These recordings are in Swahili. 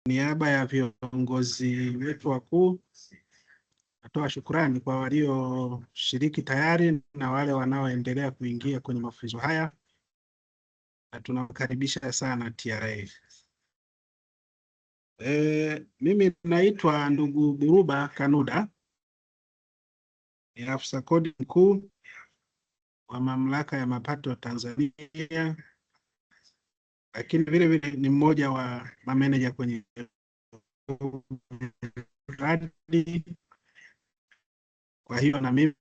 niaba ya viongozi wetu wakuu, natoa shukrani kwa walioshiriki tayari na wale wanaoendelea kuingia kwenye mafunzo haya, na tunawakaribisha sana TRA. Mimi naitwa ndugu Buruba Kanuda, ni afisa kodi mkuu wa Mamlaka ya Mapato Tanzania, lakini vile vile ni mmoja wa mameneja kwenye mradi. Kwa hiyo na mimi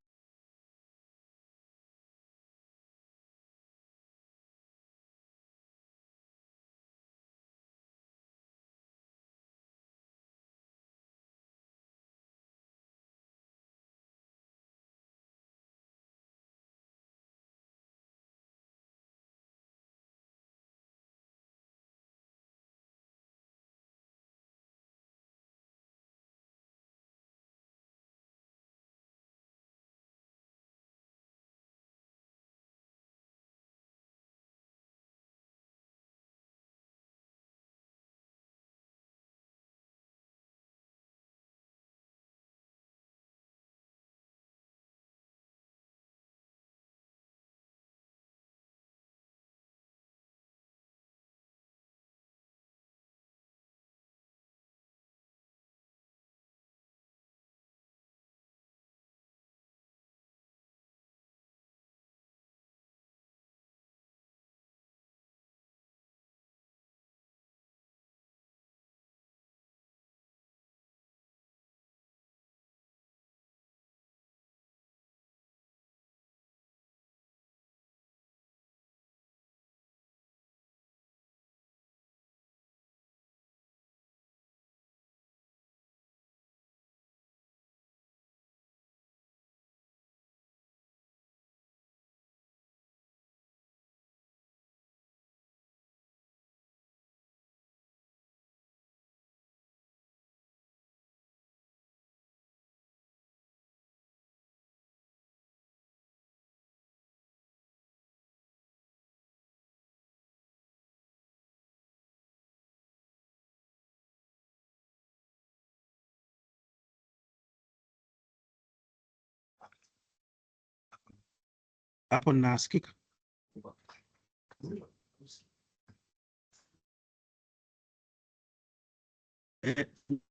hapo nasikika.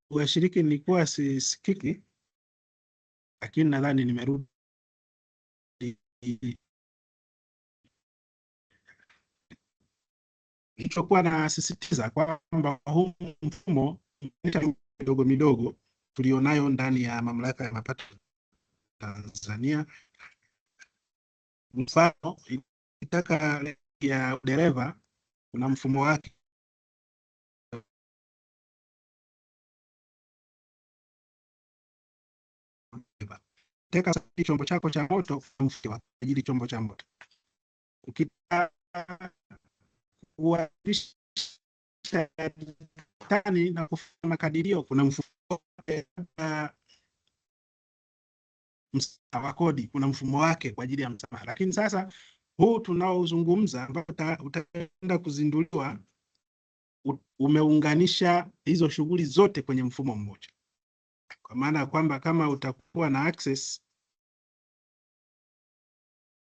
Washiriki nilikuwa sisikiki, lakini nadhani nimerudi. Nilichokuwa nasisitiza kwamba huu mfumo midogo midogo tulionayo ndani ya Mamlaka ya Mapato Tanzania, mfano ikitaka ya dereva kuna mfumo wake, teka chombo chako cha moto kwa ajili chombo cha moto, ukitaka kuwarisha tani na kufanya makadirio kuna mfumo wa kodi, kuna mfumo wake kwa ajili ya msamaha. Lakini sasa huu tunaozungumza ambao utaenda kuzinduliwa umeunganisha hizo shughuli zote kwenye mfumo mmoja, kwa maana ya kwamba kama utakuwa na access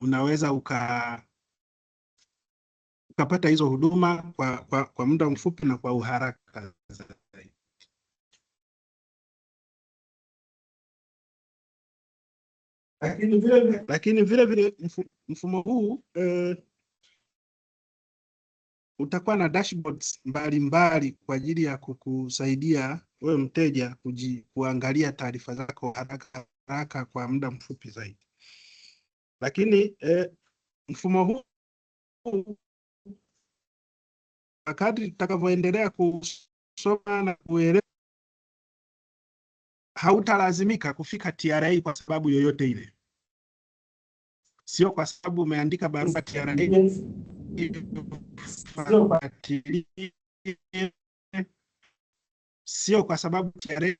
unaweza ukapata hizo huduma kwa muda mfupi na kwa uharaka zaidi. Lakini vile vile mfumo huu utakuwa na dashboards mbalimbali kwa ajili ya kukusaidia wewe mteja kuangalia taarifa zako haraka kwa muda mfupi zaidi. Lakini mfumo huu kadri tutakavyoendelea kusoma na kuelewa, hautalazimika kufika TRA kwa sababu yoyote ile. Sio kwa sababu umeandika barua TRA, sio kwa sababu TRA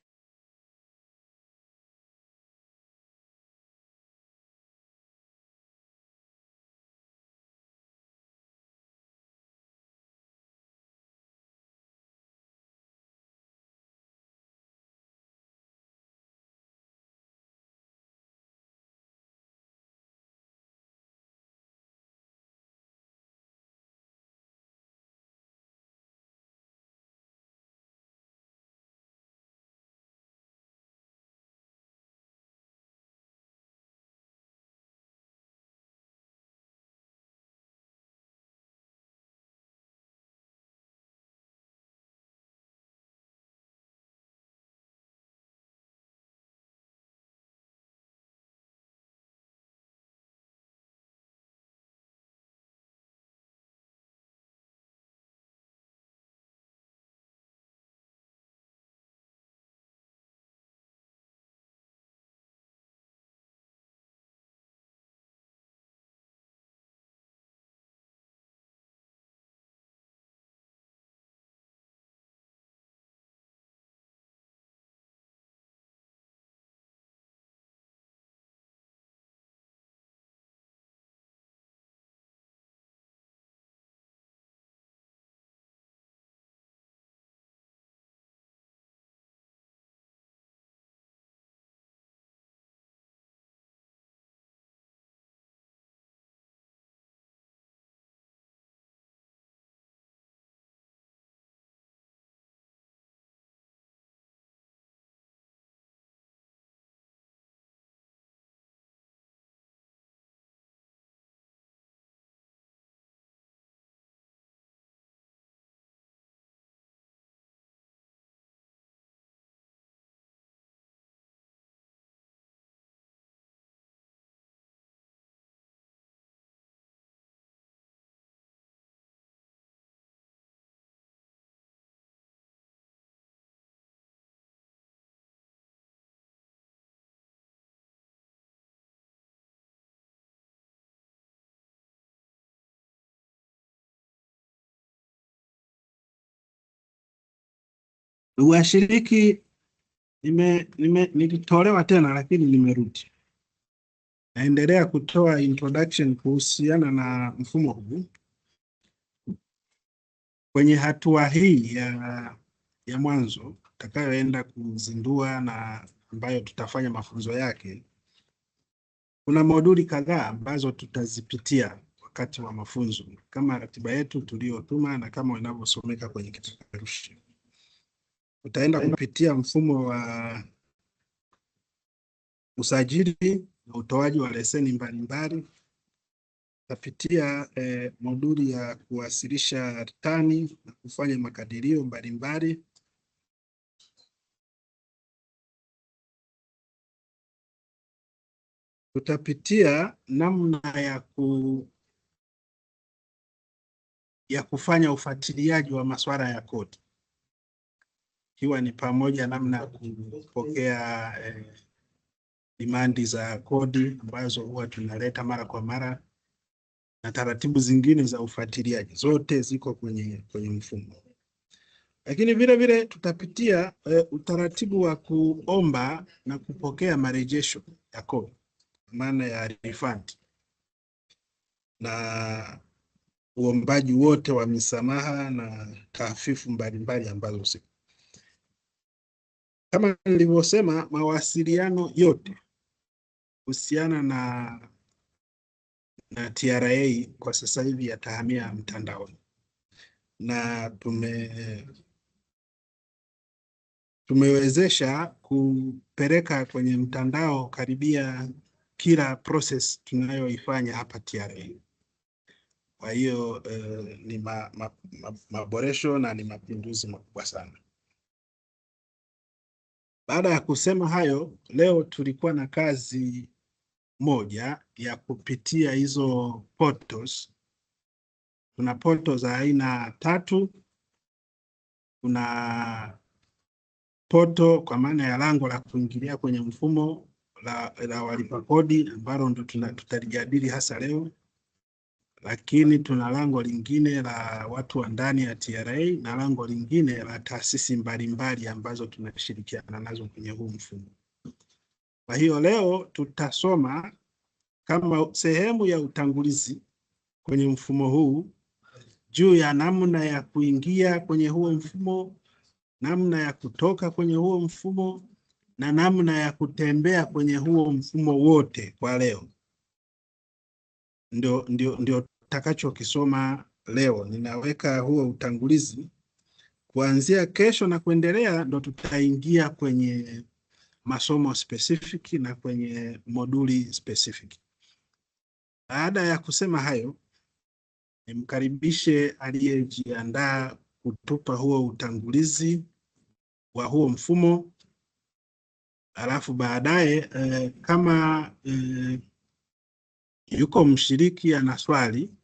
Washiriki nilitolewa tena, lakini nimerudi. Naendelea kutoa introduction kuhusiana na mfumo huu. Kwenye hatua hii ya mwanzo tutakayoenda kuzindua na ambayo tutafanya mafunzo yake, kuna moduli kadhaa ambazo tutazipitia wakati wa mafunzo kama ratiba yetu tuliyotuma na kama inavyosomeka kwenye kipeperushi. Tutaenda kupitia mfumo wa usajili na utoaji wa leseni mbalimbali. Tutapitia moduli ya kuwasilisha ritani na kufanya makadirio mbalimbali. Tutapitia namna ya kufanya ufuatiliaji wa masuala ya kodi, ikiwa ni pamoja namna ya kupokea dimandi za kodi ambazo huwa tunaleta mara kwa mara na taratibu zingine za ufuatiliaji, zote ziko kwenye mfumo. Lakini vile vile tutapitia utaratibu wa kuomba na kupokea marejesho ya kodi, maana ya refund, na uombaji wote wa misamaha na tafifu mbalimbali ambazo zipo. Kama nilivyosema, mawasiliano yote kuhusiana na TRA kwa sasa hivi yatahamia mtandaoni, na tumewezesha kupeleka kwenye mtandao karibia kila process tunayoifanya hapa TRA. Kwa hiyo ni maboresho na ni mapinduzi makubwa sana. Baada ya kusema hayo, leo tulikuwa na kazi moja ya kupitia hizo portals. Kuna portal za aina 3. Kuna portal kwa maana ya lango la kuingilia kwenye mfumo la walipa kodi ambalo ndo tutalijadili hasa leo. Lakini tuna lango lingine la watu wa ndani ya TRA na lango lingine la taasisi mbalimbali ambazo tunashirikiana nazo kwenye huu mfumo. Kwa hiyo leo tutasoma kama sehemu ya utangulizi kwenye mfumo huu juu ya namna ya kuingia kwenye huo mfumo, namna ya kutoka kwenye huo mfumo na namna ya kutembea kwenye huo mfumo wote. Kwa leo ndio takachokisoma leo. Ninaweka huo utangulizi. Kuanzia kesho na kuendelea ndo tutaingia kwenye masomo specific na kwenye moduli specific. Baada ya kusema hayo, nimkaribishe aliyejiandaa kutupa huo utangulizi wa huo mfumo. Alafu baadaye kama yuko mshiriki ana swali,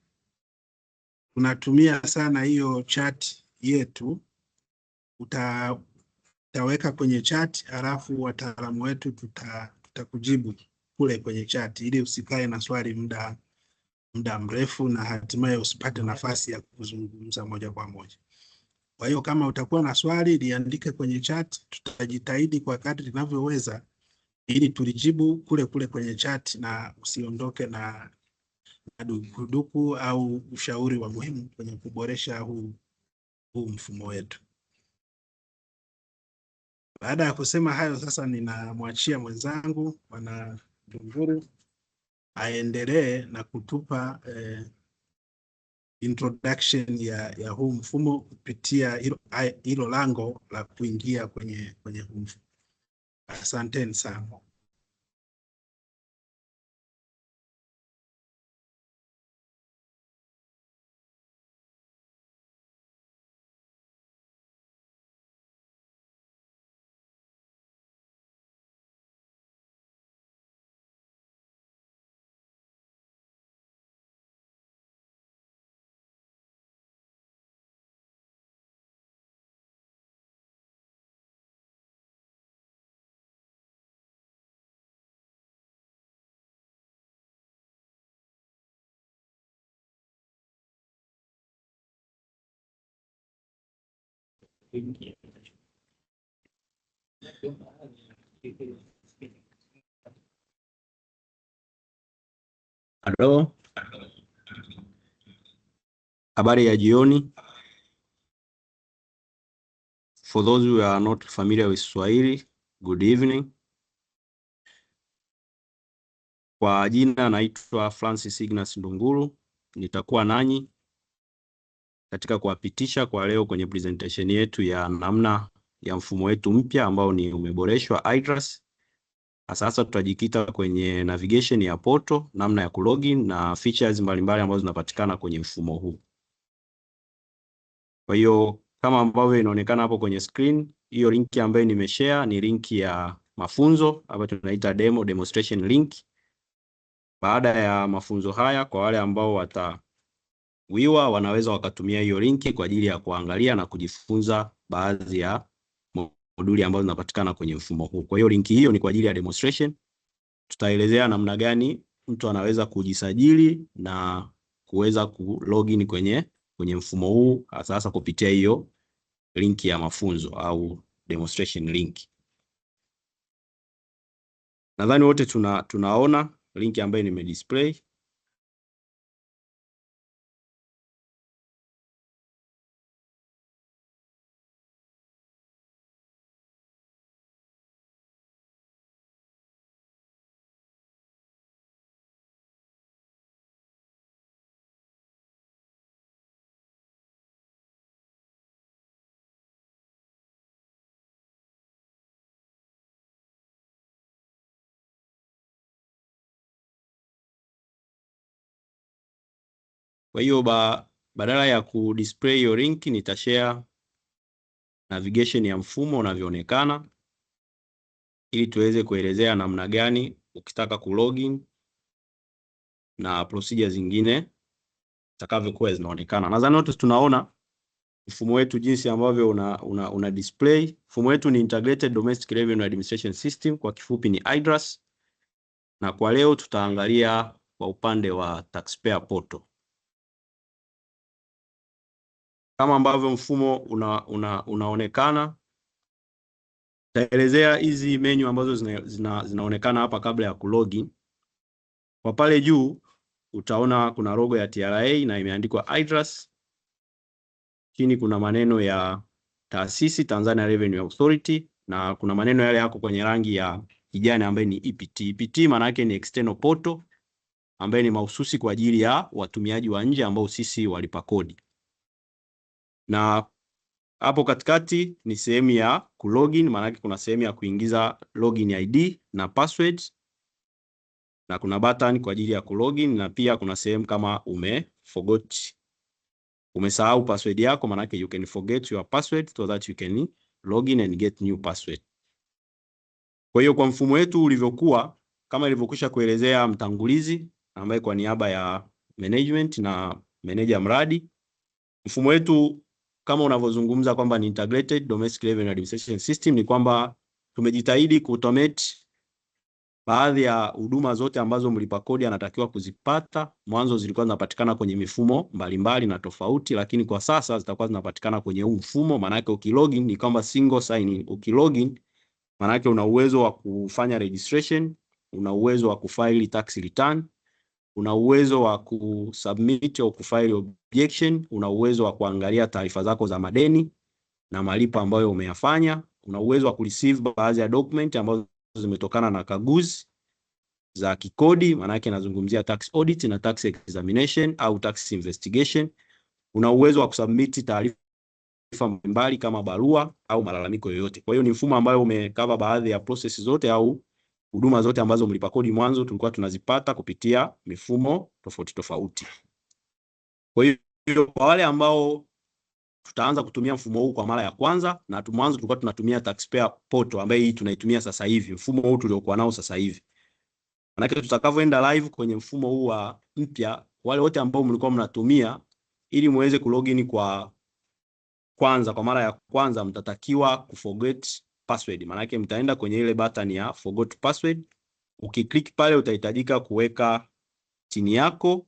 tunatumia sana hiyo chat yetu, utaweka kwenye chat, alafu wataalamu wetu tutakujibu kule kwenye chat, ili usikae na swali muda mrefu na hatimaye usipate nafasi ya kuzungumza moja kwa moja. Kwa hiyo kama utakuwa na swali liandike kwenye chat, tutajitahidi kwa kadri tunavyoweza ili tulijibu kule kwenye chat, na usiondoke na dukuduku au ushauri wa muhimu kwenye kuboresha huu mfumo wetu. Baada ya kusema hayo, sasa ninamwachia mwenzangu Bwana Ndunguru aendelee na kutupa introduction ya huu mfumo kupitia hilo lango la kuingia kwenye huu mfumo. Asanteni sana. Hello. Habari ya jioni. For those who are not familiar with Swahili, good evening. Kwa jina naitwa Francis Ignas Ndunguru. Nitakuwa nanyi katika kuwapitisha kwa leo kwenye presentation yetu ya namna ya mfumo wetu mpya ambao ni umeboreshwa IDRAS. Sasa tutajikita kwenye navigation ya portal, namna ya kulogin na features mbalimbali ambazo zinapatikana kwenye mfumo huu. Kwa hiyo kama ambavyo inaonekana hapo kwenye screen, hiyo link ambayo nimeshare ni link ya mafunzo ambayo tunaita demonstration link. Baada ya mafunzo haya, kwa wale ambao watawiwa, wanaweza wakatumia hiyo linki kwa ajili ya kuangalia na kujifunza baadhi ya moduli ambazo zinapatikana kwenye mfumo huu. Kwa hiyo linki hiyo ni kwa ajili ya demonstration. Tutaelezea namna gani mtu anaweza kujisajili na kuweza kulogin kwenye mfumo huu hasa kupitia hiyo linki ya mafunzo au demonstration link. Nadhani wote tunaona linki ambayo nimedisplay. Kwa hiyo badala ya kudisplay hiyo link, nitashare navigation ya mfumo unavyoonekana ili tuweze kuelezea namna gani ukitaka kulogin na procedure zingine zitakavyokuwa zinaonekana. Nadhani wote tunaona mfumo wetu jinsi ambavyo una display. Mfumo wetu ni Integrated Domestic Revenue Administration System, kwa kifupi ni IDRAS. Na kwa leo tutaangalia kwa upande wa taxpayer portal. Kama ambavyo mfumo unaonekana, taelezea hizi menu ambazo zinaonekana hapa kabla ya kulogin. Kwa pale juu utaona kuna logo ya TRA na imeandikwa IDRAS. Chini kuna maneno ya taasisi Tanzania Revenue Authority na kuna maneno yale yako kwenye rangi ya kijani ambayo ni EPT. EPT maana yake ni external portal ambayo ni mahususi kwa ajili ya watumiaji wa nje ambao sisi walipa kodi. Na hapo katikati ni sehemu ya kulogin, maana yake kuna sehemu ya kuingiza login ID na password. Na kuna button kwa ajili ya kulogin na pia kuna sehemu kama umesahau password yako, maana yake you can forget your password so that you can login and get new password. Kwa hiyo kwa mfumo wetu ulivyokuwa, kama ilivyokwisha kuelezea mtangulizi ambaye kwa niaba ya management na manager mradi, mfumo wetu kama unavyozungumza kwamba ni Integrated Domestic Revenue Administration System, ni kwamba tumejitahidi kuautomate baadhi ya huduma zote ambazo mlipa kodi anatakiwa kuzipata. Mwanzo zilikuwa zinapatikana kwenye mifumo mbalimbali na tofauti, lakini kwa sasa zitakuwa zinapatikana kwenye huu mfumo. Maana yake ukilogin ni kama single sign in. Ukilogin maana yake una uwezo wa kufanya registration, una uwezo wa kufile tax return, una uwezo wa kusubmit au kufile objection, una uwezo wa kuangalia taarifa zako za madeni na malipo ambayo umeyafanya, una uwezo wa kureceive baadhi ya document ambazo zimetokana na kaguzi za kikodi, maana yake nazungumzia tax audit na tax examination au tax investigation. Una uwezo wa kusubmit taarifa mbalimbali kama barua au malalamiko yoyote. Kwa hiyo ni mfumo ambao umecover baadhi ya process zote au huduma zote ambazo mlipa kodi mwanzo tulikuwa tunazipata kupitia mifumo tofauti tofauti. Kwa hiyo kwa wale ambao tutaanza kutumia mfumo huu kwa mara ya kwanza, na mwanzo tulikuwa tunatumia taxpayer portal ambayo hii tunaitumia sasa hivi, mfumo huu tuliokuwa nao sasa hivi. Maana tutakavyoenda live kwenye mfumo huu wa mpya, wale wote ambao mlikuwa mnatumia ili muweze kulogin kwa mara ya kwanza, mtatakiwa kuforget password. Maana yake mtaenda kwenye ile button ya forgot password. Ukiklik pale utahitajika kuweka chini yako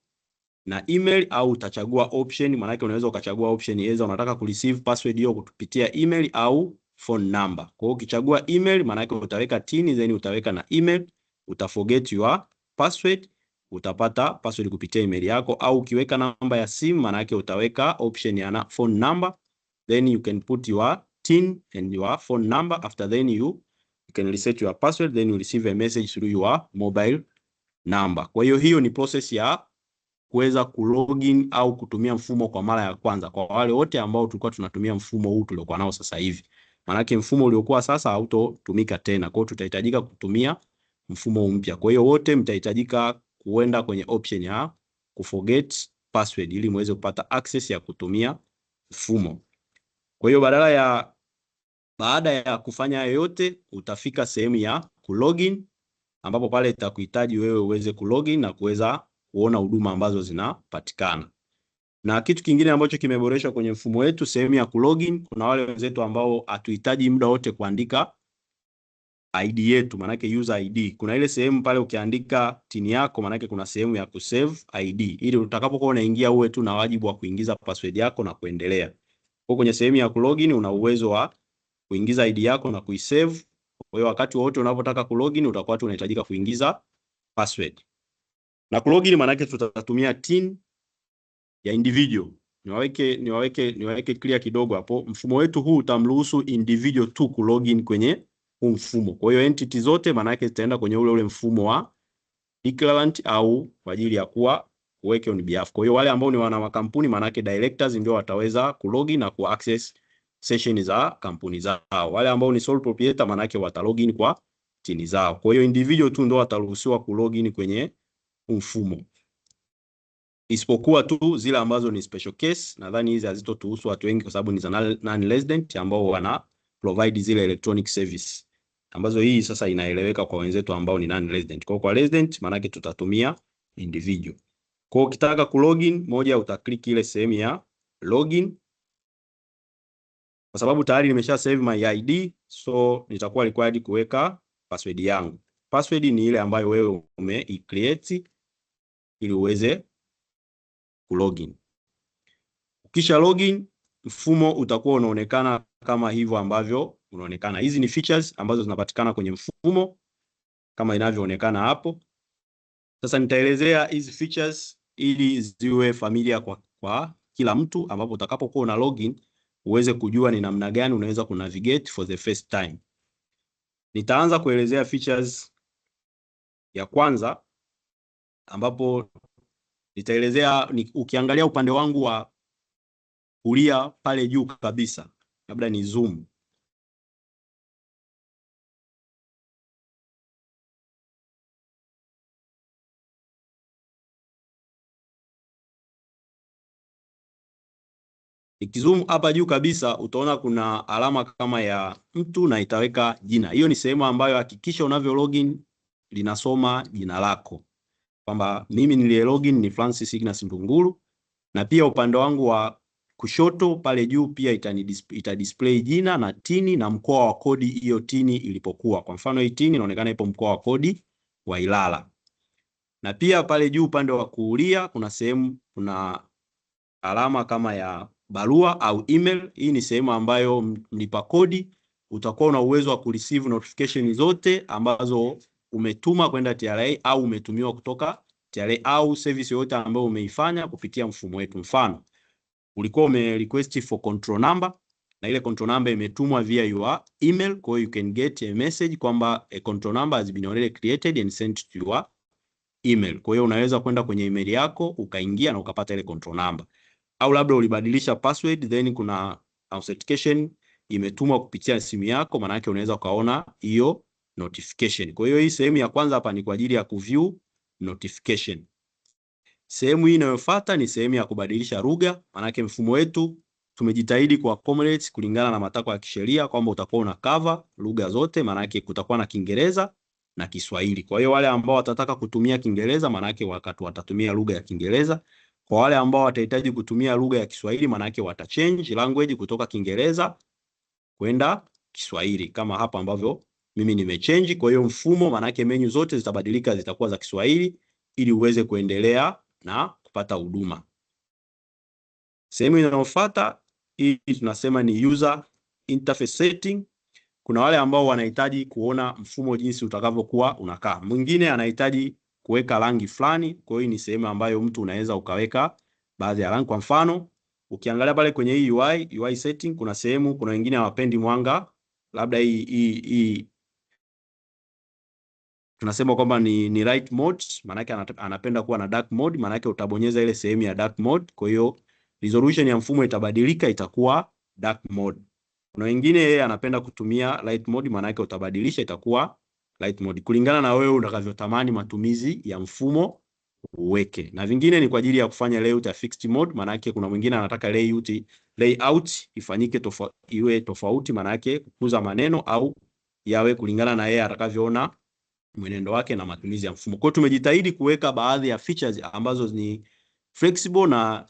na email au utachagua option. Maana yake unaweza ukachagua option either unataka kureceive password hiyo kupitia email au phone number. Kwa hiyo ukichagua email maana yake utaweka TIN then utaweka na email, utaforget your password, utapata password kupitia email yako, au ukiweka namba ya simu maana yake utaweka option ya phone number, then you can put your TIN and your phone number. After then you can reset your password, then you receive a message through your mobile number. Kwa hiyo hiyo ni process ya kuweza kulogin au kutumia mfumo kwa mara ya kwanza kwa wale wote ambao tulikuwa tunatumia mfumo huu tuliokuwa nao sasa hivi. Maana mfumo uliokuwa sasa hautotumika tena. Kwa hiyo tutahitajika kutumia mfumo mpya. Kwa hiyo wote mtahitajika kuenda kwenye option ya kuforget password ili muweze kupata access ya kutumia mfumo. Kwa hiyo baada ya kufanya yote utafika sehemu ya kulogin, ambapo pale itakuhitaji wewe uweze kulogin na kuweza kuona huduma ambazo zinapatikana. Na kitu kingine ambacho kimeboreshwa kwenye mfumo wetu, sehemu ya kulogin, kuna wale wenzetu ambao hatuhitaji muda wote kuandika ID yetu, manake user ID. Kuna ile sehemu pale ukiandika TIN yako, manake kuna sehemu ya kusave ID ili utakapokuwa unaingia uwe tu na wajibu wa kuingiza password yako na kuendelea. Kwa kwenye sehemu ya kulogin una uwezo wa kuingiza ID yako na kuisave. Kwa hiyo wakati wote unapotaka kulogin utakuwa tu unahitajika kuingiza password. Na kulogin manake tutatumia TIN ya individual. Niwaweke clear kidogo hapo. Mfumo wetu huu utamruhusu individual tu kulogin kwenye huu mfumo. Kwa hiyo entity zote manake zitaenda kwenye ule mfumo wa declarant au kwa ajili ya kuwa work on behalf. Kwa hiyo wale ambao ni wana makampuni manake directors ndio wataweza kulogin na kuaccess session za kampuni zao. Wale ambao ni sole proprietor manake watalogin kwa TIN zao. Kwa hiyo individual tu ndio wataruhusiwa kulogin kwenye mfumo. Isipokuwa tu zile ambazo ni special case, nadhani hizi hazitotuhusu watu wengi kwa sababu ni za non-resident ambao wana provide zile electronic service. Ambazo hii sasa inaeleweka kwa wenzetu ambao ni non-resident. Kwa resident manake tutatumia individual. Kwa ukitaka kulogin, moja utaklik ile sehemu ya login. Kwa sababu tayari nimesha save my ID, so nitakuwa required kuweka password yangu. Password ni ile ambayo wewe ume-create ili uweze kulogin. Ukisha login, mfumo utakuwa unaonekana kama hivyo ambavyo unaonekana. Hizi ni features ambazo zinapatikana kwenye mfumo kama inavyoonekana hapo. Sasa nitaelezea hizi features ili ziwe familia kwa kila mtu, ambapo utakapokuwa una login uweze kujua ni namna gani unaweza kunavigate for the first time. Nitaanza kuelezea features ya kwanza, ambapo nitaelezea ukiangalia upande wangu wa kulia pale juu kabisa, labda ni zoom. Nikizoom hapa juu kabisa utaona kuna alama kama ya mtu na itaweka jina. Hiyo ni sehemu ambayo hakikisha unavyo login linasoma jina lako. Kwamba mimi nilie login ni Francis Ignas Ndunguru, na pia upande wangu wa kushoto pale juu pia ita display jina na TIN na mkoa wa kodi hiyo TIN ilipokuwa. Kwa mfano hii TIN inaonekana ipo mkoa wa kodi wa Ilala. Na pia pale juu upande wa kulia kuna sehemu kuna alama kama ya barua au email. Hii ni sehemu ambayo mlipa kodi utakuwa una uwezo wa kureceive notification zote ambazo umetuma kwenda TRA au umetumiwa kutoka TRA au service yoyote ambayo umeifanya kupitia mfumo wetu. Mfano, ulikuwa ume request for control number na ile control number imetumwa via your email, kwa hiyo you can get a message kwamba a control number has been already created and sent to your email. Kwa hiyo unaweza kwenda kwenye email yako ukaingia na ukapata ile control number. Au labda ulibadilisha password then kuna authentication imetumwa kupitia simu yako, maana yake unaweza kaona hiyo notification. Kwa hiyo hii sehemu ya kwanza hapa ni kwa ajili ya kuview notification. Sehemu hii inayofuata ni sehemu ya kubadilisha lugha, maana yake mfumo wetu tumejitahidi kwa accommodate kulingana na matakwa ya kisheria kwamba utakuwa una cover lugha zote, maana yake kutakuwa na Kiingereza na Kiswahili. Kwa hiyo wale ambao watataka kutumia Kiingereza maana yake watatumia lugha ya Kiingereza. Kwa wale ambao watahitaji kutumia lugha ya Kiswahili maana yake watachange language kutoka Kiingereza kwenda Kiswahili kama hapa ambavyo mimi nimechange. Kwa hiyo mfumo maana yake menu zote zitabadilika zitakuwa za Kiswahili ili uweze kuendelea na kupata huduma. Sehemu inayofuata hii tunasema ni user interface setting. Kuna wale ambao wanahitaji kuona mfumo jinsi utakavyokuwa unakaa. Mwingine anahitaji kuweka rangi fulani, kwa hiyo ni sehemu ambayo mtu unaweza ukaweka baadhi ya rangi. Kwa mfano, ukiangalia pale kwenye hii UI setting, kuna sehemu, kuna wengine hawapendi mwanga, labda hii tunasema kwamba ni light mode, maana yake anapenda kuwa na dark mode, maana yake utabonyeza ile sehemu ya dark mode, kwa hiyo resolution ya mfumo itabadilika, itakuwa dark mode. Kuna wengine yeye anapenda kutumia light mode, maana yake utabadilisha itakuwa light mode kulingana na wewe utakavyotamani matumizi ya mfumo uweke. Na vingine ni kwa ajili ya kufanya layout ya fixed mode, maana yake kuna mwingine anataka layout ifanyike iwe tofauti, maana yake kukuza maneno au yawe kulingana na yeye atakavyoona mwenendo wake na matumizi ya mfumo. Kwa hiyo tumejitahidi kuweka baadhi ya features ambazo ni flexible na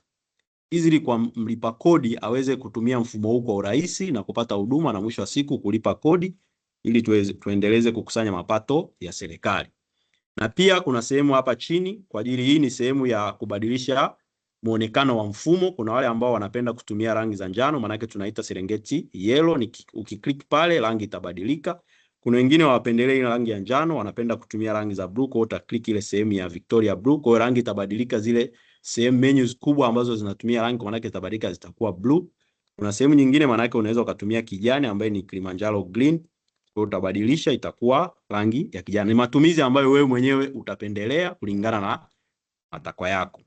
easily kwa mlipa kodi aweze kutumia mfumo huu kwa urahisi na kupata huduma na mwisho wa siku kulipa kodi ili tuendeleze kukusanya mapato ya serikali. Na pia kuna sehemu hapa chini kwa ajili hii ni sehemu ya kubadilisha muonekano wa mfumo. Kuna wale ambao wanapenda kutumia rangi za njano, maana yake tunaita Serengeti yellow, ukiklik pale rangi itabadilika. Kuna wengine wapendelea rangi ya njano, wanapenda kutumia rangi za blue, kwa utaklik ile sehemu ya Victoria blue, kwa rangi itabadilika, zile sehemu menus kubwa ambazo zinatumia rangi maana yake itabadilika zitakuwa blue. Kuna sehemu nyingine maana yake unaweza ukatumia kijani ambaye ni Kilimanjaro green, kwa utabadilisha itakuwa rangi ya kijani. Ni matumizi ambayo wewe mwenyewe utapendelea kulingana na matakwa yako.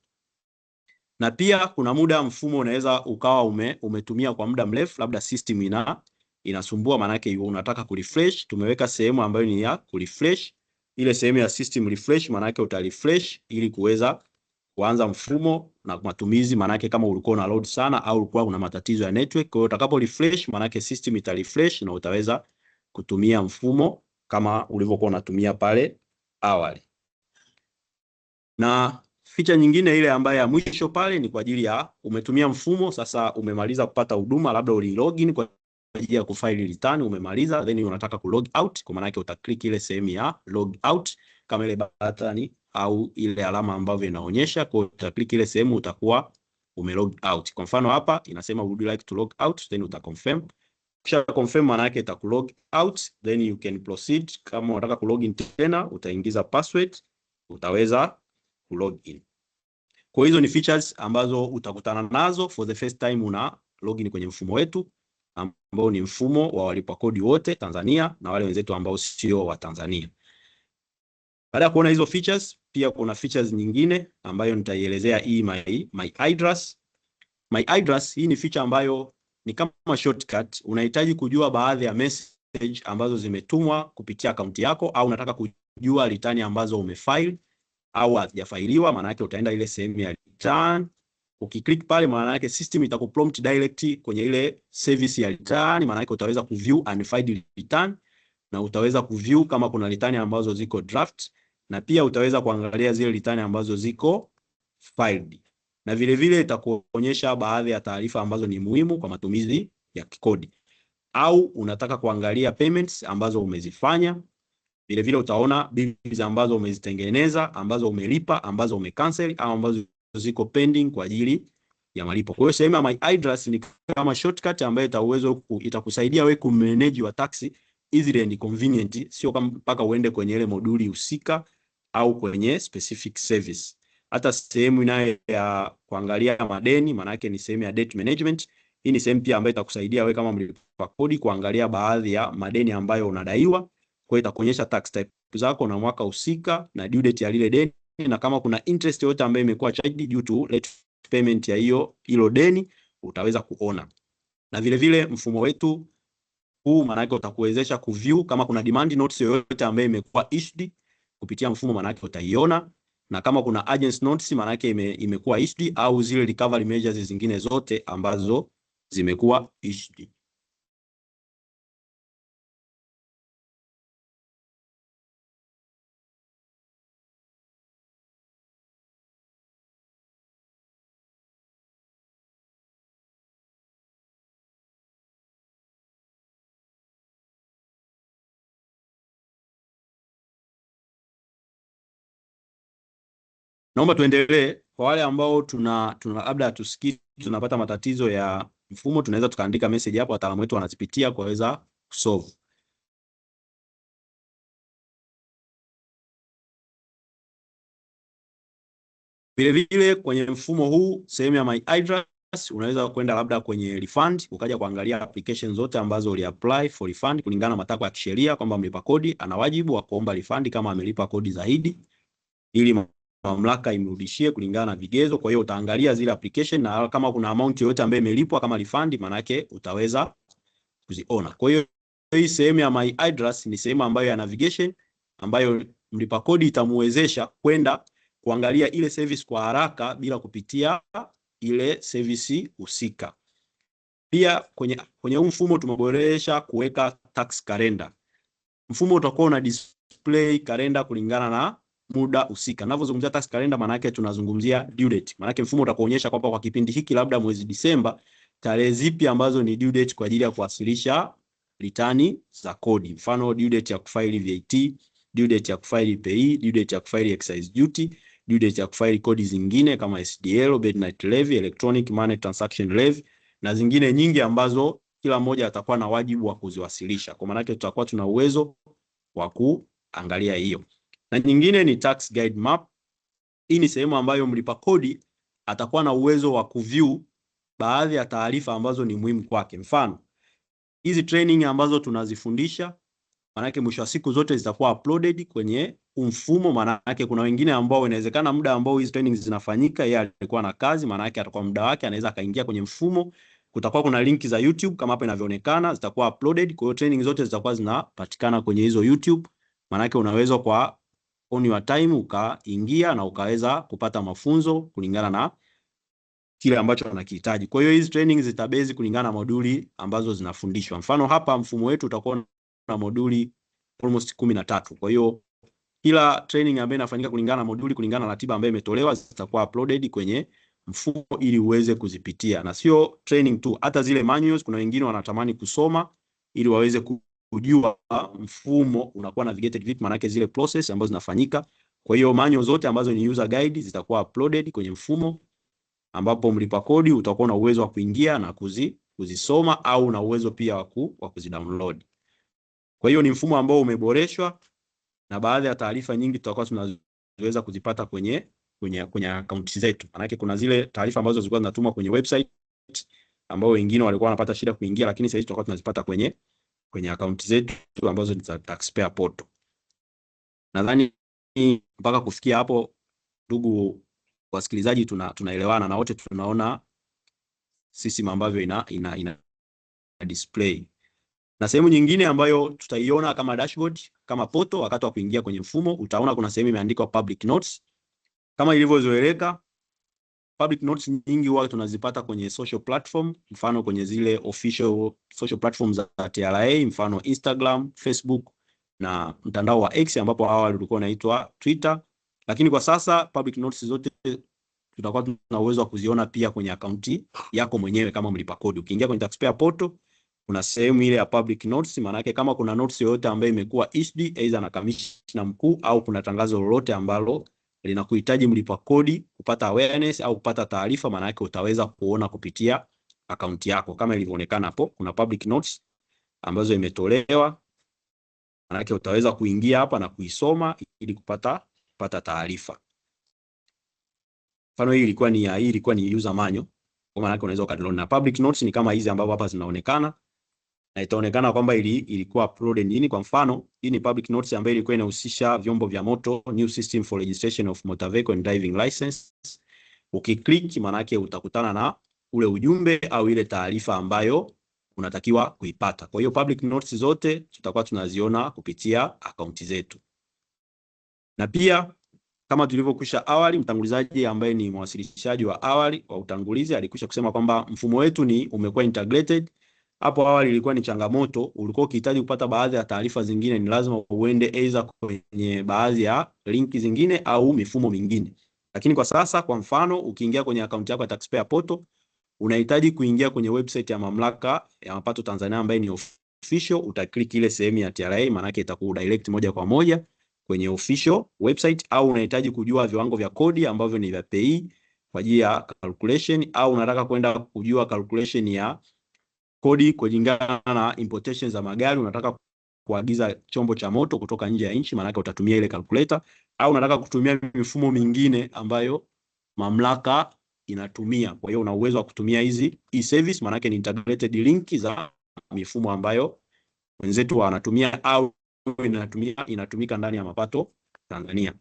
Na pia kuna muda mfumo unaweza ukawa umetumia kwa muda mrefu, labda system inasumbua, maana yake unataka kurefresh. Tumeweka sehemu ambayo ni ya kurefresh, ile sehemu ya system refresh, maana yake utarefresh ili kuweza kuanza mfumo na matumizi, maana yake kama ulikuwa una load sana au ulikuwa una matatizo ya network. Kwa hiyo utakapo refresh, maana yake system itarefresh na utaweza kutumia mfumo kama ulivyokuwa unatumia pale awali. Na feature nyingine ile ambayo ya mwisho pale ni kwa ajili ya umetumia mfumo sasa, umemaliza kupata huduma, labda uli login kwa ajili ya kufaili return, umemaliza, then unataka ku log out, kwa maana yake utaklik ile sehemu ya log out kama ile button au ile alama ambayo inaonyesha, kwa utaklik ile sehemu utakuwa umelog out. Kwa mfano hapa inasema would you like to log out, then utaconfirm. Kisha confirm maana yake itakulog out, then you can proceed. Kama unataka ku login tena utaingiza password, utaweza ku login. Kwa hizo ni features ambazo utakutana nazo for the first time una login kwenye mfumo wetu ambao ni mfumo wa walipa kodi wote Tanzania na wale wenzetu ambao sio wa Tanzania. Baada ya kuona hizo features, pia kuna features nyingine ambayo nitaielezea, hii my address. My address hii ni feature ambayo ni kama shortcut. Unahitaji kujua baadhi ya message ambazo zimetumwa kupitia akaunti yako, au unataka kujua return ambazo umefile au hazijafailiwa, maana yake utaenda ile sehemu ya return. Ukiklik pale, maana yake system itakuprompt direct kwenye ile service ya return, maana yake utaweza kuview unfiled return na utaweza kuview kama kuna return ambazo ziko draft, na pia utaweza kuangalia zile return ambazo ziko filed. Na vile vile itakuonyesha baadhi ya taarifa ambazo ni muhimu kwa matumizi ya kikodi, au unataka kuangalia payments ambazo umezifanya. Vile vile utaona bills ambazo umezitengeneza, ambazo umelipa, ambazo umecancel au ambazo ziko pending kwa ajili ya malipo. Kwa hiyo sehemu ya my address ni kama shortcut ambayo itakusaidia wewe kumanage your tax easily and convenient, sio kama mpaka uende kwenye ile moduli husika au kwenye specific service. Hata sehemu inayo ya kuangalia madeni, maana yake ni sehemu ya debt management. Hii ni sehemu pia ambayo itakusaidia wewe kama mlipa kodi kuangalia baadhi ya madeni ambayo unadaiwa. Kwa hiyo itakuonyesha tax type zako na mwaka husika na due date ya lile deni, na kama kuna interest yote ambayo imekuwa charged due to late payment ya hilo deni utaweza kuona. Na vile vile mfumo wetu huu maana yake utakuwezesha kuview kama kuna demand notice yoyote ambayo imekuwa issued kupitia mfumo, maana yake utaiona, na kama kuna urgency notice maana yake imekuwa issued, au zile recovery measures zingine zote ambazo zimekuwa issued. Naomba tuendelee. Kwa wale ambao labda hatusikii, tunapata matatizo ya mfumo, tunaweza tukaandika message hapo, wataalamu wetu wanazipitia kuweza kusolve. Vile vile kwenye mfumo huu sehemu ya My iDRAS unaweza kwenda labda kwenye refund ukaja kuangalia application zote ambazo uliapply for refund kulingana na matakwa ya kisheria, kwamba mlipa kodi ana wajibu wa kuomba refund kama amelipa kodi zaidi, ili mamlaka imrudishie kulingana na vigezo. Kwa hiyo utaangalia zile application, na kama kuna amount yoyote ambayo imelipwa kama refund, maana yake utaweza kuziona. Kwa hiyo hii sehemu ya My iDRAS ni sehemu ambayo ya navigation, ambayo mlipa kodi itamuwezesha kwenda kuangalia ile service kwa haraka bila kupitia ile service husika. Pia kwenye huu mfumo tumeboresha kuweka tax calendar. Mfumo utakuwa una display kalenda kulingana na muda husika. Ninapozungumzia tax calendar, maana yake tunazungumzia due date. Maana yake mfumo utakuonyesha kwamba kwa kipindi hiki labda mwezi Disemba, tarehe zipi ambazo ni due date kwa ajili ya kuwasilisha return za kodi. Mfano due date ya kufaili VAT, due date ya kufaili PAYE, due date ya kufaili excise duty, due date ya kufaili kodi zingine kama SDL, Bed-Night Levy, Electronic Money Transaction Levy na zingine nyingi ambazo kila mmoja atakuwa na wajibu wa kuziwasilisha. Kwa maana yake tutakuwa tuna uwezo wa kuangalia hiyo. Na nyingine ni tax guide map. Hii ni sehemu ambayo mlipa kodi atakuwa na uwezo wa kuview baadhi ya taarifa ambazo ni muhimu kwake. Mfano, hizi training ambazo tunazifundisha, maana yake mwisho wa siku zote zitakuwa uploaded kwenye mfumo. Maana yake kuna wengine ambao inawezekana muda ambao hizi trainings zinafanyika yeye alikuwa na kazi, maana yake atakuwa muda wake anaweza kaingia kwenye mfumo. Kutakuwa kuna linki za YouTube kama hapa inavyoonekana, zitakuwa uploaded. Kwa hiyo training zote zitakuwa zinapatikana kwenye hizo YouTube. Maana yake unaweza kwa on your time ukaingia na ukaweza kupata mafunzo kulingana na kile ambacho unakihitaji. Kwa hiyo hizi trainings zitabase kulingana na moduli ambazo zinafundishwa. Mfano hapa mfumo wetu utakuwa na moduli almost 13. Kwa hiyo kila training ambayo inafanyika kulingana na moduli, kulingana na ratiba ambayo imetolewa, zitakuwa uploaded kwenye mfumo ili uweze kuzipitia. Na sio training tu, hata zile manuals kuna wengine wanatamani kusoma ili waweze kujua mfumo unakuwa navigated vipi, maana yake zile process ambazo zinafanyika. Kwa hiyo manuals zote ambazo ni user guide zitakuwa uploaded kwenye mfumo, ambapo mlipa kodi utakuwa na uwezo wa kuingia na kuzisoma au na uwezo pia wa kuzidownload. Kwa hiyo ni mfumo ambao umeboreshwa, na baadhi ya taarifa nyingi tutakuwa tunaweza kuzipata kwenye akaunti zetu. Maana yake kuna zile taarifa ambazo zilikuwa zinatumwa kwenye website ambao wengine walikuwa wanapata shida kuingia, lakini sasa hivi tutakuwa tunazipata kwenye akaunti zetu ambazo ni za taxpayer portal. Nadhani mpaka kufikia hapo, ndugu wasikilizaji, tunaelewana na wote tunaona system ambavyo ina display. Na sehemu nyingine ambayo tutaiona kama dashboard, kama portal, wakati wa kuingia kwenye mfumo utaona kuna sehemu imeandikwa public notes. Kama ilivyozoeleka, public notes nyingi huwa tunazipata kwenye social platform, mfano kwenye zile official social platforms za TRA, mfano Instagram, Facebook na mtandao wa X ambapo awali ulikuwa unaitwa Twitter. Lakini kwa sasa public notes zote tutakuwa tuna uwezo wa kuziona pia kwenye akaunti yako mwenyewe kama mlipa kodi. Ukiingia kwenye taxpayer portal kuna sehemu ile ya public notes, maana yake kama kuna notes yoyote ambayo imekuwa issued either na kamishna mkuu au kuna tangazo lolote ambalo linakuhitaji mlipa kodi kupata awareness au kupata taarifa, maana yake utaweza kuona kupitia akaunti yako kama ilivyoonekana hapo. Kuna public notes ambazo imetolewa, maana yake utaweza kuingia hapa na kuisoma ili kupata taarifa. Mfano hii ilikuwa ni user manual, kwa maana yake unaweza kudownload. Na public notes ni kama hizi ambazo hapa zinaonekana, na itaonekana kwamba ilikuwa uploaded nini. Kwa mfano hii ni public notes ambayo ilikuwa inahusisha vyombo vya moto, new system for registration of motor vehicle and driving license. Ukiklik, maana yake utakutana na ule ujumbe au ile taarifa ambayo unatakiwa kuipata. Kwa hiyo public notes zote tutakuwa tunaziona kupitia akaunti zetu. Na pia kama tulivyokwisha awali, mtangulizaji ambaye ni mwasilishaji wa awali wa utangulizi alikwisha kusema kwamba mfumo wetu umekuwa integrated. Hapo awali ilikuwa ni changamoto, ulikuwa ukihitaji kupata baadhi ya taarifa zingine ni lazima uende either kwenye baadhi ya linki zingine au mifumo mingine. Lakini kwa sasa, kwa mfano, ukiingia kwenye akaunti yako ya taxpayer portal, unahitaji kuingia kwenye website ya mamlaka ya mapato Tanzania ambayo ni official, utaklik ile sehemu ya TRA, maana yake itakudirect moja kwa moja kwenye official website. Au unahitaji kujua viwango vya kodi ambavyo ni vya PAYE, kwa ajili ya calculation, au unataka kwenda kujua calculation ya kodi kulingana na importation za magari, unataka kuagiza chombo cha moto kutoka nje ya nchi, maana yake utatumia ile calculator, au unataka kutumia mifumo mingine ambayo mamlaka inatumia. Kwa hiyo una uwezo wa kutumia hizi e-service, maana yake ni integrated link za mifumo ambayo wenzetu wanatumia au inatumika ndani ya mapato Tanzania.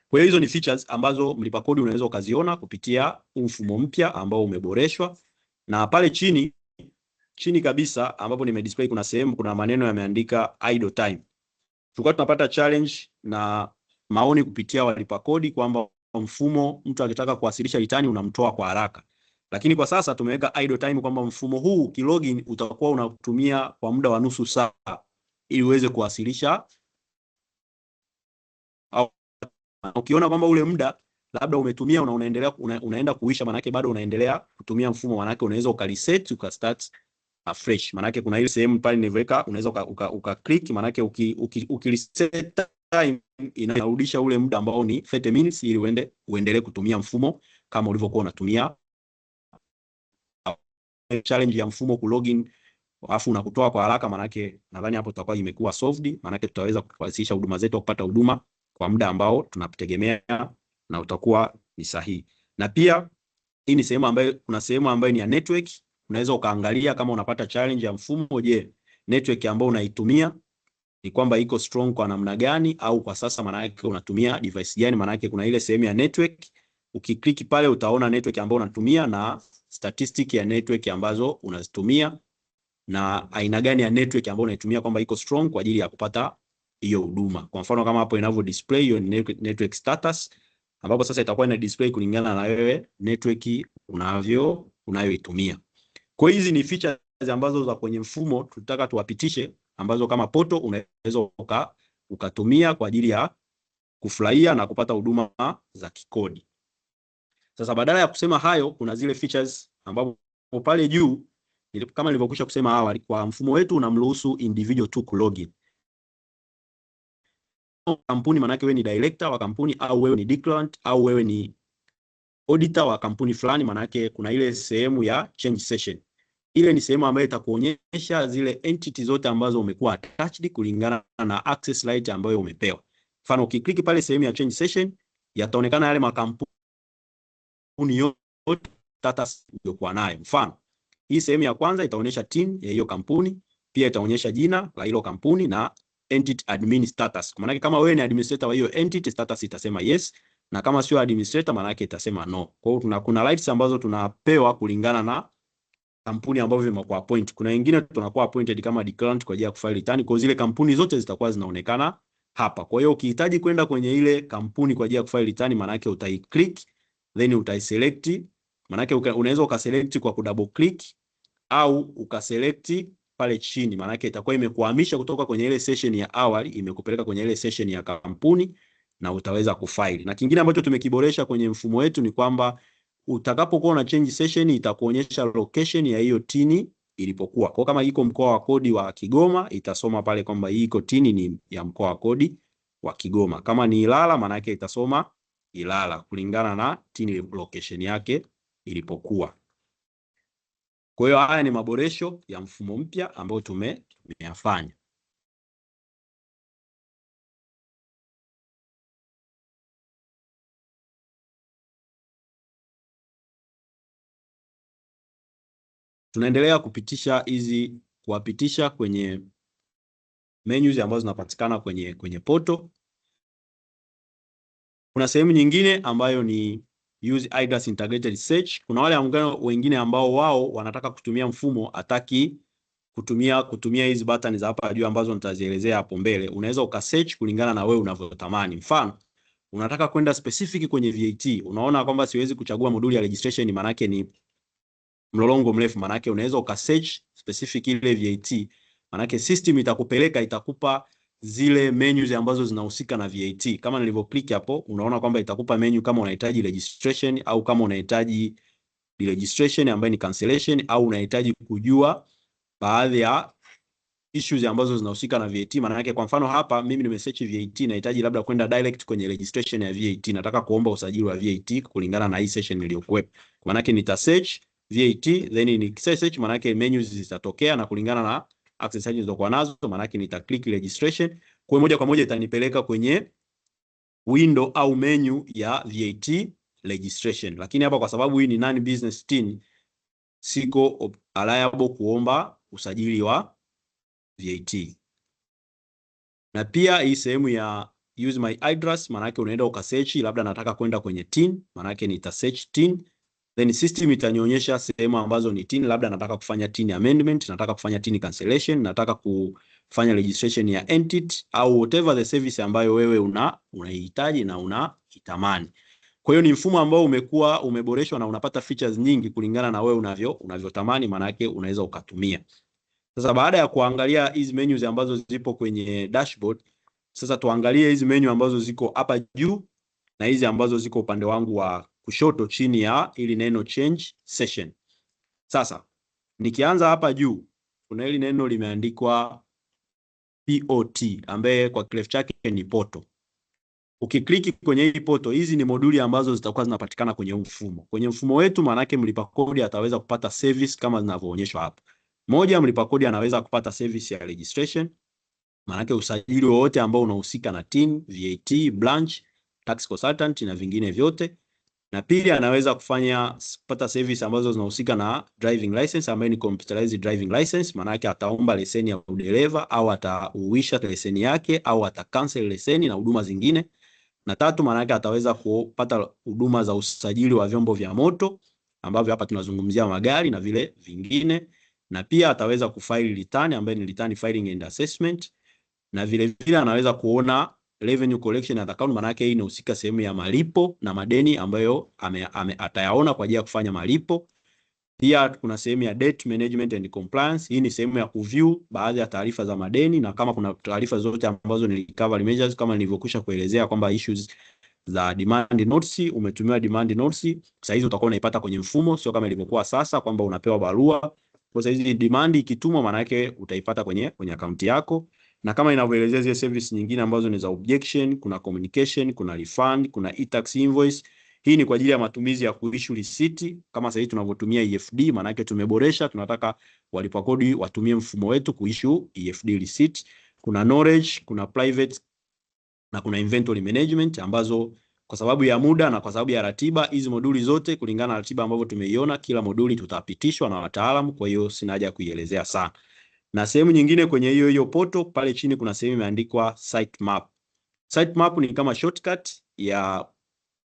Kwa hiyo hizo ni features ambazo mlipa kodi unaweza ukaziona kupitia mfumo mpya ambao umeboreshwa. Na pale chini kabisa ambapo nimedisplay kuna sehemu kuna maneno yameandika idle time. Tulikuwa tunapata challenge na maoni kupitia walipa kodi kwamba mfumo mtu akitaka kuwasilisha return unamtoa kwa haraka. Lakini kwa sasa tumeweka idle time kwamba mfumo huu ukilogin utakuwa unatumia kwa muda wa nusu saa ili uweze kuwasilisha. Ukiona kwamba ule muda labda umetumia unaenda kuisha, maana yake bado unaendelea kutumia mfumo, maana yake unaweza ukaliset ukastart afresh. Maana yake kuna ile sehemu pale niliweka unaweza uka click, maana yake ukiliset time inarudisha ule muda ambao ni 30 minutes ili uendelee kutumia mfumo kama ulivyokuwa unatumia. Challenge ya mfumo ku login alafu unakutoa kwa haraka, maana yake nadhani hapo tutakuwa imekuwa solved, maana yake tutaweza kuwasilisha huduma zetu kupata huduma kwa muda ambao tunategemea na utakuwa ni sahihi. Na pia hii ni sehemu ambayo kuna sehemu ambayo ni ya network, unaweza ukaangalia kama unapata challenge ya mfumo, je, network ambayo unaitumia ni kwamba iko strong kwa namna gani, au kwa sasa maana yake unatumia device gani. Maana yake kuna ile sehemu ya network, ukiklik pale utaona network ambayo unatumia na statistic ya network ambazo unazitumia na aina gani ya network ambayo unaitumia kwamba iko strong kwa ajili ya kupata hiyo huduma. Kwa mfano kama hapo inavyo display hiyo network status, ambapo sasa itakuwa ina display kulingana na wewe network unayoitumia. Kwa hiyo hizi ni features ambazo za kwenye mfumo tutaka tuwapitishe, ambazo kama poto unaweza ukatumia kwa ajili ya kufurahia na kupata huduma za kikodi. Sasa badala ya kusema hayo, kuna zile features ambapo pale juu kama nilivyokwisha kusema awali, kwa mfumo wetu unamruhusu individual tu kulogin. Kampuni maana yake wewe ni director wa kampuni, au wewe ni declarant, au wewe ni auditor wa kampuni fulani, maana yake kuna ile sehemu ya change session. Ile ni sehemu ambayo itakuonyesha zile entity zote ambazo umekuwa attached kulingana na access right ambayo umepewa. Mfano ukiklik pale sehemu ya change session, yataonekana yale makampuni yote status uliokuwa nayo. Mfano hii sehemu ya kwanza itaonyesha team ya hiyo kampuni, pia itaonyesha jina la hilo kampuni na entity admin status. Maana kama wewe ni administrator wa hiyo entity, status itasema yes, na kama sio administrator maana yake itasema no. Kwa hiyo kuna rights ambazo tunapewa kulingana na kampuni ambazo zimekuwa appoint. Kuna wengine tunakuwa appointed kama declarant kwa ajili ya kufile return, kwa zile kampuni zote zitakuwa zinaonekana hapa. Kwa hiyo ukihitaji kwenda kwenye ile kampuni kwa ajili ya kufile return, maana yake utai-click then utai-select. Maana yake unaweza ukaselect kwa kudouble click au ukaselect pale chini, maana yake itakuwa imekuhamisha kutoka kwenye ile session ya awali imekupeleka kwenye ile session ya kampuni na utaweza kufile. Na kingine ambacho tumekiboresha kwenye mfumo wetu ni kwamba utakapokuwa na change session itakuonyesha location ya hiyo tini ilipokuwa. Kwa kama iko mkoa wa kodi wa Kigoma, itasoma pale kwamba hii iko tini ni ya mkoa wa kodi wa Kigoma. Kama ni Ilala, maana yake itasoma Ilala kulingana na tini location yake ilipokuwa. Kwa hiyo haya ni maboresho ya mfumo mpya ambao tumeyafanya. Tunaendelea kuwapitisha kwenye menus ambazo zinapatikana kwenye poto. Kuna sehemu nyingine ambayo ni use IDaaS integrated search. Kuna wale wengine ambao wao wanataka kutumia mfumo ataki kutumia hizi button za hapa juu ambazo nitazielezea hapo mbele. Unaweza ukasearch kulingana na wewe unavyotamani. Mfano, unataka kwenda specific kwenye VAT. Unaona kwamba siwezi kuchagua moduli ya registration, maana yake ni mlolongo mrefu. Maana yake unaweza ukasearch specific ile VAT. Maana yake system itakupa zile menus ambazo zinahusika na VAT. Kama nilivyo click hapo, unaona kwamba itakupa menu kama unahitaji registration, au kama unahitaji registration ambayo ni cancellation, au unahitaji kujua baadhi ya issues ambazo zinahusika na VAT. Maana yake kwa mfano hapa mimi nimesearch VAT, nahitaji labda kwenda direct kwenye registration ya VAT, nataka kuomba usajili wa VAT kulingana na hii session iliyokuwepo. Maana yake nita search VAT, then ni search, maana yake menus zitatokea na kulingana na access nilizokuwa nazo, maana yake nita click registration, kwa moja kwa moja itanipeleka kwenye window au menu ya VAT registration. Lakini hapa kwa sababu hii ni non business tin, siko liable kuomba usajili wa VAT. Na pia hii sehemu ya use my address, maana yake unaenda ukasearch, labda nataka kwenda kwenye tin, maana yake nita search tin, then system itanionyesha sehemu ambazo ni tin, labda nataka kufanya tin amendment, nataka kufanya tin cancellation, nataka kufanya registration ya entity au whatever the service ambayo wewe unahitaji na unaitamani. Kwa hiyo ni mfumo ambao umekuwa umeboreshwa na unapata features nyingi kulingana na wewe unavyotamani, maana yake unaweza ukatumia. Sasa baada ya kuangalia hizi menus ambazo zipo kwenye dashboard, sasa tuangalie hizi menu ambazo ziko hapa juu na hizi ambazo ziko upande wangu wa kushoto chini ya ili neno change session. Sasa nikianza hapa juu kuna hili neno limeandikwa POT ambaye kwa kirefu chake ni poto. Ukikliki kwenye hii poto, hizi ni moduli ambazo zitakuwa zinapatikana kwenye mfumo. Kwenye mfumo wetu maana yake mlipa kodi ataweza kupata service kama zinavyoonyeshwa hapa. Moja, mlipa kodi anaweza kupata service ya registration, maana yake usajili wowote ambao unahusika na TIN, VAT, branch, tax consultant na vingine vyote. Na pili, anaweza kupata service ambazo zinahusika na driving license ambayo ni computerized driving license, maana yake ataomba leseni ya udereva au atauisha leseni yake au atakancel leseni na huduma zingine. Na tatu, maana yake ataweza kupata huduma za usajili wa vyombo vya moto ambavyo hapa tunazungumzia magari na vile vingine. Na pia ataweza kufile return ambayo ni return filing and assessment, na vile vile anaweza kuona revenue collection and account, maana yake hii inahusika sehemu ya malipo na madeni ambayo atayaona kwa ajili ya kufanya malipo. Pia kuna sehemu ya debt management and compliance, hii ni sehemu ya kuview baadhi ya taarifa za madeni na kama kuna taarifa zote ambazo ni recovery measures kama nilivyokwisha kuelezea kwamba issues za demand notice, umetumiwa demand notice, sasa hizi utakuwa unaipata kwenye mfumo, sio kama ilivyokuwa sasa kwamba unapewa barua. Kwa sababu hizi demand ikitumwa maana yake utaipata kwenye akaunti yako, na kama inavyoelezea zile service nyingine ambazo ni za objection, kuna communication, kuna refund, kuna e-tax invoice. Hii ni kwa ajili ya matumizi ya kuissue receipt kama sasa hivi tunavyotumia EFD, maana yake tumeboresha, tunataka walipa kodi watumie mfumo wetu kuissue EFD receipt. Kuna knowledge, kuna private na kuna inventory management ambazo kwa sababu ya muda na kwa sababu ya ratiba, hizi moduli zote kulingana na ratiba ambavyo tumeiona, kila moduli tutapitishwa na wataalamu, kwa hiyo sina haja kuielezea sana. Na sehemu nyingine kwenye hiyo poto pale chini kuna sehemu imeandikwa site map. Site map ni kama shortcut ya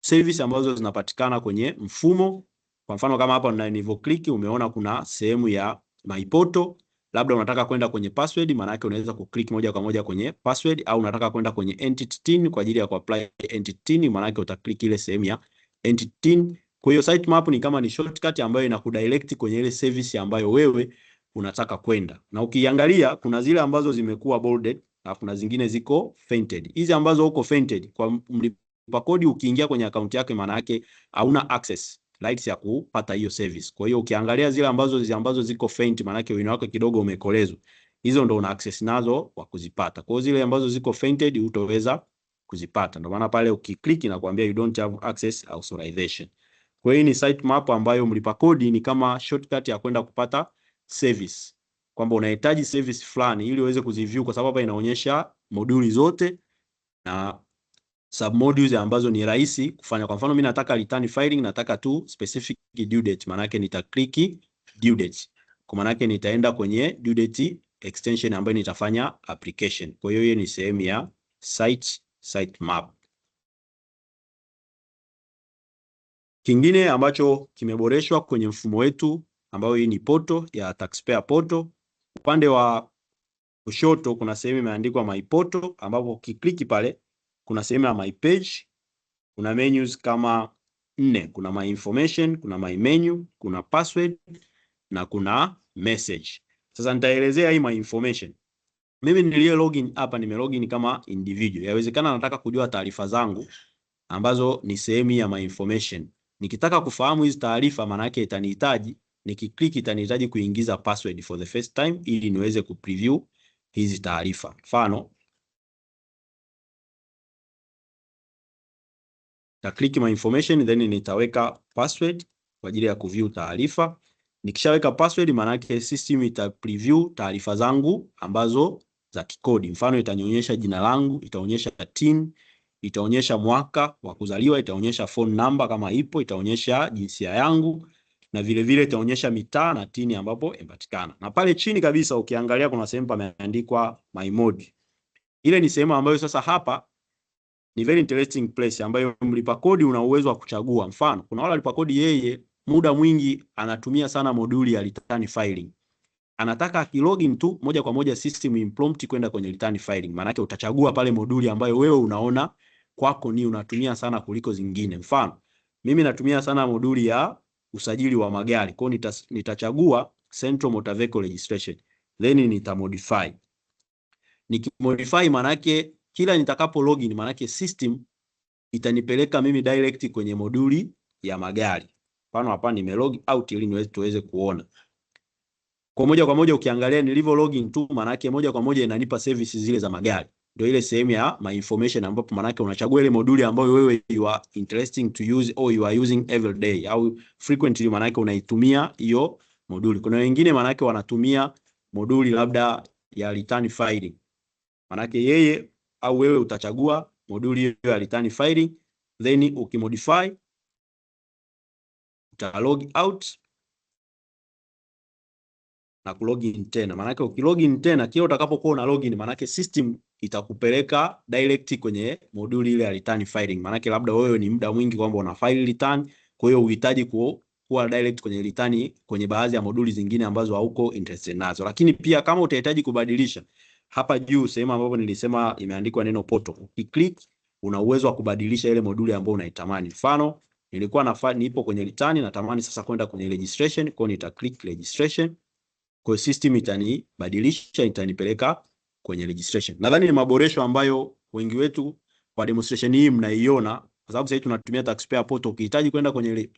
service ambazo zinapatikana kwenye mfumo. Kwa mfano kama hapa nilivyo click, umeona kuna sehemu ya my poto, labda unataka kwenda kwenye password, maana yake unaweza kuclick moja kwa moja kwenye password, au unataka kwenda kwenye entity tin kwa ajili ya kuapply entity tin, maana yake utaclick ile sehemu ya entity tin. Kwa hiyo site map ni kama ni shortcut ambayo inakudirect kwenye ile service ambayo wewe unataka kwenda. Na ukiangalia kuna zile ambazo zimekuwa bolded na kuna zingine ziko fainted. Hizi ambazo uko fainted kwa mlipa kodi ukiingia kwenye account yake maana yake hauna access rights ya kupata hiyo service. Kwa hiyo ukiangalia zile ambazo ziko faint maana yake wino wako kidogo umekolezwa. Hizo ndo una access nazo kwa kuzipata. Kwa hiyo zile ambazo ziko fainted hutoweza kuzipata. Ndio maana pale ukiklik inakuambia you don't have access authorization. Kwa hiyo ni site map ambayo mlipa kodi ni kama shortcut ya kwenda kupata service, kwamba unahitaji service fulani ili uweze kuziview, kwa sababu hapa inaonyesha moduli zote na submodules ambazo ni rahisi kufanya. Kwa mfano mimi nataka return filing, nataka tu specific due date, maana yake nitakliki due date, kwa maana yake nitaenda kwenye due date extension ambayo nitafanya application. Kwa hiyo ni sehemu ya site map. Kingine ambacho kimeboreshwa kwenye mfumo wetu ambayo hii ni poto ya taxpayer poto. Upande wa kushoto kuna sehemu imeandikwa my poto, ambapo ukikliki pale kuna sehemu ya my page, kuna menus kama 4, kuna my information, kuna my menu, kuna password na kuna message. Sasa nitaelezea hii my information. Mimi niliye login hapa nimelogin kama individual. Yawezekana nataka kujua taarifa zangu ambazo ni sehemu ya my information. Nikitaka kufahamu hizi taarifa maana yake itanihitaji, nikiklik itanihitaji kuingiza password for the first time ili niweze kupreview hizi taarifa. Mfano, na click my information, then nitaweka password kwa ajili ya kuview taarifa. Nikishaweka password, maana yake system ita preview taarifa zangu ambazo za kikodi. Mfano, itanionyesha jina langu, itaonyesha TIN, itaonyesha mwaka wa kuzaliwa, itaonyesha phone number kama ipo, itaonyesha jinsia yangu, na vile vile itaonyesha mitaa na TIN ambapo imepatikana. Na pale chini kabisa ukiangalia kuna sehemu pameandikwa my mode. Ile ni sehemu ambayo sasa hapa ni very interesting place ambayo mlipa kodi una uwezo wa kuchagua. Mfano, kuna wale walipa kodi yeye muda mwingi anatumia sana moduli ya return filing. Anataka akilogin tu moja kwa moja system imprompt kwenda kwenye return filing. Maana yake utachagua pale moduli ambayo wewe unaona kwako ni unatumia sana kuliko zingine. Mfano, mimi natumia sana moduli ya usajili wa magari. Kwa hiyo nitachagua Central Motor Vehicle Registration. Then nitamodify. Nikimodify maana yake kila nitakapo login maana yake system itanipeleka mimi direct kwenye moduli ya magari. Mfano hapa nime log out ili tuweze kuona. Kwa moja ukiangalia nilivyo login tu maana yake moja kwa moja inanipa services zile za magari. Ndio ile sehemu ya my information ambapo maana yake unachagua ile moduli ambayo wewe you are interesting to use or you are using every day au frequently, maana yake unaitumia hiyo moduli. Kuna wengine maana yake wanatumia moduli labda ya return filing. Maana yake yeye au wewe utachagua moduli hiyo ya return filing, then ukimodify uta log out na kulogin tena. Maana yake ukilogin tena kile utakapokuwa una login, maana yake system itakupeleka direct kwenye moduli ile ya return filing. Maana yake labda wewe ni muda mwingi kwamba una file return, kwa hiyo uhitaji kuwa direct kwenye return kwenye baadhi ya moduli zingine ambazo hauko interested nazo. Lakini pia kama utahitaji kubadilisha, hapa juu sehemu ambapo nilisema imeandikwa neno portal, ukiklik una uwezo wa kubadilisha ile moduli ambayo unaitamani. Mfano, nilikuwa nipo kwenye return, natamani sasa kwenda kwenye registration, kwa hiyo nita click registration. Kwa system itanibadilisha, itanipeleka kwenye registration. Nadhani ni maboresho ambayo wengi wetu kwa demonstration hii mnaiona, kwa sababu sasa tunatumia taxpayer portal. Ukihitaji kwenda kwenye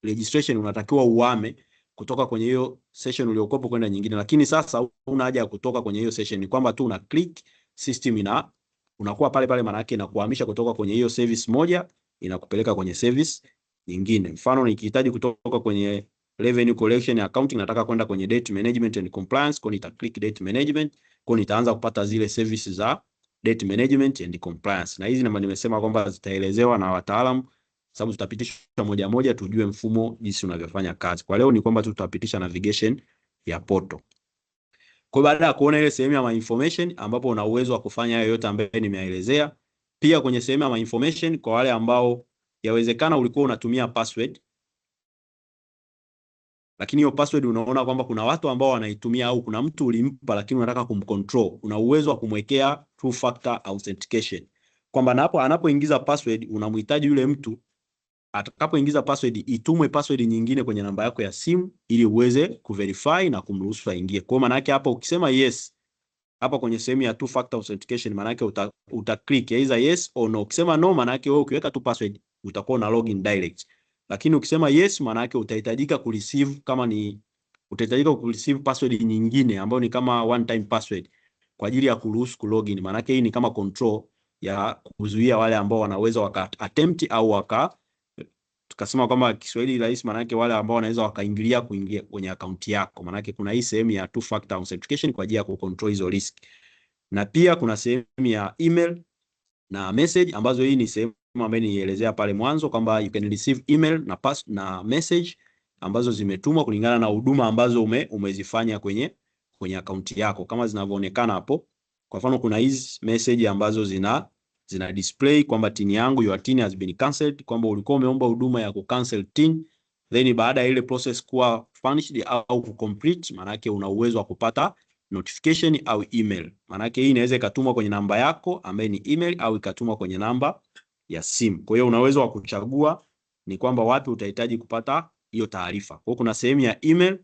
registration unatakiwa uame kutoka kwenye hiyo session uliokopo kwenda nyingine, lakini sasa una haja ya kutoka kwenye hiyo session. Ni kwamba tu una click, system unakuwa pale pale, maana yake inakuhamisha kutoka kwenye hiyo service moja inakupeleka kwenye service nyingine. Mfano, nikihitaji kutoka kwenye revenue collection accounting nataka kwenda kwenye debt management and compliance, kwa nita click debt management, kwa nitaanza kupata zile services za debt management and compliance. Na hizi namba nimesema kwamba zitaelezewa na wataalamu, sababu tutapitisha moja moja tujue mfumo jinsi unavyofanya kazi. Kwa leo ni kwamba tutapitisha navigation ya portal. Kwa baada ya kuona ile sehemu ya my information ambapo una uwezo wa kufanya hayo yote ambayo nimeelezea, pia kwenye sehemu ya my information kwa wale ambao yawezekana ulikuwa unatumia password, lakini hiyo password unaona kwamba kuna watu ambao wanaitumia au kuna mtu ulimpa lakini unataka kumcontrol, una uwezo wa kumwekea two factor authentication. Kwamba napo anapoingiza password unamhitaji yule mtu atakapoingiza password itumwe password nyingine kwenye namba yako ya simu ili uweze kuverify na kumruhusu aingie. Kwa maana yake hapa ukisema yes hapa kwenye sehemu ya two factor authentication, maana yake uta click either yes or no. Ukisema no, maana yake wewe ukiweka tu password utakuwa na login direct. Lakini ukisema yes, maana yake utahitajika kureceive password nyingine ambayo ni kama one time password kwa ajili ya kuruhusu kulogin. Maana yake hii ni kama control ya kuzuia wale ambao wanaweza waka attempt au tukasema kwamba Kiswahili rahisi, maana yake wale ambao wanaweza kuingia kwenye account yako. Maana yake kuna hii sehemu ya two factor authentication kwa ajili ya kucontrol hizo risk. Na pia kuna sehemu ya email na message ambazo hii ni sehemu ambayo nielezea pale mwanzo kwamba you can receive email na message ambazo zimetumwa kulingana na huduma ambazo umezifanya kwenye account yako kama zinavyoonekana hapo. Kwa mfano kuna hizi message ambazo zina display kwamba TIN yangu, your TIN has been cancelled, kwamba ulikuwa umeomba huduma ya kucancel TIN, then baada ya ile process kuwa finished au kucomplete, maana yake una uwezo wa kupata notification au email. Maana yake hii inaweza ikatumwa kwenye namba yako ambaye ni email au ikatumwa kwenye namba ya simu. Kwa hiyo una uwezo wa kuchagua ni kwamba wapi utahitaji kupata hiyo taarifa. Kwa hiyo kuna sehemu ya email,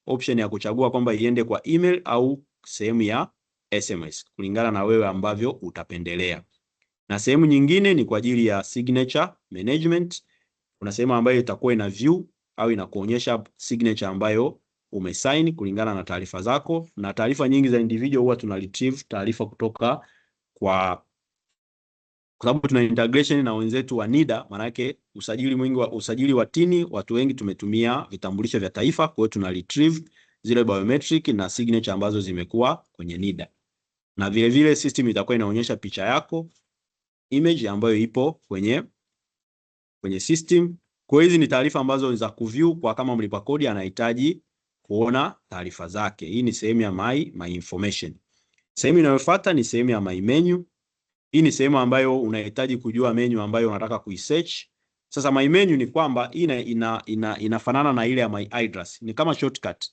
option ya kuchagua kwamba iende kwa email au sehemu ya SMS kulingana na wewe ambavyo utapendelea. Na sehemu nyingine ni kwa ajili ya signature management. Kuna sehemu ambayo itakuwa ina view au inakuonyesha signature ambayo umesign kulingana na taarifa zako, na taarifa nyingi za individual huwa tuna retrieve taarifa kutoka kwa sababu tuna integration na wenzetu wa NIDA. Maana yake usajili wa tini, watu wengi tumetumia vitambulisho vya taifa, kwa hiyo tuna retrieve zile biometric na signature ambazo zimekuwa kwenye NIDA, na vile vile system itakuwa inaonyesha picha yako, image ambayo ipo kwenye system. Kwa hizi ni taarifa ambazo za kuview kwa kama mlipa kodi anahitaji kuona taarifa zake. Hii ni sehemu ya my information. Sehemu inayofuata ni sehemu ya my menu. Hii ni sehemu ambayo unahitaji kujua menu ambayo unataka kuisearch. Sasa my menu ni kwamba inafanana na ile ya my address. Ni kama shortcut.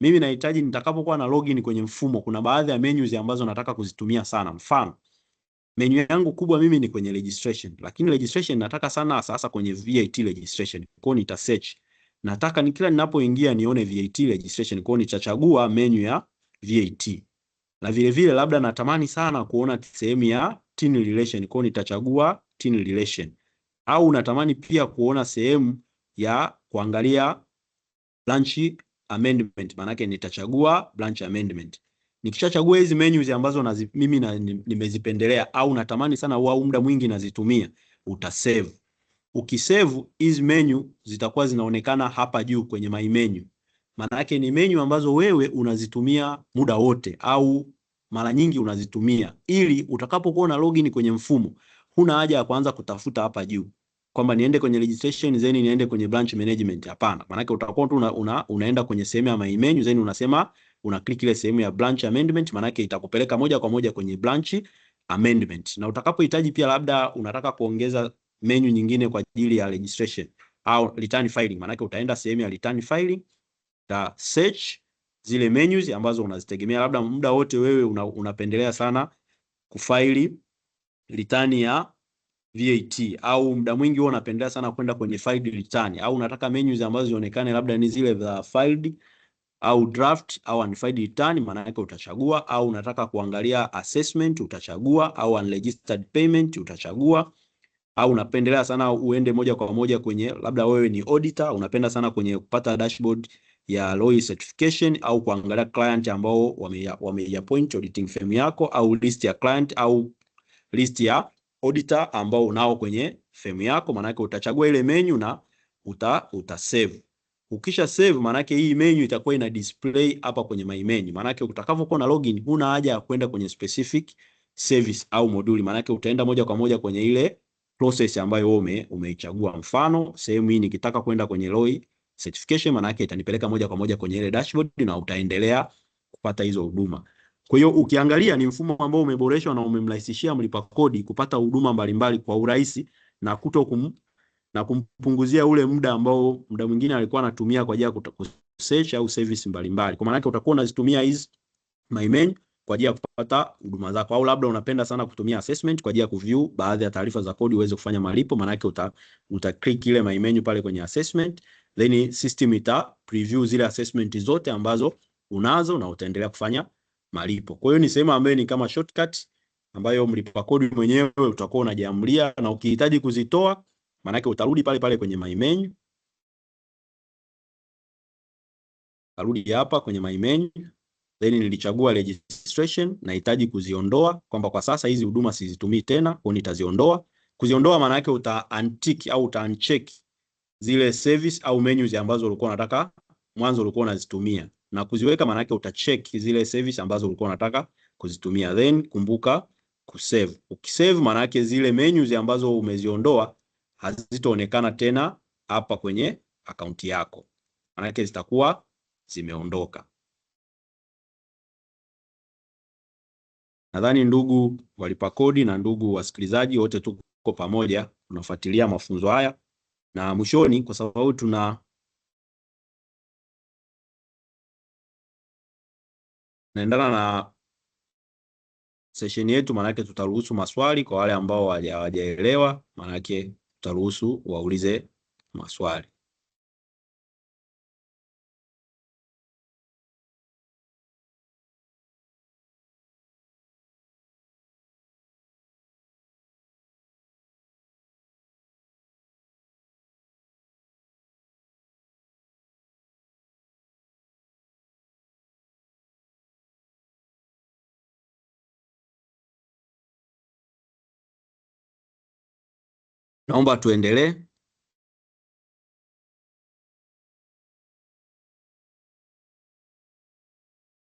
Mimi nahitaji nitakapokuwa na login kwenye mfumo, kuna baadhi ya menus ambazo nataka kuzitumia sana. Mfano, menu yangu kubwa mimi ni kwenye registration, lakini registration nataka sana sasa kwenye VAT registration. Kwa hiyo nita search. Nataka kila ninapoingia nione VAT registration. Kwa hiyo nitachagua menu ya VAT. Na vile vile labda natamani sana kuona sehemu ya TIN relation. Kwa hiyo nitachagua TIN relation. Au natamani pia kuona sehemu ya kuangalia branch amendment. Maana yake nitachagua branch amendment. Nikishachagua hizi menus ambazo mimi nimezipendelea au natamani sana au muda mwingi nazitumia, utasave. Ukisave, hizi menu zitakuwa zinaonekana hapa juu kwenye my menu. Maana yake ni menu ambazo wewe unazitumia muda wote au mara nyingi unazitumia, ili utakapokuwa na login kwenye mfumo huna haja ya kuanza kutafuta hapa juu kwamba niende kwenye registration then niende kwenye branch management. Hapana, maana yake utakuwa tu unaenda kwenye sehemu ya my menu then unasema una click ile sehemu ya branch amendment, maana yake itakupeleka moja kwa moja kwenye branch amendment. Na utakapohitaji pia labda unataka kuongeza menu nyingine kwa ajili ya registration au return filing, maana yake utaenda sehemu ya return filing, ta search zile menus ambazo unazitegemea, labda muda wote wewe unapendelea sana kufaili return ya VAT au muda mwingi wewe unapendelea sana kwenda kwenye filed return, au unataka menus ambazo zionekane labda ni zile za filed au draft au unfiled return, maana yake utachagua. Au unataka kuangalia assessment utachagua, au unregistered payment utachagua. Au unapendelea sana uende moja kwa moja kwenye, labda wewe ni auditor unapenda sana kwenye kupata dashboard ya LOI certification au kuangalia client ambao wameappoint auditing firm yako, au list ya client au list ya auditor ambao unao kwenye firm yako. Maana yake utachagua ile menu na utasave. Ukisha save, maana yake hii menu itakuwa ina display hapa kwenye my menu. Maana yake utakapokuwa na login huna haja ya kwenda kwenye specific service au module, maana yake utaenda moja kwa moja kwenye ile process ambayo wewe umeichagua. Mfano, sehemu hii nikitaka kwenda kwenye LOI certification, maana yake itanipeleka moja kwa moja kwenye ile dashboard na utaendelea kupata hizo huduma. Kwa hiyo ukiangalia ni mfumo ambao umeboreshwa na umemrahisishia mlipa kodi kupata huduma mbalimbali kwa urahisi na kumpunguzia ule muda ambao muda mwingine alikuwa anatumia kwa ajili ya kusearch au service mbalimbali. Kwa maana yake utakuwa unazitumia hizi my menu kwa ajili ya kupata huduma zako, au labda unapenda sana kutumia assessment kwa ajili ya kuview baadhi ya taarifa za kodi uweze kufanya malipo. Maana yake uta click ile my menu pale kwenye assessment, then system ita preview zile assessment zote ambazo unazo na utaendelea kufanya malipo. Kwa hiyo ni sehemu ambayo ni kama shortcut ambayo mlipa kodi mwenyewe utakuwa unajiamulia, na ukihitaji kuzitoa maana yake utarudi pale pale kwenye my menu. Tarudi hapa kwenye my menu, then nilichagua registration, nahitaji kuziondoa kwamba kwa sasa hizi huduma sizitumii tena, kwa nitaziondoa. Kuziondoa maana yake uta untick au uta uncheck zile service au menus ambazo ulikuwa unataka mwanzo ulikuwa unazitumia, na kuziweka maana yake utacheck zile service ambazo ulikuwa unataka kuzitumia, then kumbuka kusave. Ukisave maana yake zile menus ambazo umeziondoa hazitaonekana tena hapa kwenye akaunti yako, maana yake zitakuwa zimeondoka. Nadhani ndugu walipa kodi na ndugu wasikilizaji wote tuko pamoja tunafuatilia mafunzo haya, na mwishoni, kwa sababu tunaendana na session yetu, maana yake tutaruhusu maswali kwa wale ambao hawajaelewa, maana yake tutaruhusu waulize maswali. Naomba tuendelee.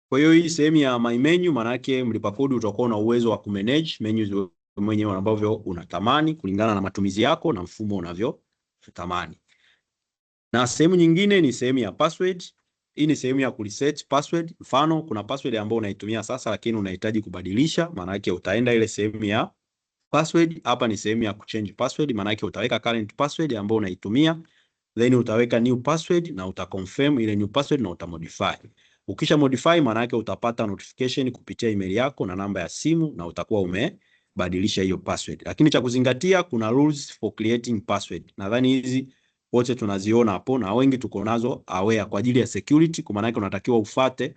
Kwa hiyo hii sehemu ya my menu, maana yake mlipa kodi utakuwa na uwezo wa kumanage menus mwenyewe ambavyo unatamani kulingana na matumizi yako na mfumo unavyotamani. Na sehemu nyingine ni sehemu ya password. Hii ni sehemu ya kureset password. Mfano kuna password ambayo unaitumia sasa lakini unahitaji kubadilisha, maana yake utaenda ile sehemu ya password. Hapa ni sehemu ya kuchange password, maana yake utaweka current password ambayo unaitumia, then utaweka new password na utaconfirm ile new password na utamodify. Ukisha modify, maana yake utapata notification kupitia email yako na namba ya simu na utakuwa umebadilisha hiyo password. Lakini cha kuzingatia, kuna rules for creating password. Nadhani hizi wote tunaziona hapo na wengi tuko nazo aware kwa ajili ya security, kwa maana yake unatakiwa ufate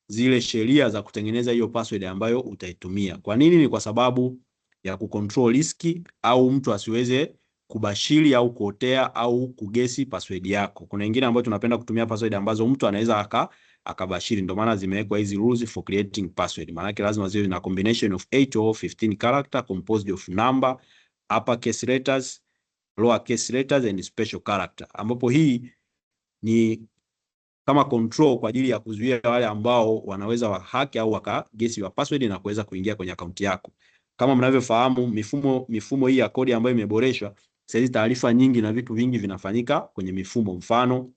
zile sheria za kutengeneza hiyo password ambayo utaitumia. Kwa nini? Ni kwa sababu ya kucontrol riski au mtu asiweze kubashiri au kuotea au kugesi password yako. Kuna wengine ambao tunapenda kutumia password ambazo mtu anaweza akabashiri, ndio maana zimewekwa hizi rules for creating password. Maana yake lazima ziwe na combination of 8 or 15 character composed of number, uppercase letters, lowercase letters and special character, ambapo hii ni kama control kwa ajili ya kuzuia wale ambao wanaweza wahack au wakagesi wa password na kuweza kuingia kwenye akaunti yako. Kama mnavyofahamu, mifumo hii ya kodi ambayo imeboreshwa, sasa taarifa nyingi na vitu vingi vinafanyika kwenye mifumo. Mfano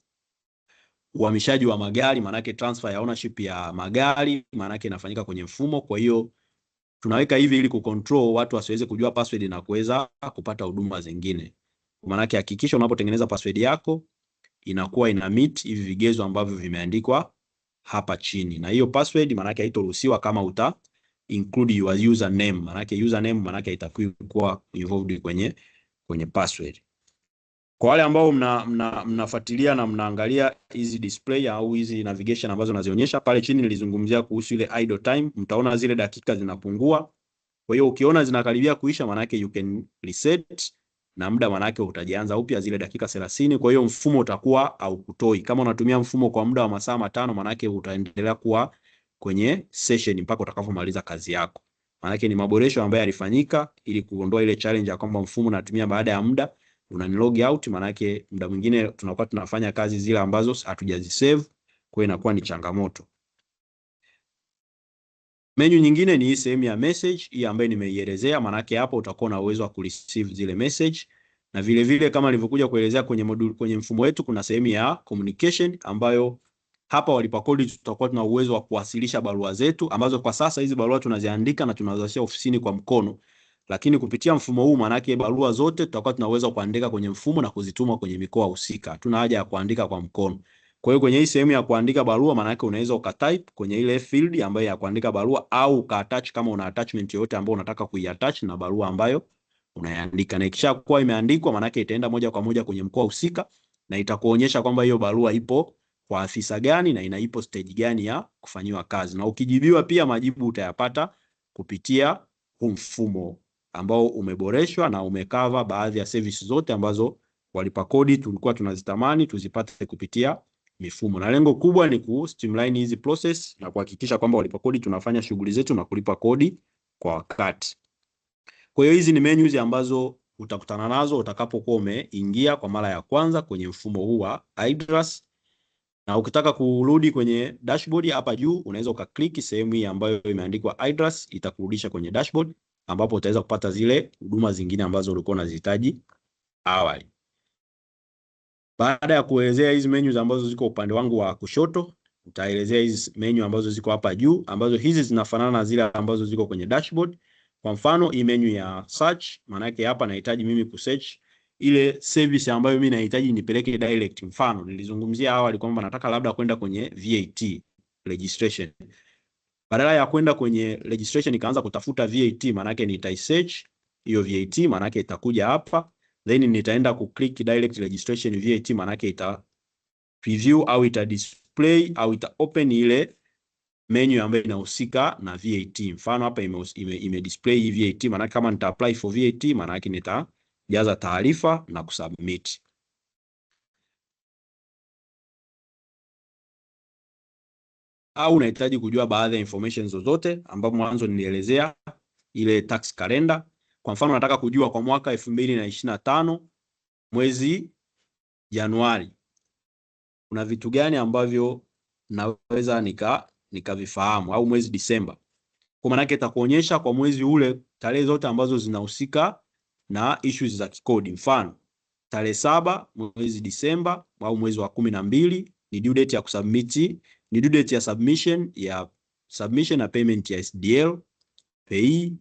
uhamishaji wa magari, maana yake transfer ya ownership ya magari, maana yake inafanyika kwenye mfumo. Kwa hiyo tunaweka hivi ili kucontrol watu wasiweze kujua password na kuweza kupata huduma zingine. Maana yake hakikisha unapotengeneza password yako inakuwa ina meet hivi vigezo ambavyo vimeandikwa hapa chini. Na hiyo password maana yake haitoruhusiwa kama uta include your username. Maana yake username maana yake itakuwa involved kwenye password. Kwa wale ambao mnafuatilia na mnaangalia hizi display au hizi navigation ambazo nazionyesha pale chini, nilizungumzia kuhusu ile idle time. Mtaona zile dakika zinapungua. Kwa hiyo ukiona zinakaribia kuisha, maana yake you can reset na muda maana yake utajianza upya zile dakika 30. Kwa hiyo mfumo utakuwa au kutoi. Kama unatumia mfumo kwa muda wa masaa 5, maana yake utaendelea kuwa kwenye session mpaka utakapomaliza kazi yako. Maana yake ni maboresho ambayo yalifanyika ili kuondoa ile challenge ya kwamba mfumo unatumia baada ya muda una log out. Maana yake muda mwingine tunakuwa tunafanya kazi zile ambazo hatujazisave, kwa hiyo inakuwa ni changamoto. Menu nyingine ni hii sehemu ya message, hii ambayo nimeielezea. Maana yake hapo utakuwa na uwezo wa kureceive zile message, na vile vile kama nilivyokuja kuelezea kwenye module, kwenye mfumo wetu kuna sehemu ya communication, ambayo hapa walipa kodi tutakuwa tuna uwezo wa kuwasilisha barua zetu, ambazo kwa sasa hizi barua tunaziandika na tunawasilisha ofisini kwa mkono, lakini kupitia mfumo huu maana yake barua zote tutakuwa tuna uwezo wa kuandika kwenye mfumo na kuzituma kwenye mikoa husika. Hatuna haja ya kuandika kwa mkono. Kwa hiyo kwenye hii sehemu ya kuandika barua, maana yake unaweza ukatype kwenye ile field ambayo ya kuandika barua, au ukaattach kama una attachment yoyote ambayo unataka kuiattach na barua ambayo unaandika. Na ikishakuwa imeandikwa, maana yake itaenda moja kwa moja kwenye mkoa husika na itakuonyesha kwamba hiyo barua ipo kwa afisa gani na inaipo stage gani ya kufanyiwa kazi. Na ukijibiwa pia majibu utayapata kupitia huu mfumo ambao umeboreshwa na umekava baadhi ya service zote ambazo walipa kodi tulikuwa tunazitamani tuzipate kupitia mifumo. Na lengo kubwa ni ku streamline hizi process na kuhakikisha kwamba walipa kodi tunafanya shughuli zetu na kulipa kodi kwa wakati. Kwa hiyo hizi ni menus ambazo utakutana nazo utakapokuwa umeingia kwa mara ya kwanza kwenye mfumo huu wa IDRAS. Na ukitaka kurudi kwenye dashboard hapa juu, unaweza ukaklik sehemu hii ambayo imeandikwa IDRAS, itakurudisha kwenye dashboard ambapo utaweza kupata zile huduma zingine ambazo ulikuwa unazihitaji awali. Baada ya kuelezea hizi menus ambazo ziko upande wangu wa kushoto, nitaelezea hizi menu ambazo ziko hapa juu, ambazo hizi zinafanana na zile ambazo ziko kwenye dashboard. Kwa mfano, hii menu ya search, maana yake hapa nahitaji mimi kusearch ile service ambayo mimi nahitaji nipeleke direct. Mfano, nilizungumzia awali kwamba nataka labda kwenda kwenye VAT registration. Badala ya kwenda kwenye registration nikaanza kutafuta VAT, maana yake nitaisearch hiyo VAT, maana yake itakuja hapa, then nitaenda ku-click direct registration VAT, maana yake ita preview au ita display au ita open ile menu ambayo inahusika na VAT. Mfano hapa ime display hii VAT, maana yake kama nita apply for VAT, maana yake nitajaza taarifa na kusubmit. Au unahitaji kujua baadhi ya information zozote ambapo mwanzo nilielezea ile tax calendar. Kwa mfano nataka kujua kwa mwaka 2025 mwezi Januari kuna vitu gani ambavyo naweza nikavifahamu, au mwezi Disemba. Kwa maana yake itakuonyesha kwa mwezi ule tarehe zote ambazo zinahusika na issues za kikodi. Mfano tarehe 7 mwezi Disemba au mwezi wa 12 ni due date ya kusubmit, ni due date ya submission na payment ya SDL, pay,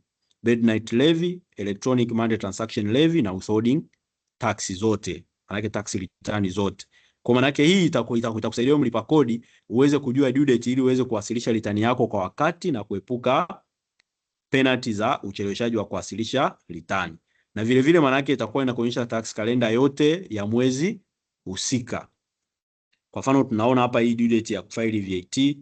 midnight levy, electronic money transaction levy na withholding tax zote, maana yake tax return zote. Kwa maana yake hii itakusaidia mlipa kodi uweze kujua due date ili uweze kuwasilisha return yako kwa wakati na kuepuka penalty za ucheleweshaji wa kuwasilisha return. Na vile vile maana yake itakuwa inakuonyesha tax calendar yote ya mwezi husika. Kwa mfano tunaona hapa hii due date ya kufaili VAT,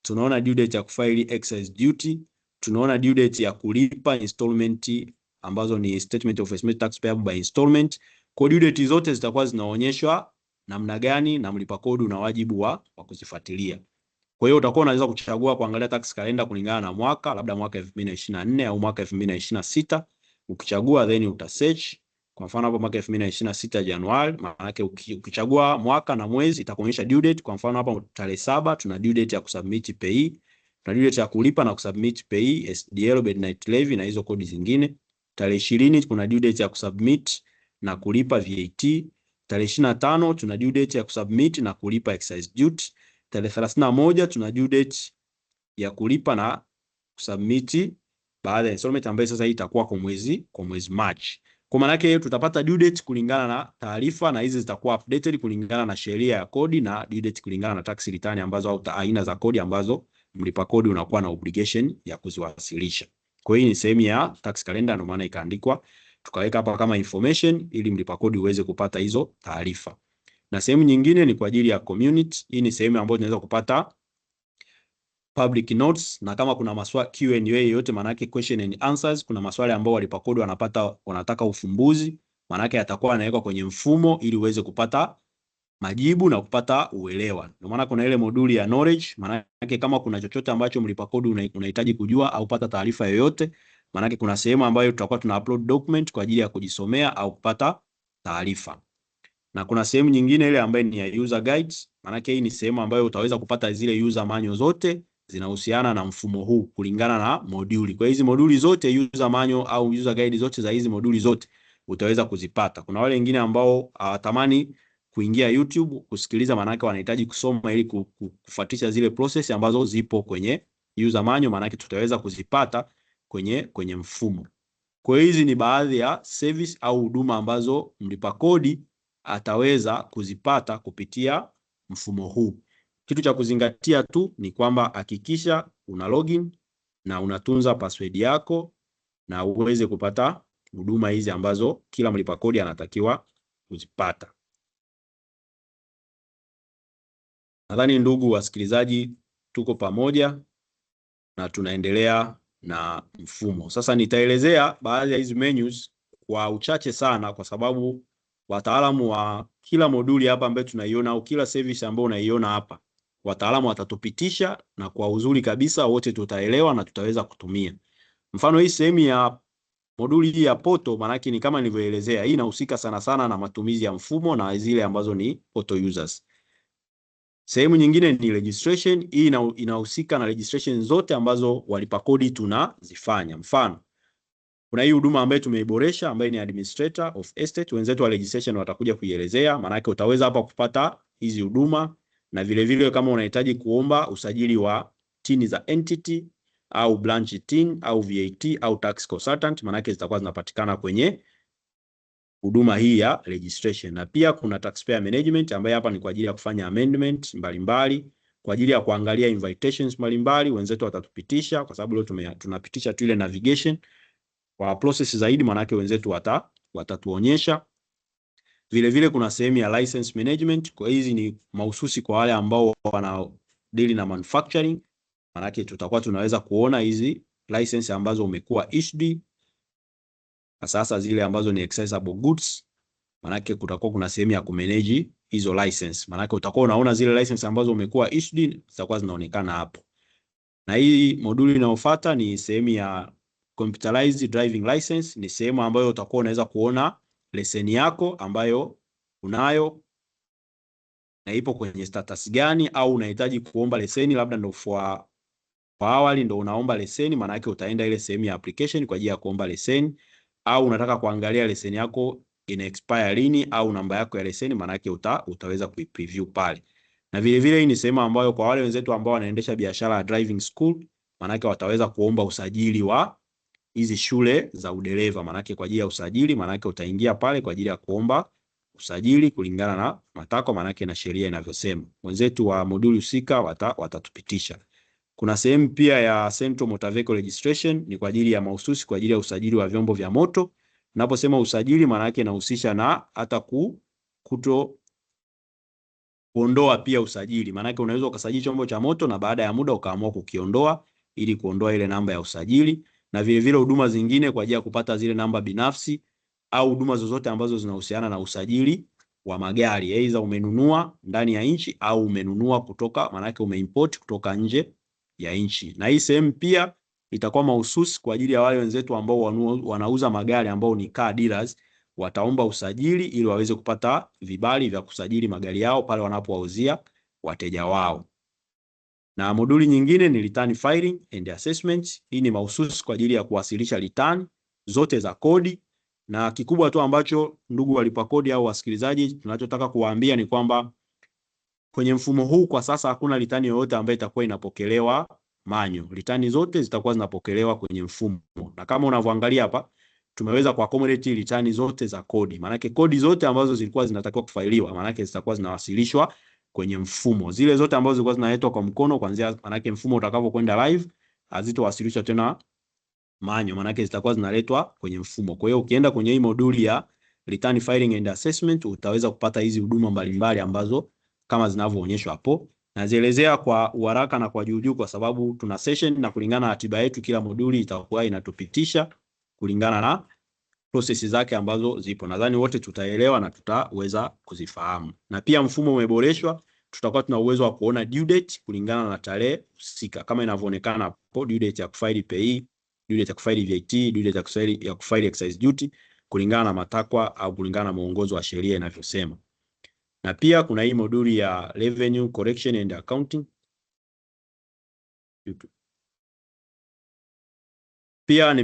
tunaona due date ya kufaili excise duty, tunaona due date ya kulipa installment ambazo ni statement of estimated tax payable by installment. Kwa due date zote zitakuwa zinaonyeshwa namna gani na mlipa kodi una wajibu wa kuzifuatilia. Kwa hiyo utakuwa unaweza kuchagua kuangalia tax calendar kulingana na mwaka, labda mwaka 2024 au mwaka 2026. Ukichagua then uta search. Kwa mfano hapo mwaka 2026 Januari, maana yake ukichagua mwaka na mwezi itakuonyesha due date. Kwa mfano hapa tarehe 7 tuna due date ya kusubmit pay, tuna due date ya kulipa na kusubmit pay, SDL, midnight levy na hizo kodi zingine. Tarehe 20 kuna due date ya kusubmit na kulipa VAT. Tarehe 25 tuna due date ya kusubmit na kulipa excise duty. Tarehe 31 tuna due date ya kulipa na kusubmit baada ya installment ambayo sasa hii itakuwa kwa mwezi March. Kwa maana yake tutapata due date kulingana na taarifa, na hizi zitakuwa updated kulingana na sheria ya kodi, na due date kulingana na tax return ambazo au aina za kodi ambazo mlipa kodi unakuwa na obligation ya kuziwasilisha. Kwa hiyo ni sehemu ya tax calendar, ndio maana ikaandikwa tukaweka hapa kama information ili mlipa kodi uweze kupata hizo taarifa. Na sehemu nyingine ni kwa ajili ya community. Hii ni sehemu ambayo tunaweza kupata public notes, na kama kuna maswali Q&A yote, maana yake question and answers, kuna maswali ambayo walipa kodi wanataka ufumbuzi, maana yake yatakuwa yanawekwa kwenye mfumo ili uweze kupata majibu na kupata uelewa. Ndio maana kuna ile moduli ya knowledge, maana yake kama kuna chochote ambacho mlipa kodi unahitaji kujua au kupata taarifa yoyote, maana yake kuna sehemu ambayo tutakuwa tuna upload document kwa ajili ya kujisomea au kupata taarifa. Na kuna sehemu nyingine ile ambayo ni ya user guides, maana yake hii ni sehemu ambayo utaweza kupata zile user manual zote zinahusiana na mfumo huu kulingana na moduli. Kwa hizi moduli zote, user manual au user guide zote za hizi moduli zote utaweza kuzipata. Kuna wale wengine ambao hawatamani kuingia YouTube kusikiliza, maana yake wanahitaji kusoma ili kufuatisha zile process ambazo zipo kwenye user manual, maana yake tutaweza kuzipata kwenye mfumo. Kwa hiyo hizi ni baadhi ya service au huduma ambazo mlipa kodi ataweza kuzipata kupitia mfumo huu. Kitu cha kuzingatia tu ni kwamba hakikisha una login na unatunza password yako na uweze kupata huduma hizi ambazo kila mlipa kodi anatakiwa kuzipata. Nadhani ndugu wasikilizaji, tuko pamoja na tunaendelea na mfumo. Sasa nitaelezea baadhi ya hizi menus kwa uchache sana, kwa sababu wataalamu wa kila moduli hapa ambayo tunaiona au kila service ambayo unaiona hapa, wataalamu watatupitisha na kwa uzuri kabisa wote tutaelewa na tutaweza kutumia. Mfano hii sehemu ya moduli hii ya portal, maana yake ni kama nilivyoelezea, hii inahusika sana sana na matumizi ya mfumo na zile ambazo ni portal users. Sehemu nyingine ni registration, hii inahusika na registration zote ambazo walipa kodi tunazifanya. Mfano kuna hii huduma ambayo tumeiboresha ambayo ni administrator of estate, wenzetu wa registration watakuja kuielezea, maana yake utaweza hapa kupata hizi huduma, na vile vile kama unahitaji kuomba usajili wa TIN za entity au branch TIN au VAT au tax consultant, maana yake zitakuwa zinapatikana kwenye huduma hii ya registration. Na pia kuna taxpayer management ambayo hapa ni kwa ajili ya kufanya amendment mbalimbali, kwa ajili ya kuangalia invitations mbalimbali, wenzetu watatupitisha, kwa sababu leo tunapitisha tu ile navigation. Kwa process zaidi maana yake wenzetu watatuonyesha. Vile vile kuna sehemu ya license management, kwa hizi ni mahususi kwa wale ambao wana deal na manufacturing, maana yake tutakuwa tunaweza kuona hizi license ambazo umekuwa issued, sasa zile ambazo ni accessible goods, maana yake kutakuwa kuna sehemu ya kumanage hizo license, maana yake utakuwa unaona zile license ambazo umekuwa issued zitakuwa zinaonekana hapo. Na hii moduli inayofuata ni sehemu ya computerized driving license ni sehemu ambayo utakuwa unaweza kuona leseni yako ambayo unayo na ipo kwenye status gani, au unahitaji kuomba leseni labda ndo kwa awali ndo unaomba leseni, maana yake utaenda ile sehemu ya application kwa ajili ya kuomba leseni, au unataka kuangalia leseni yako ina expire lini au namba yako ya leseni, maana yake utaweza kuipreview pale. Na vile vile hii ni sehemu ambayo kwa wale wenzetu ambao wanaendesha biashara ya driving school, maana yake wataweza kuomba usajili wa hizi shule za udereva, maana yake kwa ajili ya usajili, maana yake utaingia pale kwa ajili ya kuomba usajili kulingana na matakwa, maana yake na sheria inavyosema. Wenzetu wa moduli husika watatupitisha. Kuna sehemu pia ya Central Motor Vehicle Registration, ni kwa ajili ya mahususi kwa ajili ya usajili wa vyombo vya moto. Naposema usajili, maana yake inahusisha na hata kuondoa pia usajili. Maana yake unaweza ukasajili chombo cha moto na baada ya muda ukaamua kukiondoa ili kuondoa ile namba ya usajili, na vile vile huduma zingine kwa ajili ya kupata zile namba binafsi au huduma zozote ambazo zinahusiana na usajili wa magari, aidha umenunua ndani ya nchi au umenunua kutoka, maana yake umeimport kutoka nje ya nchi. Na hii sehemu pia itakuwa mahususi kwa ajili ya wale wenzetu ambao wanauza magari ambao ni car dealers, wataomba usajili ili waweze kupata vibali vya kusajili magari yao pale wanapowauzia wateja wao. Na moduli nyingine ni return filing and assessment. Hii ni mahususi kwa ajili ya kuwasilisha return zote za kodi, na kikubwa tu ambacho ndugu walipa kodi au wasikilizaji tunachotaka kuwaambia ni kwamba kwenye mfumo huu kwa sasa hakuna return yoyote ambayo itakuwa inapokelewa manyo. Return zote zitakuwa zinapokelewa kwenye mfumo. Na kama unavyoangalia hapa, tumeweza kuaccommodate return zote za kodi. Maana yake kodi zote ambazo zilikuwa zinatakiwa kufailiwa, maana yake zitakuwa zinawasilishwa kwenye mfumo. Zile zote ambazo zilikuwa zinaletwa kwa mkono kuanzia, maana yake mfumo utakapokwenda live hazitowasilishwa tena manyo, maana yake zitakuwa zinaletwa kwenye mfumo. Kwa hiyo ukienda kwenye hii moduli ya return filing and assessment utaweza kupata hizi huduma mbalimbali ambazo kama zinavyoonyeshwa hapo. Nazielezea kwa uharaka na kwa juu kwa sababu tuna session, na kulingana na ratiba yetu kila moduli itakuwa inatupitisha kulingana na process zake ambazo zipo. Nadhani wote tutaelewa na tutaweza kuzifahamu. Na pia mfumo umeboreshwa, tutakuwa tuna uwezo wa kuona due date kulingana na tarehe husika kama inavyoonekana hapo, due date ya kufaili PAYE, due date ya kufaili VAT, due date ya kufaili excise duty kulingana na matakwa au kulingana na mwongozo wa sheria inavyosema. Na pia kuna hii moduli ya revenue correction and accounting. Pia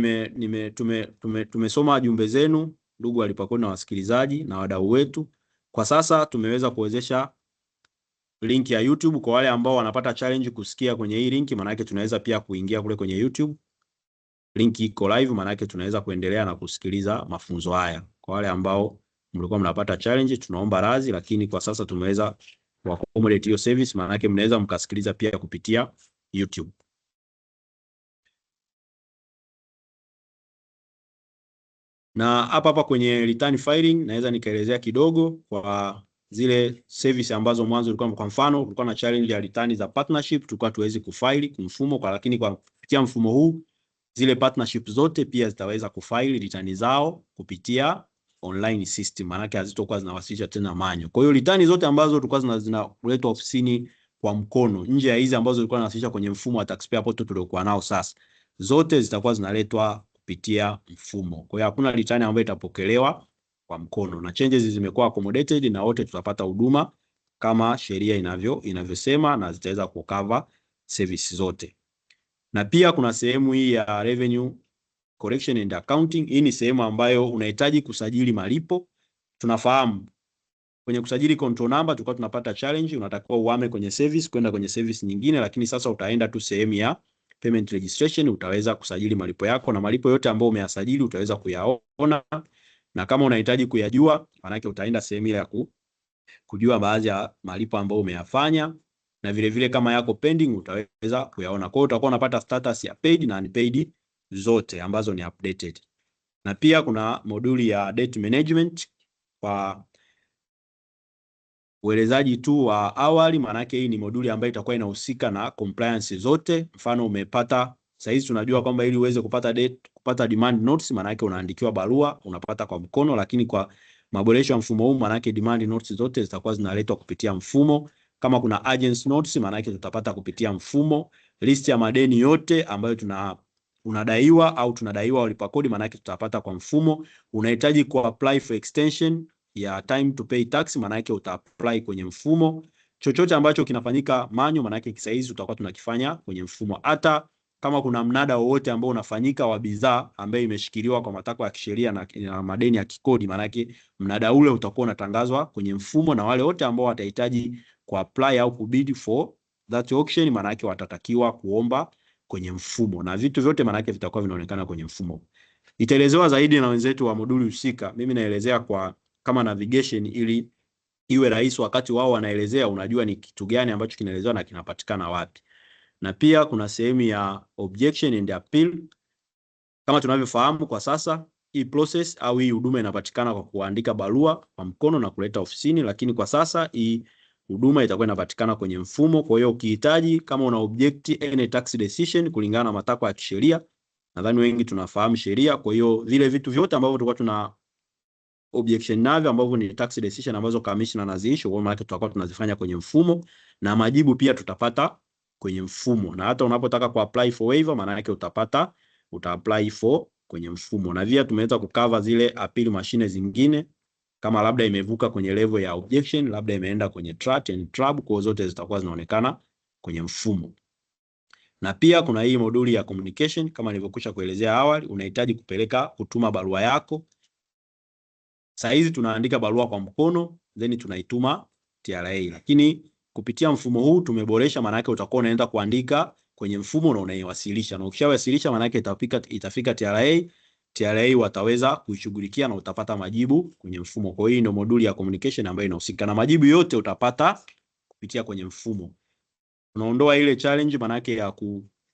tumesoma jumbe zenu ndugu walipa kodi na wasikilizaji na wadau wetu. Kwa sasa tumeweza kuwezesha link ya YouTube kwa wale ambao wanapata challenge kusikia kwenye hii link, maana yake tunaweza pia kuingia kule kwenye YouTube. Link iko live, maana yake tunaweza kuendelea na kusikiliza mafunzo haya. Kwa wale ambao mlikuwa mnapata challenge tunaomba radhi, lakini kwa sasa tumeweza kuaccommodate hiyo service, maana yake mnaweza mkasikiliza pia kupitia YouTube. Na hapa kwenye return filing naweza nikaelezea kidogo kwa zile service ambazo mwanzo ulikuwa, kwa mfano ulikuwa na challenge ya return za partnership, tulikuwa tuwezi kufile kwa mfumo lakini kwa kupitia mfumo huu zile partnership zote pia zitaweza kufile return zao kupitia online system, maana yake hazitokuwa zinawasilisha tena manyo. Kwa hiyo return zote ambazo tulikuwa zinaletwa ofisini kwa mkono nje ya hizi ambazo zilikuwa zinawasilisha kwenye mfumo wa taxpayer portal tuliokuwa nao sasa, zote zitakuwa zinaletwa kupitia mfumo. Kwa hiyo hakuna return ambayo itapokelewa kwa mkono, na changes zimekuwa accommodated na wote tutapata huduma kama sheria inavyosema na zitaweza kucover service zote. Na pia kuna sehemu hii ya revenue correction and accounting. Hii ni sehemu ambayo unahitaji kusajili malipo. Tunafahamu kwenye kusajili control number tulikuwa tunapata challenge, unatakiwa uhame kwenye service kwenda kwenye service nyingine, lakini sasa utaenda tu sehemu ya payment registration, utaweza kusajili malipo yako na malipo yote ambayo umeyasajili utaweza kuyaona, na kama unahitaji kuyajua maana yake utaenda sehemu ya kujua baadhi ya malipo ambayo umeyafanya, na vile vile kama yako pending utaweza kuyaona. Kwa hiyo utakuwa unapata status ya paid na unpaid zote ambazo ni updated. Na pia kuna moduli ya debt management kwa uelezaji tu wa awali, maana yake hii ni moduli ambayo itakuwa inahusika na compliance zote. Mfano umepata, sasa hizi tunajua kwamba ili uweze kupata demand notes maana yake unaandikiwa barua, unapata kwa mkono, lakini kwa maboresho ya mfumo huu maana yake demand notes zote zitakuwa zinaletwa kupitia mfumo. Kama kuna agents notes maana yake tutapata kupitia mfumo. List ya madeni yote ambayo unadaiwa au tunadaiwa walipa kodi, maana yake tutapata kwa mfumo. Unahitaji ku apply for extension ya time to pay tax, maana yake uta apply kwenye mfumo. Chochote ambacho kinafanyika manyo, maana yake kisaizi tutakuwa tunakifanya kwenye mfumo. Hata kama kuna mnada wowote ambao unafanyika wa bidhaa ambayo imeshikiliwa kwa matakwa ya kisheria na madeni ya kikodi, maana yake mnada ule utakuwa unatangazwa kwenye mfumo, na wale wote ambao watahitaji ku apply au kubid for that auction, maana yake watatakiwa kuomba kwenye mfumo, na vitu vyote maana yake vitakuwa vinaonekana kwenye mfumo. Itaelezewa zaidi na wenzetu wa moduli husika. Mimi naelezea kwa kama navigation ili iwe rahisi wakati wao wanaelezea, unajua ni kitu gani ambacho kinaelezewa na kinapatikana wapi. Na pia kuna sehemu ya objection and appeal. Kama tunavyofahamu kwa sasa, hii process au hii huduma inapatikana kwa kuandika barua kwa mkono na kuleta ofisini, lakini kwa sasa hii huduma itakuwa inapatikana kwenye mfumo. Kwa hiyo ukihitaji, kama una object any tax decision kulingana na matakwa ya kisheria, nadhani wengi tunafahamu sheria, kwa hiyo vile vitu vyote ambavyo tulikuwa tuna objection navyo ambavyo ni tax decision ambazo commissioner anaziissue, kwa maana tutakuwa tunazifanya kwenye mfumo, na majibu pia tutapata kwenye mfumo. Na hata unapotaka ku apply for waiver, maana yake uta apply for kwenye mfumo. Na pia tumeweza kucover zile appeal machine zingine, kama labda imevuka kwenye level ya objection, labda imeenda kwenye TRAT and TRAB, kwa zote zitakuwa zinaonekana kwenye mfumo. Na pia kuna hii moduli ya communication, kama nilivyokwisha kuelezea awali, unahitaji kutuma barua yako. Sasa hizi tunaandika barua kwa mkono then tunaituma TRA, lakini kupitia mfumo huu tumeboresha, maana yake utakuwa unaenda kuandika kwenye mfumo na unaiwasilisha, na ukishawasilisha maana yake itafika TRA wataweza kuishughulikia na utapata majibu kwenye mfumo. Kwa hiyo ndio moduli ya communication ambayo inahusika na majibu yote utapata kupitia kwenye mfumo. Unaondoa ile challenge maana yake ya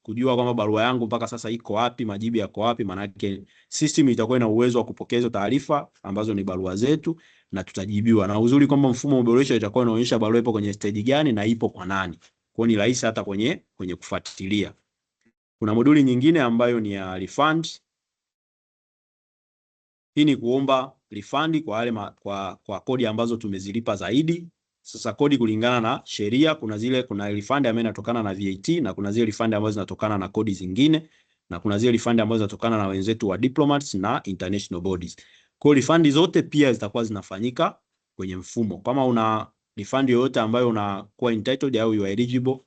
kujua kwamba barua yangu mpaka sasa iko wapi, majibu yako wapi. Maana yake system itakuwa ina uwezo wa kupokea hizo taarifa ambazo ni barua zetu na tutajibiwa. Na uzuri kwamba mfumo uboresho itakuwa inaonyesha barua ipo kwenye stage gani na ipo kwa nani. Kwa hiyo ni rahisi hata kwenye kufuatilia. Kuna moduli nyingine ambayo ni ya refund. Hii ni kuomba refund kwa wale kwa kodi ambazo tumezilipa zaidi. Sasa kodi kulingana na sheria, kuna refund ambayo inatokana na VAT, na kuna zile refund ambazo zinatokana na kodi zingine, na kuna zile refund ambazo zinatokana na wenzetu wa diplomats na international bodies. Kwa refund zote pia zitakuwa zinafanyika kwenye mfumo. Kama una refund yoyote ambayo unakuwa entitled au you are eligible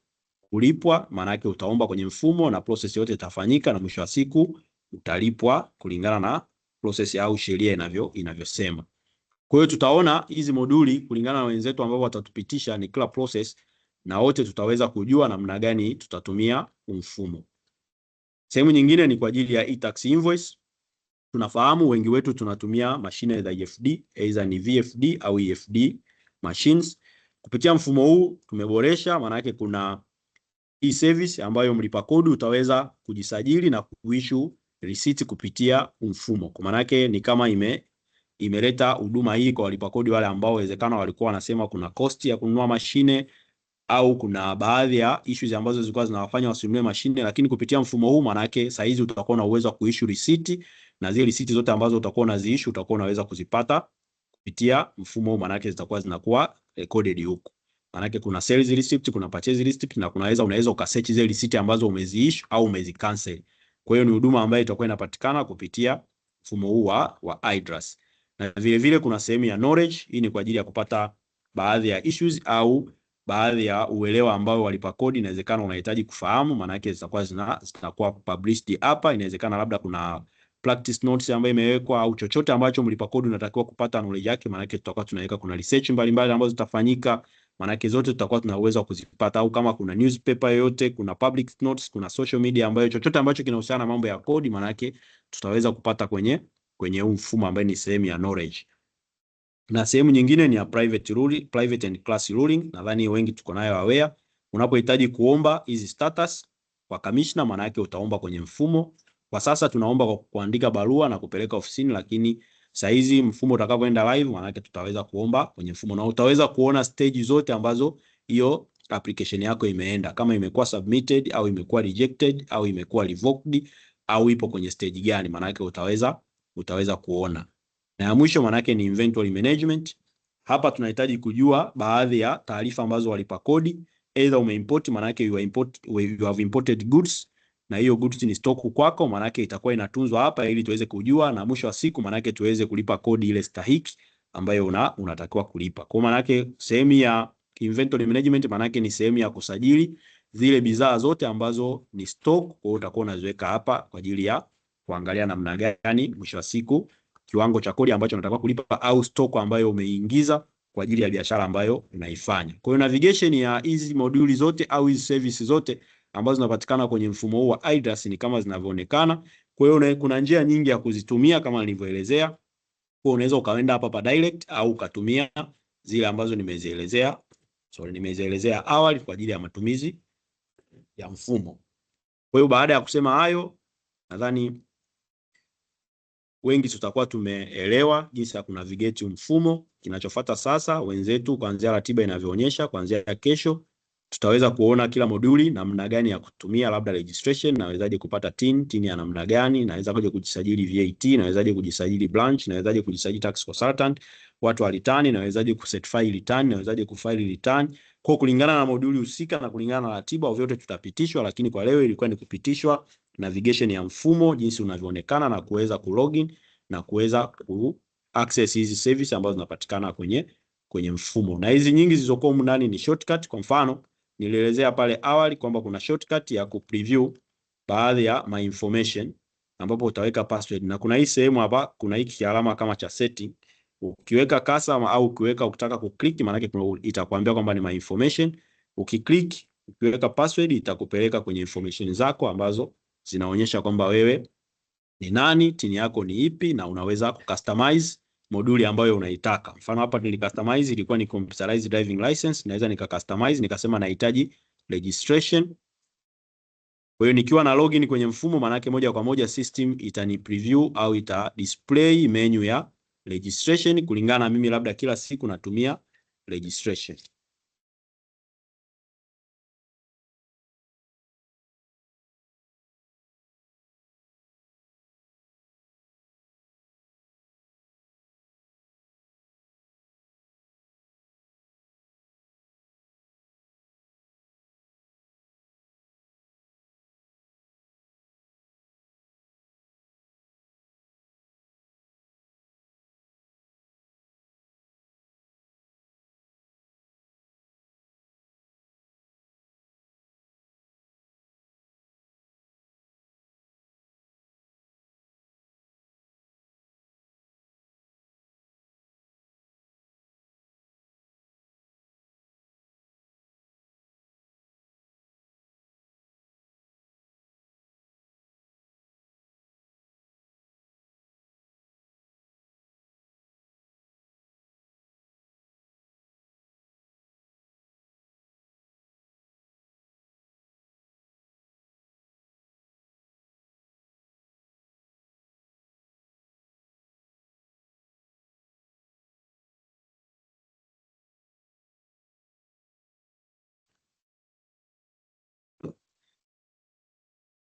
kulipwa, maana yake utaomba kwenye mfumo na process yote itafanyika, na mwisho wa siku utalipwa kulingana na process au sheria inavyosema. Kwa hiyo tutaona hizi moduli kulingana na wenzetu ambao watatupitisha ni kila process, na wote tutaweza kujua namna gani tutatumia mfumo. Sehemu nyingine ni kwa ajili ya e-tax invoice. Tunafahamu wengi wetu tunatumia mashine za EFD, either ni VFD au EFD machines. Kupitia mfumo huu tumeboresha, maana yake kuna e-service ambayo mlipa kodi utaweza kujisajili na kuissue receipt kupitia mfumo. Kwa maana yake ni kama imeleta huduma hii kwa walipa kodi wale ambao inawezekana walikuwa wanasema kuna cost ya kununua mashine au kuna baadhi ya issues ambazo zilikuwa zinawafanya wasinunue mashine, lakini kupitia mfumo huu maana yake sasa hizi utakuwa na uwezo wa kuissue receipt, na zile receipt zote ambazo utakuwa unaziissue utakuwa unaweza kuzipata kupitia mfumo huu, maana yake zitakuwa zinakuwa recorded huko. Maana yake kuna sales receipt, kuna purchase receipt, na unaweza ukasearch zile receipt ambazo umeziissue au umezicancel. Kwa hiyo ni huduma ambayo itakuwa inapatikana kupitia mfumo huu wa iDRAS. Na vile vile kuna sehemu ya knowledge. Hii ni kwa ajili ya kupata baadhi ya issues au baadhi ya uelewa ambao walipa kodi inawezekana unahitaji kufahamu, maana yake zitakuwa published hapa. Inawezekana labda kuna practice notes ambayo imewekwa au chochote ambacho mlipa kodi unatakiwa kupata knowledge yake, maana yake tutakuwa tunaweka, kuna research mbalimbali ambazo zitafanyika, maana yake zote tutakuwa tuna uwezo wa kuzipata, au kama kuna newspaper yoyote, kuna public notes, kuna social media ambayo chochote ambacho kinahusiana na mambo ya kodi, maana yake tutaweza kupata kwenye huu mfumo ambaye ni sehemu ya knowledge. Na sehemu nyingine ni ya private and class ruling. Nadhani wengi tuko nayo aware. Unapohitaji kuomba hizi status kwa commissioner, maana yake utaomba kwenye mfumo. Kwa sasa tunaomba kwa kuandika barua na kupeleka ofisini, lakini saa hizi mfumo utakapoenda live, maana yake tutaweza kuomba kwenye mfumo, na utaweza kuona stage zote ambazo hiyo application yako imeenda, kama imekuwa submitted au imekuwa rejected au imekuwa revoked au ipo kwenye stage gani, maana yake utaweza kuona. Na ya mwisho maana yake ni inventory management. Hapa tunahitaji kujua baadhi ya taarifa ambazo walipa kodi, either umeimport, maana yake you have imported goods, na hiyo goods ni stock kwako, maana yake itakuwa inatunzwa hapa ili tuweze kujua, na mwisho wa siku maana yake tuweze kulipa kodi ile stahiki ambayo unatakiwa kulipa. Kwa maana yake sehemu ya inventory management maana yake ni sehemu ya kusajili zile bidhaa zote ambazo ni stock. Kwa hiyo utakuwa unaziweka hapa kwa ajili ya kuangalia namna gani mwisho wa siku kiwango cha kodi ambacho unatakiwa kulipa au stock ambayo umeingiza kwa ajili ya biashara ambayo unaifanya. Kwa hiyo navigation ya hizi moduli zote au hizi services zote ambazo zinapatikana kwenye mfumo huu wa iDRAS ni kama zinavyoonekana. Kwa hiyo kuna njia nyingi ya kuzitumia kama nilivyoelezea. Kwa hiyo unaweza ukaenda hapa direct au ukatumia zile ambazo nimezielezea awali kwa ajili ya matumizi ya mfumo. Kwa hiyo baada ya kusema hayo, nadhani wengi tutakuwa tumeelewa jinsi ya kunavigate mfumo. Kinachofuata sasa, wenzetu kuanzia ratiba inavyoonyesha, kuanzia kesho tutaweza kuona kila moduli namna gani ya kutumia, labda registration, nawezaje kupata tin ya namna gani, nawezaje kujisajili VAT, nawezaje kujisajili branch, nawezaje kujisajili tax consultant, watu wa return, nawezaje kucertify return, nawezaje kufile return. Kwa kulingana na moduli husika na kulingana na ratiba vyote tutapitishwa, lakini kwa leo ilikuwa ni kupitishwa navigation ya mfumo jinsi unavyoonekana na kuweza kulogin na kuweza ku access hizi service ambazo zinapatikana kwenye mfumo. Na hizi nyingi zilizokuwa humu ndani ni shortcut. Kwa mfano nilielezea pale awali kwamba kuna shortcut ya kupreview baadhi ya my information ambapo utaweka password, na kuna hii sehemu hapa, kuna hiki alama kama cha setting. Ukiweka cursor au ukiweka ukitaka kuclick, maana yake itakwambia kwamba ni my information. Ukiclick, ukiweka password itakupeleka kwenye information zako ambazo zinaonyesha kwamba wewe ni nani, tini yako ni ipi, na unaweza kucustomize moduli ambayo unaitaka. Mfano hapa nilicustomize ilikuwa ni computerized driving license, naweza nikacustomize nikasema nahitaji registration. Kwa hiyo nikiwa na login kwenye mfumo, maana yake moja kwa moja system itani preview au ita display menu ya registration kulingana na mimi labda kila siku natumia registration.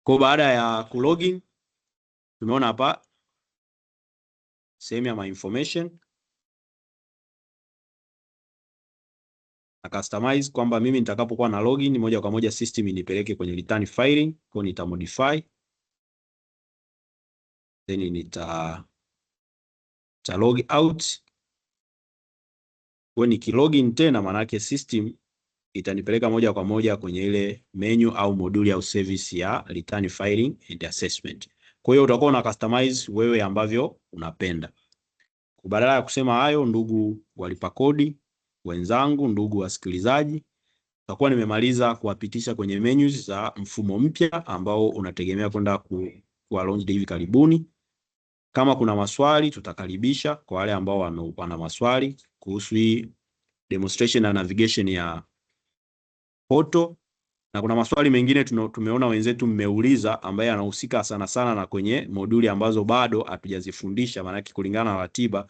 Kwa baada ya kulogin, tumeona hapa sehemu ya my information na customize kwamba mimi nitakapokuwa na login moja kwa moja system inipeleke kwenye return filing. Kwa nita modify, then nita log out. Kwa nikilogin tena, maana yake system itanipeleka moja kwa moja kwenye ile menu au moduli au service ya return filing and assessment. Kwa hiyo utakuwa una customize wewe ambavyo unapenda. Badala ya kusema hayo, ndugu walipa kodi wenzangu, ndugu wasikilizaji, tutakuwa nimemaliza kuwapitisha kwenye menus za mfumo mpya ambao unategemea kwenda kuwa launch hivi karibuni. Kama kuna maswali tutakaribisha kwa wale ambao wana maswali kuhusu hii demonstration na navigation ya portal, na kuna maswali mengine tumeona wenzetu mmeuliza ambaye anahusika sana sana na kwenye moduli ambazo bado hatujazifundisha, maana kulingana na ratiba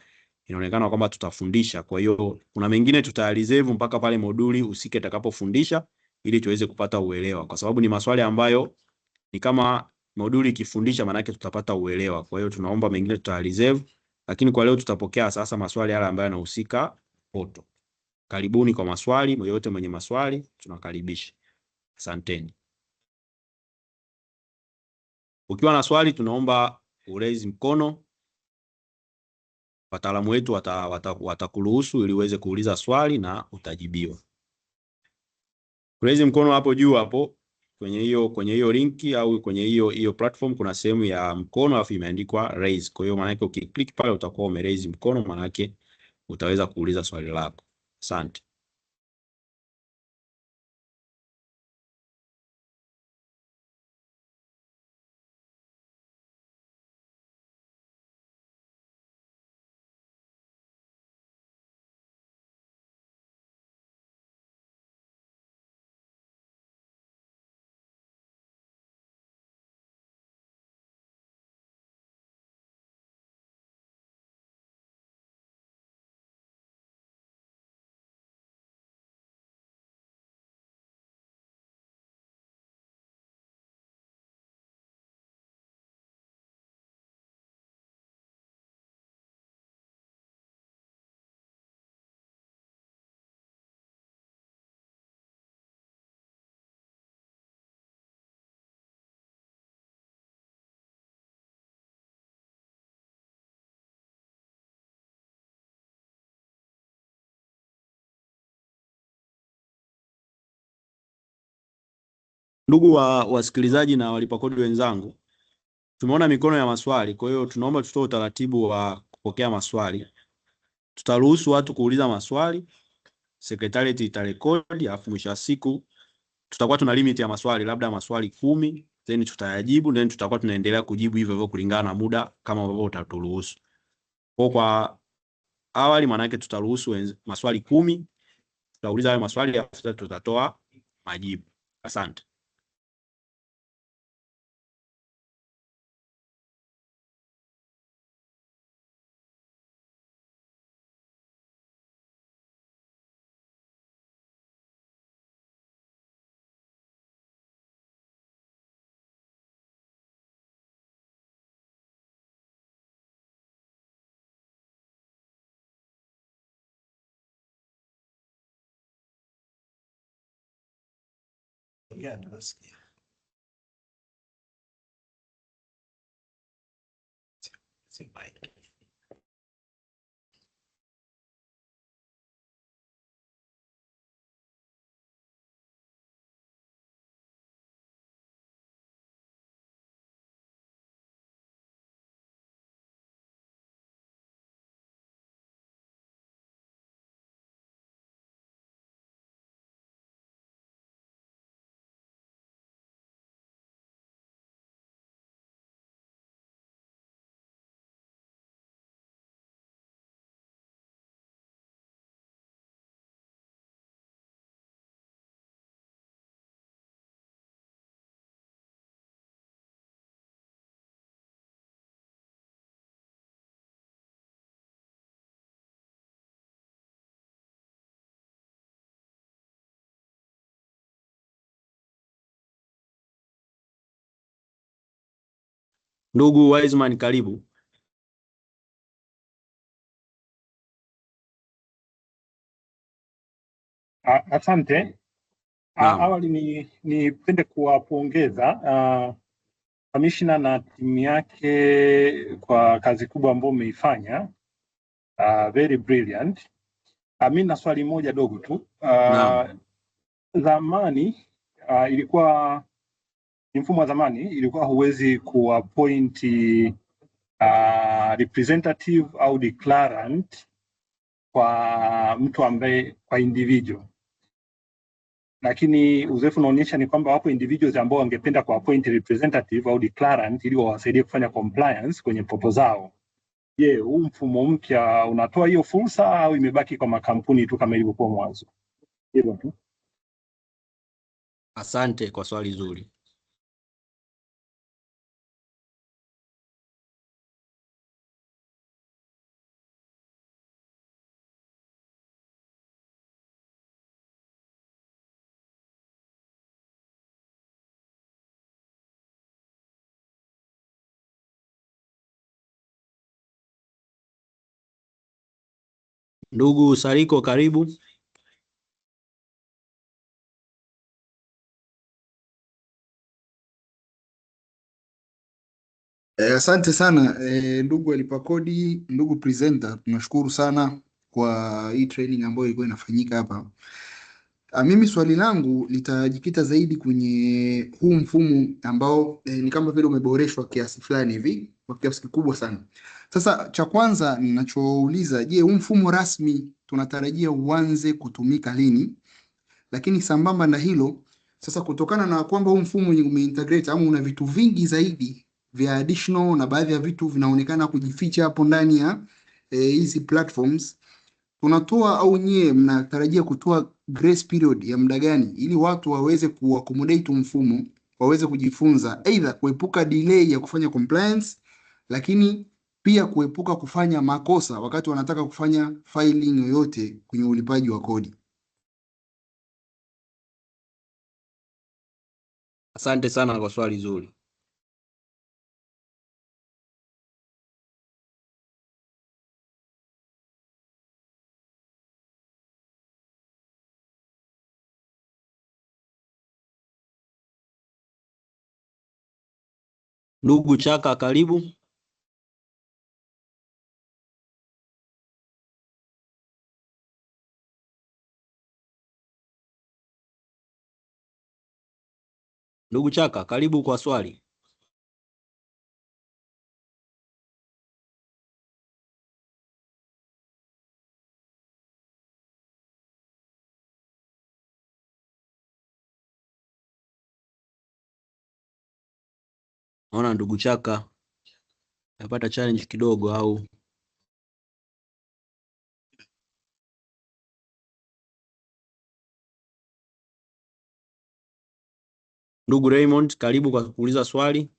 inaonekana kwamba tutafundisha. Kwa hiyo kuna mengine tutareserve mpaka pale moduli usike itakapofundisha ili tuweze kupata uelewa, kwa sababu ni maswali ambayo ni kama moduli ikifundisha maana yake tutapata uelewa. Kwa hiyo tunaomba mengine tutareserve, lakini kwa leo tutapokea sasa maswali yale ambayo yanahusika portal. Karibuni kwa maswali, yoyote mwenye maswali tunakaribisha. Asanteni. Ukiwa na swali tunaomba uraise mkono. Wataalamu wetu watakuruhusu ili uweze kuuliza swali na utajibiwa. Uraise mkono hapo juu hapo kwenye hiyo linki au kwenye hiyo platform kuna sehemu ya mkono alafu imeandikwa raise. Kwa hiyo maana yake ukiklik pale utakuwa umeraise mkono, maana yake utaweza kuuliza swali lako. Asante. Ndugu wasikilizaji na walipa kodi wenzangu, tumeona mikono ya maswali, kwa hiyo tunaomba tutoe utaratibu wa kupokea maswali. Tutaruhusu watu kuuliza maswali, secretariat itarekodi, alafu mwisho wa siku tutakuwa tuna limit ya maswali, labda maswali 10, then tutayajibu, then tutakuwa tunaendelea kujibu hivyo hivyo kulingana na muda kama ambavyo utaturuhusu. Kwa awali maana yake tutaruhusu maswali 10, tutauliza hayo maswali alafu tutatoa majibu. Asante. Ndugu Wiseman, karibu. Asante. Awali nipende kuwapongeza kamishna na timu yake kwa kazi kubwa ambayo umeifanya. Very brilliant. Mimi na swali moja dogo tu. Zamani ilikuwa mfumo wa zamani ilikuwa huwezi kuappoint representative au declarant kwa mtu ambaye kwa individual, lakini uzoefu unaonyesha ni kwamba wapo individuals ambao wangependa kuappoint representative au declarant ili wawasaidie kufanya compliance kwenye popo zao. Je, huu mfumo mpya unatoa hiyo fursa au imebaki kwa makampuni tu kama ilivyokuwa mwanzo? Hilo tu. Asante kwa swali zuri. Ndugu Sariko, karibu. Asante sana ndugu Alipakodi, ndugu presenter, tunashukuru sana kwa hii training ambayo ilikuwa inafanyika hapa. Mimi swali langu litajikita zaidi kwenye huu mfumo ambao ni kama vile umeboreshwa kiasi fulani hivi, kwa kiasi kikubwa sana. Sasa cha kwanza ninachouliza, je, huu mfumo rasmi tunatarajia uanze kutumika lini? Lakini sambamba na hilo sasa, kutokana na kwamba huu mfumo umeintegrate ama una vitu vingi zaidi vya additional na baadhi ya vitu vinaonekana kujificha hapo ndani ya hizi platforms, tunatoa au nyie mnatarajia kutoa grace period ya muda gani ili watu waweze kuaccommodate mfumo, waweze kujifunza, either kuepuka delay ya kufanya compliance, lakini pia kuepuka kufanya makosa wakati wanataka kufanya filing yoyote kwenye ulipaji wa kodi. Asante sana kwa swali zuri. Ndugu Chaka, karibu. Ndugu Chaka, karibu kwa swali. Naona ndugu Chaka napata challenge kidogo au ndugu Raymond, karibu kwa kuuliza swali.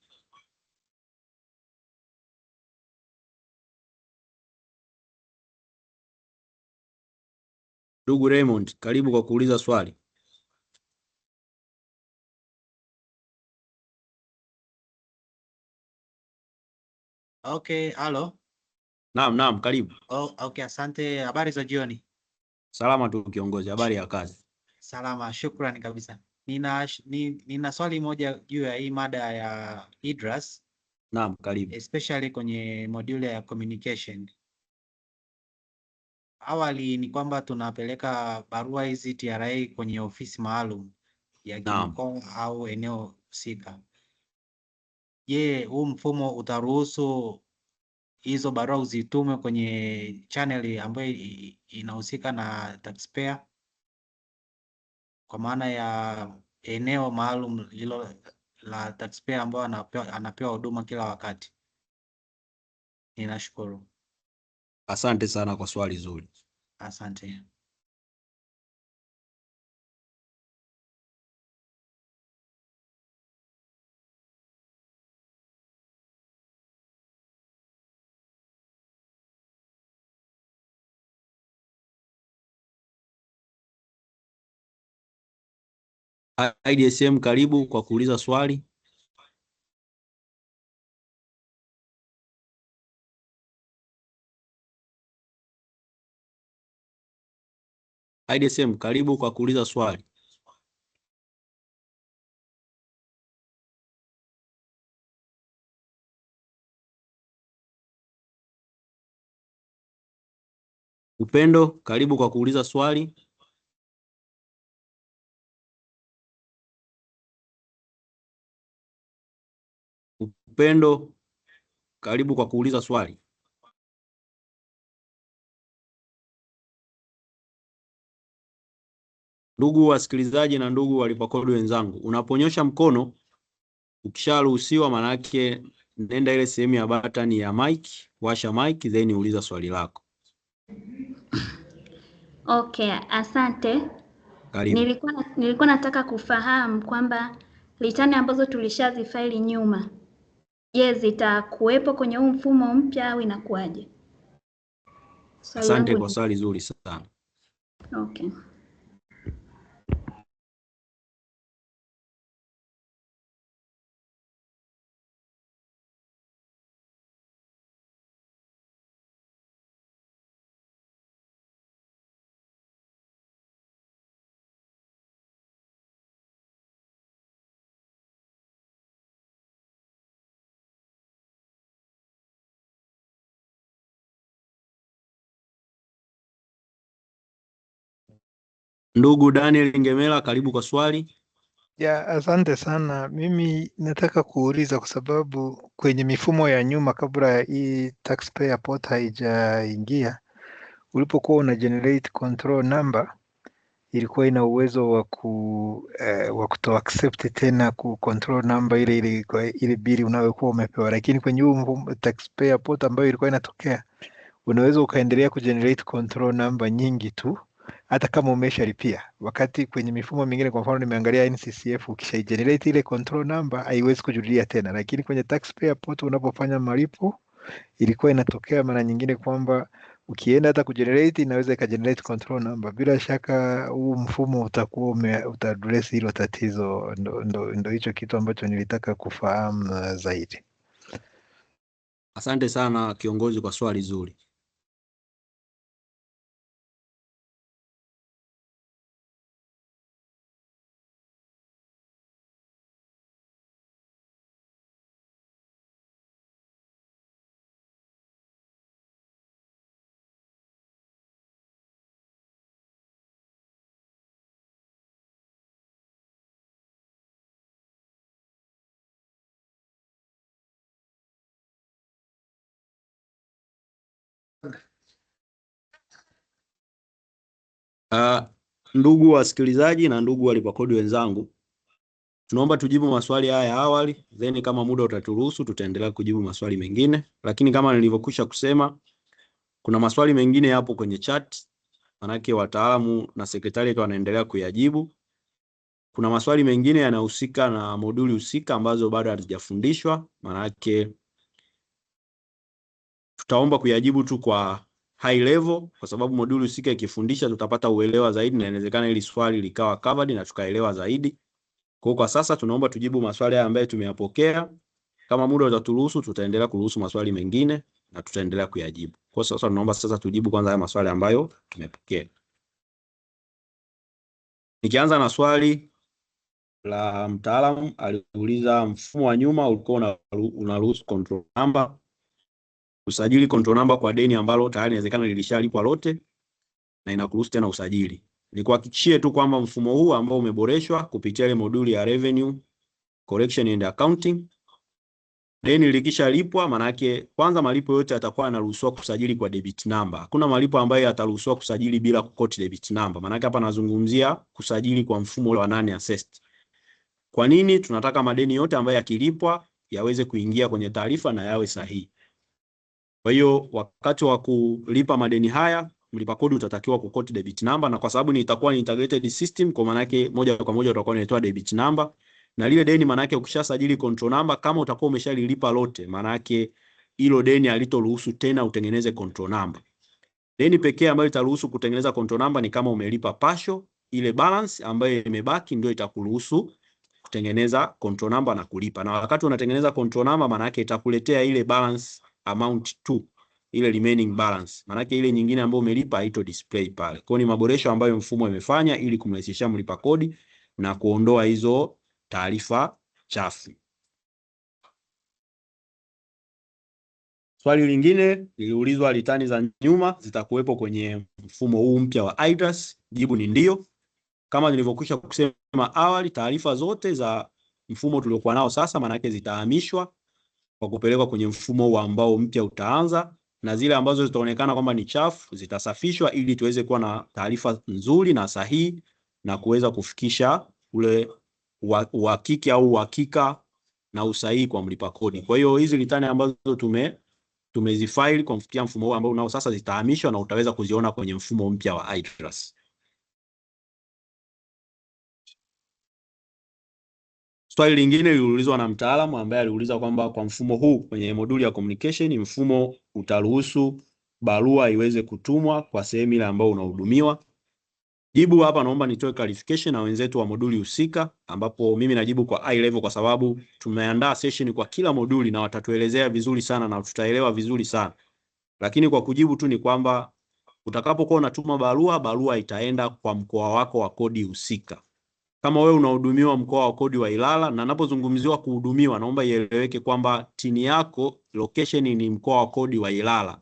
Ndugu Raymond, karibu kwa kuuliza swali. Okay, halo. Naam, karibu. Okay, asante. Habari za jioni. Salama tu kiongozi, habari ya kazi? Salama, shukrani kabisa. Nina swali moja juu ya hii mada ya IDRAS. Naam, karibu. Especially kwenye module ya communication. Awali ni kwamba tunapeleka barua hizi TRA kwenye ofisi maalum ya mkoa au eneo husika. Je, huu mfumo utaruhusu hizo barua uzitume kwenye channel ambayo inahusika na taxpayer, kwa maana ya eneo maalum lilo la taxpayer ambao anapewa huduma kila wakati? Ninashukuru. Asante sana kwa swali zuri. Asante. IDSM, karibu kwa kuuliza swali. IDSM, karibu kwa kuuliza swali. Upendo, karibu kwa kuuliza swali. Upendo, karibu kwa kuuliza swali. Ndugu wasikilizaji na ndugu walipa kodi wenzangu, unaponyosha mkono ukisharuhusiwa, manake nenda ile sehemu ya button ya mic, washa mic then uliza swali lako. Okay, asante. Karibu. Nilikuwa nataka kufahamu kwamba litani ambazo tulishazifaili nyuma, je, zitakuwepo kwenye huu mfumo mpya au inakuwaje? Asante kwa swali zuri sana. Okay. Ndugu Daniel Ngemela, karibu kwa swali. Ya, asante sana. Mimi nataka kuuliza kwa sababu kwenye mifumo ya nyuma kabla hii taxpayer portal haijaingia, ulipokuwa una generate control number ilikuwa ina uwezo wa kuto accept tena ku control number ile bili unayokuwa umepewa, lakini kwenye huu taxpayer portal ambayo ilikuwa inatokea, unaweza ukaendelea kugenerate control number nyingi tu hata kama umeshalipia, wakati kwenye mifumo mingine, kwa mfano nimeangalia NCCF, ukishagenerate ile control number haiwezi kujulia tena, lakini kwenye taxpayer portal unapofanya malipo ilikuwa inatokea mara nyingine kwamba ukienda hata kugenerate inaweza ikagenerate control number. Bila shaka huu mfumo utakuwa utaaddress hilo tatizo. Ndo hicho kitu ambacho nilitaka kufahamu zaidi. Asante sana kiongozi kwa swali zuri. Ndugu wasikilizaji na ndugu walipa kodi wenzangu, tunaomba tujibu maswali haya ya awali, then kama muda utaturuhusu tutaendelea kujibu maswali mengine, lakini kama nilivyokwisha kusema kuna maswali mengine yapo kwenye chat, manake wataalamu na sekretariat wanaendelea kuyajibu. Kuna maswali mengine yanahusika na moduli husika ambazo bado hazijafundishwa, manake tutaomba kuyajibu tu kwa high level kwa sababu moduli husika ikifundisha tutapata uelewa zaidi na inawezekana ili swali likawa covered na tukaelewa zaidi. Kwa sasa tunaomba tujibu maswali haya ambayo tumeyapokea. Kama muda utaturuhusu tutaendelea kuruhusu maswali mengine na tutaendelea kuyajibu. Kwa sasa tunaomba sasa tujibu kwanza haya maswali ambayo tumepokea. Nikianza na swali la mtaalamu, aliuliza mfumo wa nyuma ulikuwa unaruhusu control number usajili control number kwa deni ambalo tayari inawezekana lilishalipwa lote na inakuruhusu tena usajili. Nikuhakikishie tu kwamba mfumo huu ambao umeboreshwa kupitia ile moduli ya revenue collection and accounting, deni likishalipwa maana yake kwanza malipo yote yatakuwa yanaruhusiwa kusajili kwa debit number. Hakuna malipo ambayo yataruhusiwa kusajili bila kukoti debit number. Maana yake hapa nazungumzia kusajili kwa mfumo wa nani assessed. Kwa nini? Tunataka madeni yote ambayo yakilipwa yaweze kuingia kwenye taarifa na yawe sahihi. Kwa hiyo wakati wa kulipa madeni haya mlipa kodi utatakiwa kukoti debit number, na kwa sababu itakuwa ni integrated system, kwa maana yake moja kwa moja utakuwa unatoa debit number, na lile deni maana yake ukishasajili control number kama utakuwa umeshalilipa lote, maana yake hilo deni halitoruhusu tena utengeneze control number. Deni pekee ambayo itaruhusu kutengeneza control number ni kama umelipa partial, ile balance ambayo imebaki ndio itakuruhusu kutengeneza control number na kulipa. Na wakati unatengeneza control number maana yake itakuletea ile balance amount 2, ile remaining balance. Maana yake ile nyingine ambayo umelipa haito display pale. Kwa hiyo ni maboresho ambayo mfumo umefanya ili kumrahisishia mlipa kodi na kuondoa hizo taarifa chafu. Swali lingine liliulizwa litani za nyuma zitakuwepo kwenye mfumo huu mpya wa IDRAS. Jibu ni ndio. Kama nilivyokwisha kusema awali, taarifa zote za mfumo tuliokuwa nao sasa maana yake zitahamishwa kwa kupelekwa kwenye mfumo ambao mpya utaanza, na zile ambazo zitaonekana kwamba ni chafu zitasafishwa ili tuweze kuwa na taarifa nzuri na sahihi na kuweza kufikisha ule uhakiki au uhakika na usahihi kwa mlipa kodi. Kwa hiyo hizi litani ambazo tumezifile kwa kufikia mfumo huu ambao unao sasa zitahamishwa na utaweza kuziona kwenye mfumo mpya wa IDRAS. Swali lingine liliulizwa na mtaalamu ambaye aliuliza kwamba kwa mfumo huu kwenye moduli ya communication mfumo utaruhusu barua iweze kutumwa kwa sehemu ile ambayo unahudumiwa. Jibu hapa naomba nitoe clarification na wenzetu wa moduli husika, ambapo mimi najibu kwa high level kwa sababu tumeandaa session kwa kila moduli na watatuelezea vizuri sana na tutaelewa vizuri sana. Lakini kwa kujibu tu ni kwamba utakapokuwa unatuma barua itaenda kwa mkoa wako wa kodi husika. Kama wewe unahudumiwa mkoa wa kodi wa Ilala, na ninapozungumziwa kuhudumiwa naomba ieleweke kwamba tini yako location ni mkoa wa kodi wa Ilala.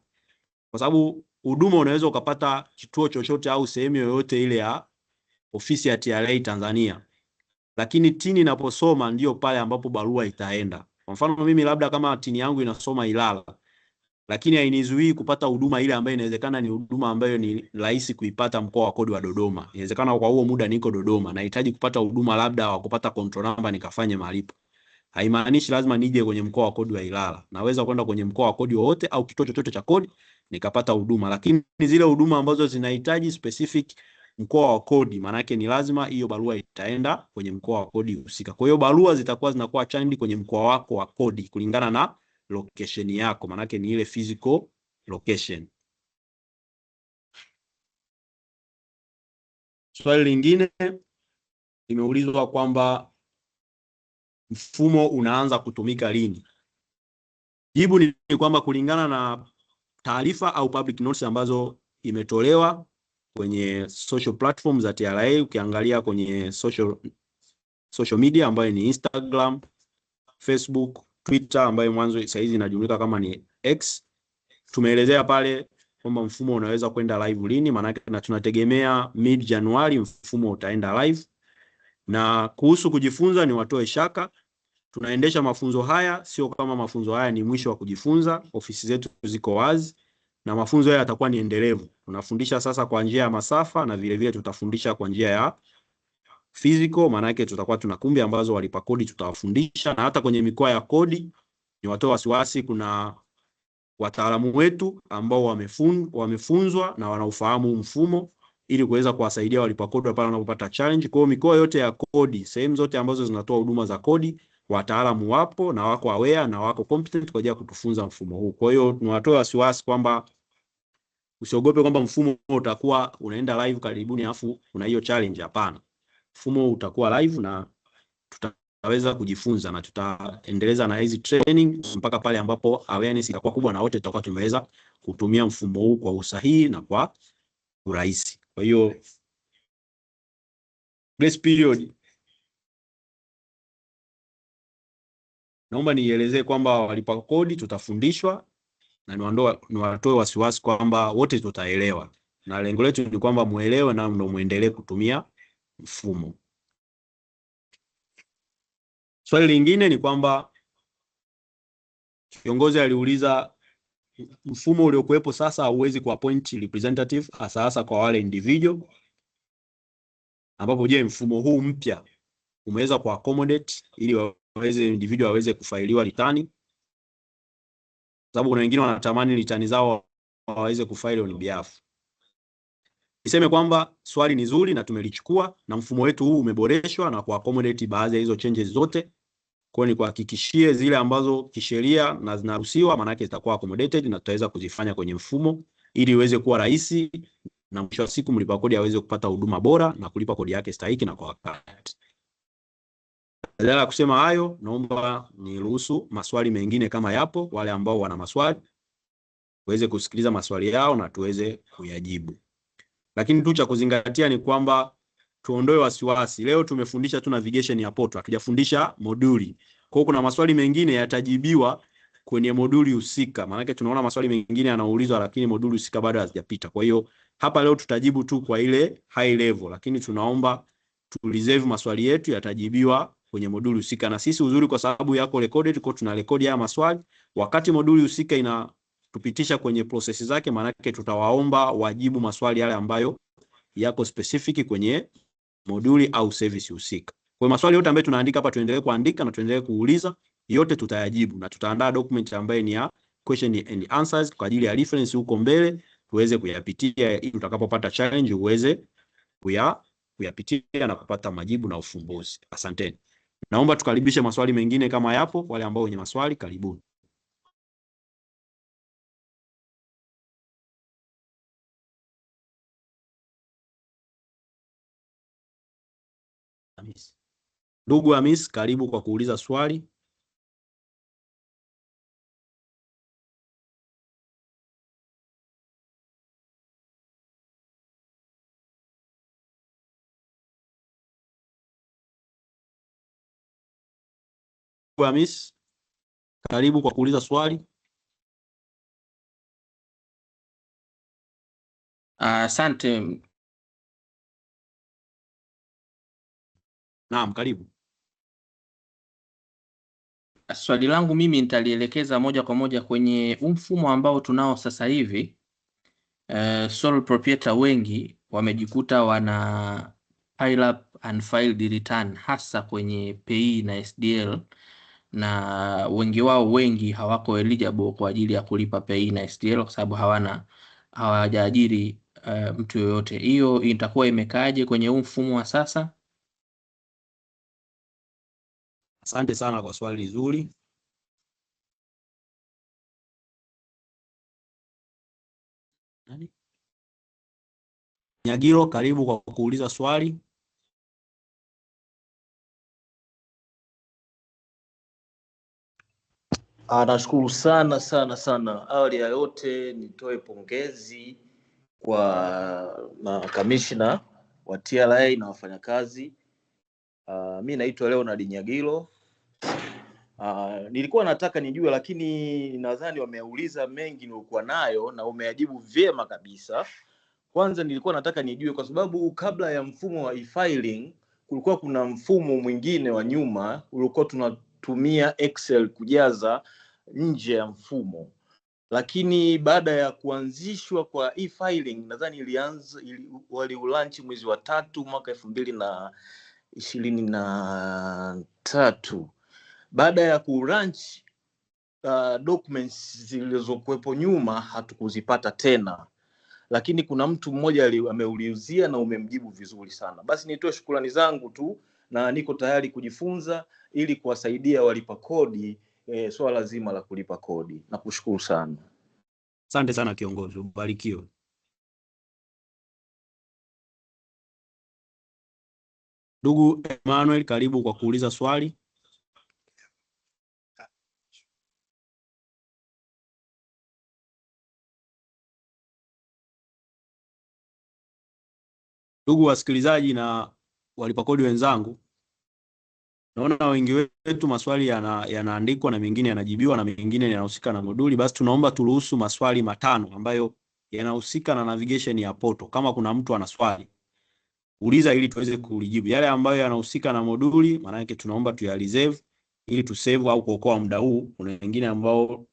Kwa sababu huduma unaweza ukapata kituo chochote au sehemu yoyote ile ya ofisi ya TRA Tanzania, lakini tini inaposoma ndio pale ambapo barua itaenda. Kwa mfano mimi labda kama tini yangu inasoma Ilala, lakini hainizuii kupata huduma ile ambayo inawezekana ni huduma ambayo ni rahisi kuipata mkoa wa kodi wa Dodoma. Inawezekana kwa huo muda niko Dodoma, nahitaji kupata huduma labda wa kupata control number nikafanye malipo. Haimaanishi lazima nije kwenye mkoa wa kodi wa Ilala. Naweza kwenda kwenye mkoa wa kodi wowote au kituo chochote cha kodi nikapata huduma, lakini zile huduma ambazo zinahitaji specific mkoa wa kodi, maana yake ni lazima hiyo barua itaenda kwenye mkoa wa kodi husika. Kwa hiyo barua zinakuwa channeled kwenye mkoa wako wa kodi kulingana na location yako, maana yake ni ile physical location. Swali lingine limeulizwa kwamba mfumo unaanza kutumika lini? Jibu ni kwamba kulingana na taarifa au public notice ambazo imetolewa kwenye social platforms za TRA, ukiangalia kwenye social media ambayo ni Instagram, Facebook, Twitter ambayo mwanzo sasa hizi inajumlika kama ni X, tumeelezea pale kwamba mfumo unaweza kwenda live lini, maana yake na tunategemea mid January mfumo utaenda live. Na kuhusu kujifunza ni watoe shaka, tunaendesha mafunzo haya, sio kama mafunzo haya ni mwisho wa kujifunza. Ofisi zetu ziko wazi na mafunzo haya yatakuwa ni endelevu. Tunafundisha sasa kwa njia ya masafa na vile vile tutafundisha kwa njia ya physical, maana yake tutakuwa tuna kumbi ambazo walipa kodi tutawafundisha, na hata kwenye mikoa ya kodi ni watoe wasiwasi, kuna wataalamu wetu ambao wamefunzwa na wanaufahamu mfumo ili kuweza kuwasaidia walipa kodi pale wanapopata challenge. Kwa hiyo mikoa yote ya kodi, sehemu zote ambazo zinatoa huduma za kodi, wataalamu wapo na wako aware na wako competent kwa ajili ya kutufunza mfumo huu. Kwa hiyo tunawatoa wasiwasi kwamba usiogope kwamba mfumo utakuwa unaenda live karibuni afu kuna hiyo challenge. Hapana. Mfumo utakuwa live na tutaweza kujifunza na tutaendeleza na hizi training mpaka pale ambapo awareness itakuwa kubwa na wote tutakuwa tumeweza kutumia mfumo huu kwa usahihi na kwa urahisi. Kwa hiyo grace period, naomba nielezee kwamba walipa kodi tutafundishwa na niwatoe wasiwasi kwamba wote tutaelewa, na lengo letu ni kwamba muelewe na ndio muendelee kutumia mfumo. Swali lingine ni kwamba kiongozi aliuliza mfumo uliokuwepo sasa hauwezi kuappoint representative hasa kwa wale individual, ambapo je, mfumo huu mpya umeweza kuaccommodate ili waweze individual waweze kufailiwa litani? Sababu kuna wengine wanatamani litani zao waweze kufaili on behalf. Niseme kwamba swali ni zuri na tumelichukua, na mfumo wetu huu umeboreshwa na kuaccommodate baadhi ya hizo changes zote. Kwa hiyo ni kuhakikishie zile ambazo kisheria na zinaruhusiwa, maana yake zitakuwa accommodated na tutaweza kuzifanya kwenye mfumo ili iweze kuwa rahisi na mwisho wa siku mlipa kodi aweze kupata huduma bora na kulipa kodi yake stahiki na kwa wakati. Badala ya kusema hayo, naomba niruhusu maswali mengine kama yapo, wale ambao wana maswali waweze kusikiliza maswali yao na tuweze kuyajibu. Lakini tu cha kuzingatia ni kwamba tuondoe wasiwasi. Leo tumefundisha tu navigation ya portal, hatujafundisha moduli. Kwa hiyo kuna maswali mengine yatajibiwa kwenye moduli husika. Maana yake tunaona maswali mengine yanaulizwa lakini moduli husika bado hazijapita. Kwa hiyo hapa leo tutajibu tu kwa ile high level, lakini tunaomba tu reserve maswali yetu yatajibiwa kwenye moduli husika. Na sisi uzuri kwa sababu yako recorded, kwa tuna record haya maswali wakati moduli husika inatupitisha kwenye process zake, maana yake tutawaomba wajibu maswali yale ambayo yako specific kwenye moduli au service husika. Kwa hiyo maswali yote ambayo tunaandika hapa tuendelee kuandika na tuendelee kuuliza, yote tutayajibu na tutaandaa document ambayo ni ya question and answers kwa ajili ya reference huko mbele tuweze kuyapitia ili tutakapopata challenge uweze kuyapitia na kupata majibu na ufumbuzi. Asanteni. Naomba tukaribishe maswali mengine kama yapo, wale ambao wenye maswali karibuni. Ndugu Hamis, karibu kwa kuuliza swali. Ndugu Hamis, karibu kwa kuuliza swali. Asante Naam, karibu. Swali langu mimi nitalielekeza moja kwa moja kwenye mfumo ambao tunao sasa hivi. Sole proprietor wengi wamejikuta wana pile up unfiled return hasa kwenye PAYE na SDL, na wengi hawako eligible kwa ajili ya kulipa PAYE na SDL kwa sababu hawajaajiri mtu yoyote. Hiyo itakuwa imekaaje kwenye mfumo wa sasa? Asante sana kwa swali zuri. Nyagiro, karibu kwa kuuliza swali. Nashukuru sana. Awali ya yote nitoe pongezi kwa kamishna wa TRA na wafanyakazi. Mimi naitwa Leonard Nyagiro. Nilikuwa nataka nijue, lakini nadhani wameuliza mengi nilikuwa nayo na umeajibu vyema kabisa. Kwanza nilikuwa nataka nijue, kwa sababu kabla ya mfumo wa e-filing kulikuwa kuna mfumo mwingine wa nyuma ulikuwa tunatumia Excel kujaza nje ya mfumo, lakini baada ya kuanzishwa kwa e-filing nadhani waliulaunch mwezi wa 3 mwaka 2023. Baada ya kulaunch documents zilizokuwepo nyuma hatukuzipata tena, lakini kuna mtu mmoja ameulizia na umemjibu vizuri sana. Basi nitoe shukrani zangu tu na niko tayari kujifunza ili kuwasaidia walipa kodi swala zima la kulipa kodi. Nakushukuru sana. Asante sana kiongozi, ubarikiwe. Ndugu Emmanuel, karibu kwa kuuliza swali. Ndugu wasikilizaji na walipa kodi wenzangu, naona wengi wetu maswali yanaandikwa na mengine yanajibiwa na mengine yanahusika na moduli. Basi tunaomba turuhusu maswali 5 ambayo yanahusika na navigation ya portal. Kama kuna mtu ana swali, uliza ili tuweze kulijibu. Yale ambayo yanahusika na moduli, maana yake tunaomba tuya-reserve ili tusave au kuokoa muda huu. Kuna wengine ambao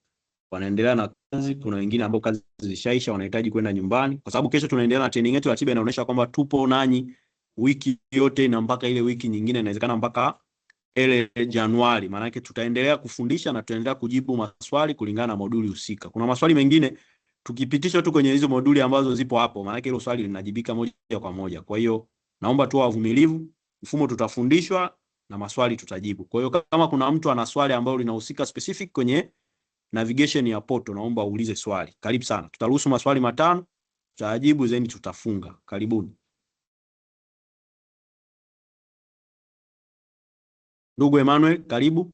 wanaendelea na kazi, kuna wengine ambao kazi zishaisha wanahitaji kwenda nyumbani, kwa sababu kesho tunaendelea na training yetu. Ratiba inaonyesha kwamba tupo nanyi wiki yote na mpaka ile wiki nyingine, inawezekana mpaka ile Januari. Maana yake tutaendelea kufundisha na tutaendelea kujibu maswali kulingana na moduli husika. Kuna maswali mengine tukipitisha tu kwenye hizo moduli ambazo zipo hapo, maana yake hilo swali linajibika moja kwa moja. Kwa hiyo naomba tu wavumilivu, mfumo tutafundishwa na maswali tutajibu. Kwa hiyo kama kuna mtu ana swali ambalo linahusika specific kwenye navigation ya portal, naomba uulize swali. Karibu sana. Tutaruhusu maswali 5, tutajibu zeni tutafunga. Karibuni. Ndugu Emmanuel, karibu.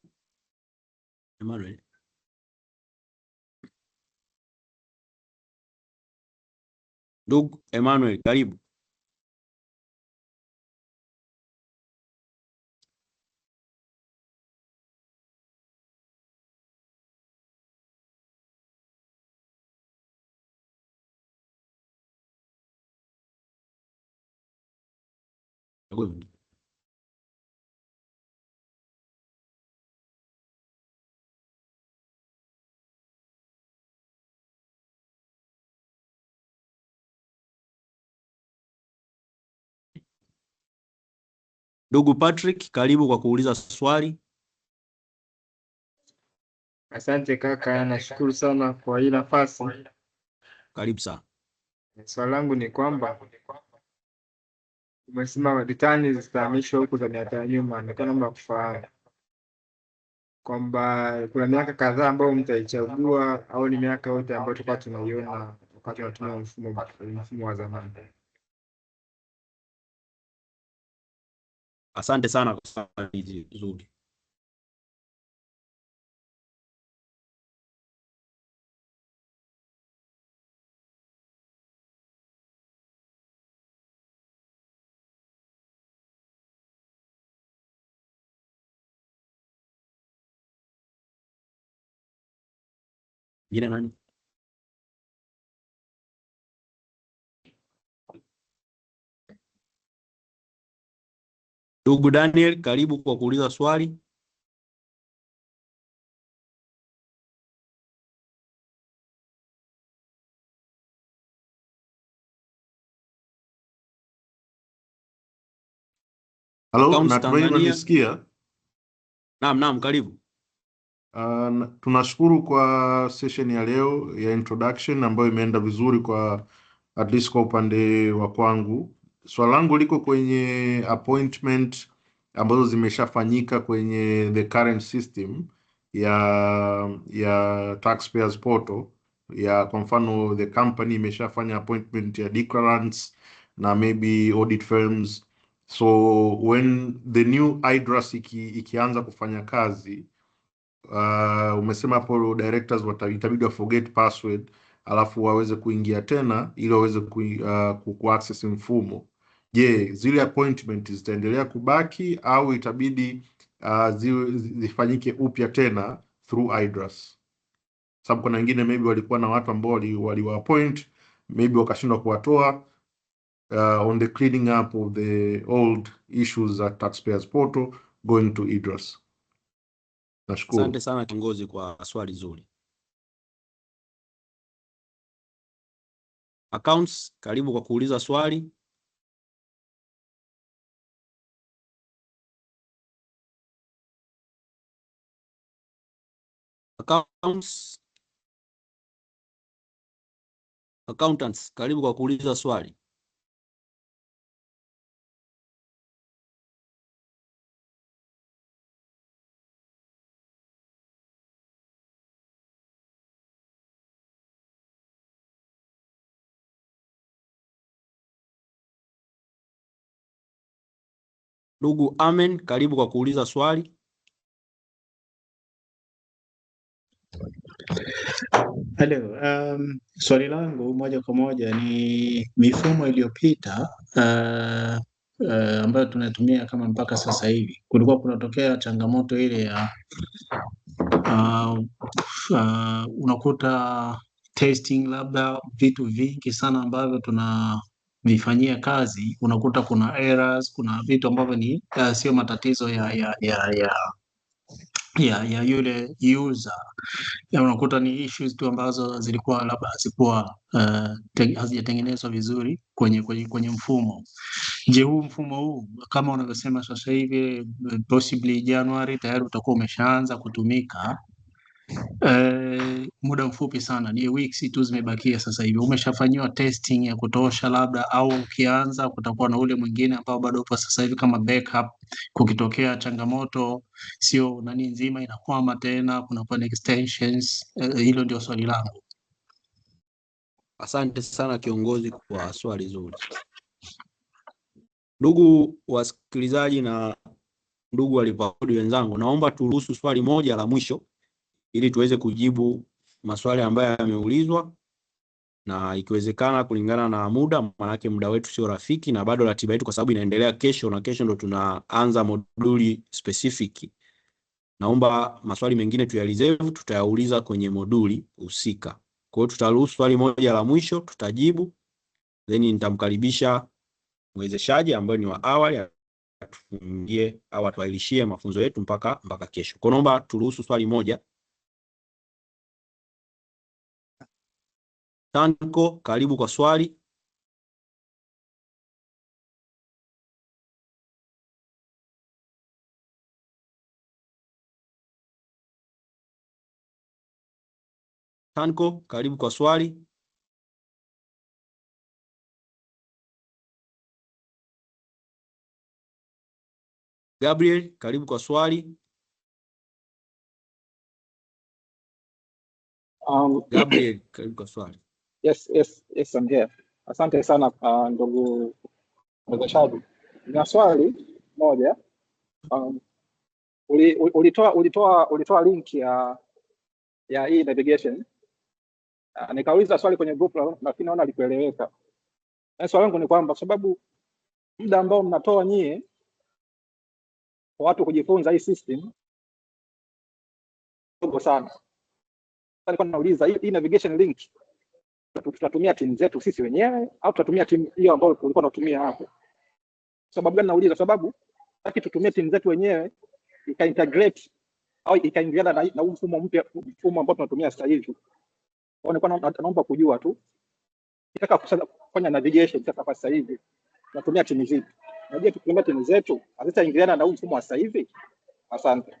Emmanuel. Ndugu Emmanuel, karibu. Ndugu Patrick, karibu kwa kuuliza swali. Asante kaka, nashukuru sana kwa hii nafasi. Karibu sana. Swali langu ni kwamba umesema return zitahamishwa huku za miaka ya nyuma, naomba kufahamu kwamba kuna miaka kadhaa ambayo mtaichagua au ni miaka yote ambayo tulikuwa tunaiona wakati tunatumia mfumo wa zamani? Asante sana kwa swali zuri. Jina nani? Ndugu Daniel, karibu kwa kuuliza swali. Halo, natumai unanisikia? Naam, karibu. Tunashukuru kwa session ya leo ya introduction ambayo imeenda vizuri kwa at least kwa upande wa kwangu. Swali langu liko kwenye appointment ambazo zimeshafanyika kwenye the current system ya taxpayers portal, ya kwa mfano the company imeshafanya appointment ya declarants na maybe audit firms. So when the new IDRAS ikianza kufanya kazi, umesema hapo directors itabidi forget password alafu waweze kuingia tena ili waweze ku-access mfumo. Je, zile appointment zitaendelea kubaki au itabidi zifanyike upya tena through IDRAS? Sababu kuna wengine maybe walikuwa na watu ambao waliwa appoint, maybe wakashindwa kuwatoa on the cleaning up of the old issues at taxpayers portal going to IDRAS. Nashukuru. Asante sana kiongozi kwa swali zuri. Accounts, karibu kwa kuuliza swali. Accountants, karibu kwa kuuliza swali. Ndugu Amen, karibu kwa kuuliza swali. Hello, swali langu moja kwa moja ni mifumo iliyopita ambayo tunatumia kama mpaka sasa hivi, kulikuwa kunatokea changamoto ile ya unakuta testing labda vitu vingi sana ambavyo tunavifanyia kazi, unakuta kuna errors, kuna vitu ambavyo ni sio matatizo ya yule user, ya unakuta ni issues tu ambazo zilikuwa labda hazikuwa hazijatengenezwa vizuri kwenye mfumo. Je, huu mfumo huu kama unavyosema sasa hivi possibly January tayari utakuwa umeshaanza kutumika, muda mfupi sana, ni weeks tu zimebakia sasa hivi, umeshafanyiwa testing ya kutosha labda, au ukianza kutakuwa na ule mwingine ambao bado upo sasa hivi kama backup, kukitokea changamoto sio nani nzima inakwama tena, kunakuwa na extensions. Hilo ndio swali langu. Asante sana kiongozi kwa swali zuri. Ndugu wasikilizaji na ndugu walipakodi wenzangu, naomba turuhusu swali moja la mwisho ili tuweze kujibu maswali ambayo yameulizwa, na ikiwezekana kulingana na muda, maanake muda wetu sio rafiki na bado ratiba yetu kwa sababu inaendelea kesho, na kesho ndo tunaanza moduli specific. Naomba maswali mengine tuyalizevu, tutayauliza kwenye moduli husika. Kwa hiyo tutaruhusu swali moja la mwisho, tutajibu, then nitamkaribisha mwezeshaji ambaye ni wa awali atufungie au atuailishie mafunzo yetu mpaka kesho. Kwa naomba turuhusu swali moja. Tanko, karibu kwa swali. Tanko, karibu kwa swali. Gabriel, karibu kwa swali. Gabriel, karibu kwa swali. Yes, I'm here. Asante sana ndugu mwezeshaji. Na swali moja, ulitoa link ya hii navigation. Nikauliza swali kwenye group lakini naona likueleweka. Na swali langu ni kwamba sababu muda ambao mnatoa nyie kwa watu kujifunza hii system dogo sana. Nilikuwa nauliza hii navigation link tutatumia timu zetu sisi wenyewe au tutatumia timu hiyo ambayo tulikuwa tunatumia hapo? Sababu gani nauliza? Sababu Taki tutumie timu zetu wenyewe ika-integrate au ikaingiliana na mfumo mpya, mfumo ambao tunatumia sasa hivi. Naomba kujua tu kitaka kufanya navigation sasa hivi tunatumia timu zipi? Najua tukitumia timu zetu hazitaingiliana na mfumo wa sasa hivi. Asante.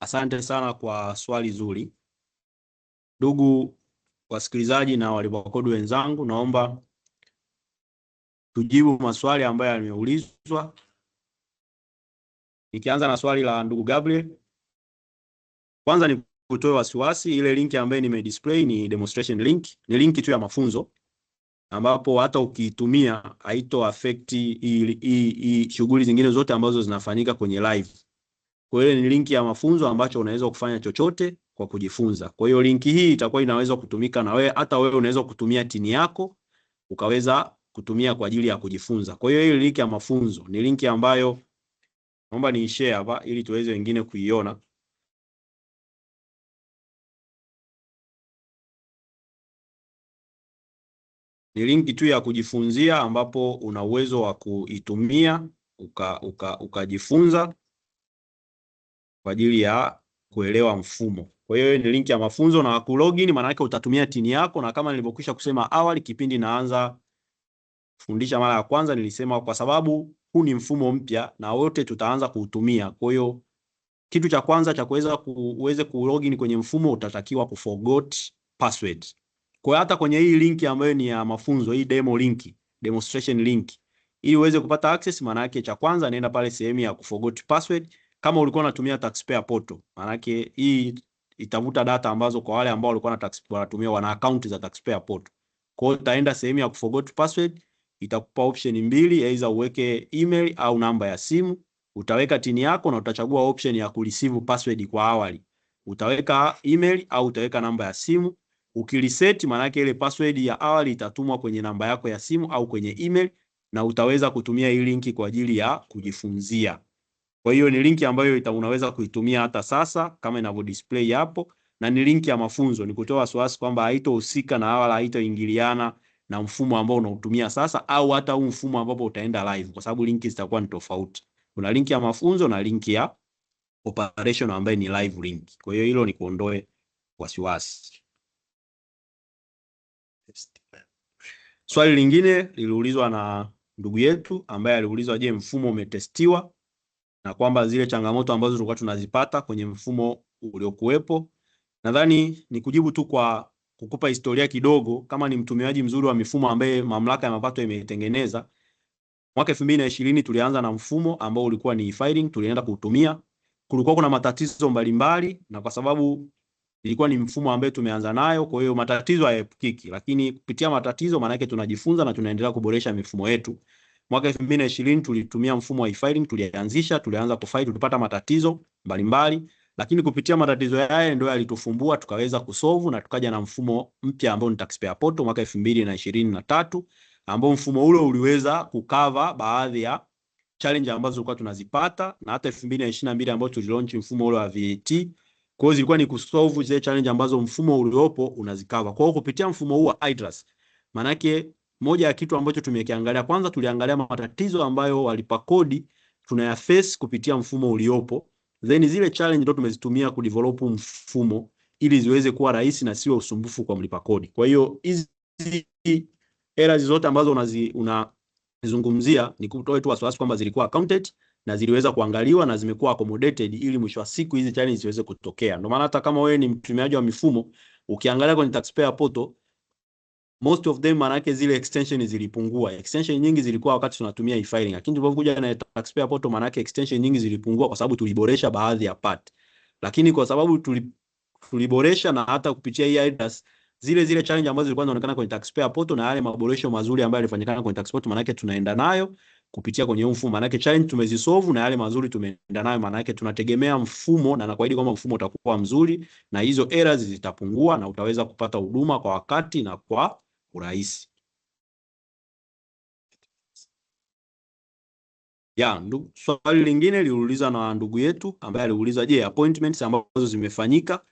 Asante sana kwa swali zuri. Ndugu wasikilizaji na walipa kodi wenzangu, naomba tujibu maswali ambayo yameulizwa. Nikianza na swali la ndugu Gabriel. Kwanza ni kutoe wasiwasi, ile link ambayo nimedisplay ni demonstration link, ni link tu ya mafunzo ambapo hata ukiitumia haito affect shughuli zingine zote ambazo zinafanyika kwenye live. Kwa hiyo ni link ya mafunzo ambacho unaweza kufanya chochote kwa kujifunza. Kwa hiyo link hii itakuwa inaweza kutumika na wewe, hata wewe unaweza kutumia tini yako ukaweza kutumia kwa ajili ya kujifunza. Kwa hiyo hii link ya mafunzo ni link ambayo naomba ni share hapa ili tuweze wengine kuiona. Ni link tu ya kujifunzia ambapo una uwezo wa kuitumia ukajifunza kwa ajili ya kuelewa mfumo. Kwa hiyo ni link ya mafunzo, na ku login maana yake utatumia tini yako, na kama nilivyokwisha kusema awali kipindi naanza kufundisha mara ya kwanza nilisema kwa sababu huu ni mfumo mpya na wote tutaanza kuutumia. Kwa hiyo kitu cha kwanza cha uweze ku login kwenye mfumo utatakiwa kuforgot password. Kwa hiyo hata kwenye hii link ambayo ni ya mafunzo, hii demo link, demonstration link, ili uweze kupata access, maana yake cha kwanza nenda pale sehemu ya kuforgot password. Kama ulikuwa unatumia taxpayer portal, maana yake hii itavuta data ambazo kwa wale ambao walikuwa wanatumia wana account za taxpayer portal. Kwa hiyo utaenda sehemu ya kuforgot password, itakupa option mbili, aidha uweke email au namba ya simu. Utaweka tini yako na utachagua option ya kureceive password kwa awali. Utaweka email au utaweka namba ya simu. Ukireset maana yake ile password ya awali itatumwa kwenye namba yako ya simu au kwenye email, na utaweza kutumia hii linki kwa ajili ya kujifunzia. Kwa hiyo ni linki ambayo unaweza kuitumia hata sasa kama inavyo display hapo, na ni linki ya mafunzo. Ni kutoa wasiwasi kwamba haitohusika na wala haitoingiliana na mfumo ambao unautumia sasa au hata huu mfumo ambapo utaenda live, kwa sababu linki zitakuwa ni tofauti. Kuna linki ya mafunzo na linki ya operation ambayo ni live link. Kwa hiyo hilo ni kuondoe wasiwasi. Swali lingine liliulizwa na ndugu yetu ambaye aliulizwa, je, mfumo umetestiwa na kwamba zile changamoto ambazo tulikuwa tunazipata kwenye mfumo uliokuwepo. Nadhani ni kujibu tu kwa kukupa historia kidogo. Kama ni mtumiaji mzuri wa mifumo ambaye mamlaka ya mapato imetengeneza, mwaka 2020 tulianza na mfumo ambao ulikuwa ni e-filing, tulienda kuutumia. Kulikuwa kuna matatizo mbalimbali, na kwa sababu ilikuwa ni mfumo ambao tumeanza nayo, kwa hiyo matatizo hayaepukiki, lakini kupitia matatizo maana yake tunajifunza na tunaendelea kuboresha mifumo yetu. Mwaka 2020 tulitumia mfumo wa e-filing, tulianza kufile, tulipata matatizo mbalimbali, lakini kupitia matatizo haya ndio yalitufumbua tukaweza kusolve na tukaja na mfumo mpya ambao ni taxpayer portal mwaka 2023, ambao mfumo ule uliweza kukava baadhi ya challenge ambazo tulikuwa tunazipata, na hata 2022 ambao tulilaunch mfumo ule wa VAT. Kwa hiyo zilikuwa ni kusolve zile challenge ambazo mfumo uliopo unazikava. Kwa hiyo kupitia mfumo huu wa IDRAS, maana yake moja ya kitu ambacho tumekiangalia, kwanza tuliangalia matatizo ambayo walipa kodi tunayaface kupitia mfumo uliopo, then zile challenge ndio tumezitumia kudevelop mfumo ili ziweze kuwa rahisi na siwe usumbufu kwa mlipa kodi. Kwa hiyo hizi errors zote ambazo unazizungumzia ni kutoa tu wasiwasi kwamba zilikuwa accounted na ziliweza kuangaliwa na zimekuwa accommodated ili mwisho wa siku hizi challenge ziweze kutokea. Ndio maana hata kama wewe ni mtumiaji wa mifumo, ukiangalia kwenye taxpayer portal, most of them manake zile extension zilipungua. Extension nyingi zilikuwa wakati tunatumia e-filing, lakini tulipokuja na taxpayer portal manake extension nyingi zilipungua kwa sababu tuliboresha baadhi ya part. Lakini kwa sababu tuliboresha na hata kupitia hii IDRAS, zile challenge ambazo zilikuwa zinaonekana kwenye taxpayer portal na yale maboresho mazuri ambayo yalifanyikana kwenye taxpayer portal manake tunaenda nayo kupitia kwenye mfumo. Manake challenge tumezisolve na yale mazuri tumeenda nayo, manake tunategemea mfumo na nakuahidi kwamba mfumo utakuwa mzuri na hizo errors zitapungua na utaweza kupata huduma kwa wakati na kwa urahisi. Swali lingine liliuliza na ndugu yetu ambaye aliuliza, je, appointments ambazo zimefanyika,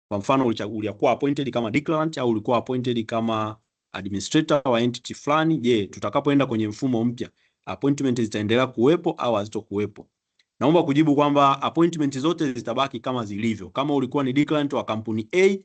kwa mfano ulikuwa appointed kama declarant au ulikuwa appointed kama administrator wa entity fulani, je, tutakapoenda kwenye mfumo mpya appointment zitaendelea kuwepo au hazitokuwepo. Naomba kujibu kwamba appointment zote zitabaki kama zilivyo. Kama ulikuwa ni declarant wa kampuni A,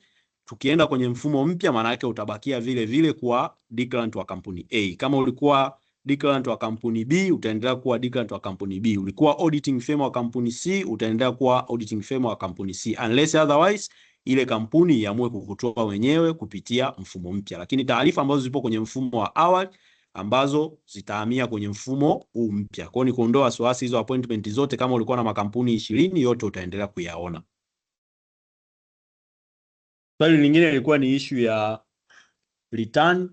tukienda kwenye mfumo mpya maana yake utabakia vile vile kuwa declarant wa kampuni A. Kama ulikuwa declarant wa kampuni B, utaendelea kuwa declarant wa kampuni B. Ulikuwa auditing firm wa kampuni C, utaendelea kuwa auditing firm wa kampuni C. Unless otherwise, ile kampuni iamue kukutoa wenyewe kupitia mfumo mpya. Lakini taarifa ambazo zipo kwenye mfumo wa awali ambazo zitahamia kwenye mfumo huu mpya. Kwa hiyo ni kuondoa wasiwasi, hizo appointment zote kama ulikuwa na makampuni 20 yote utaendelea kuyaona. Swali lingine lilikuwa ni issue ya return.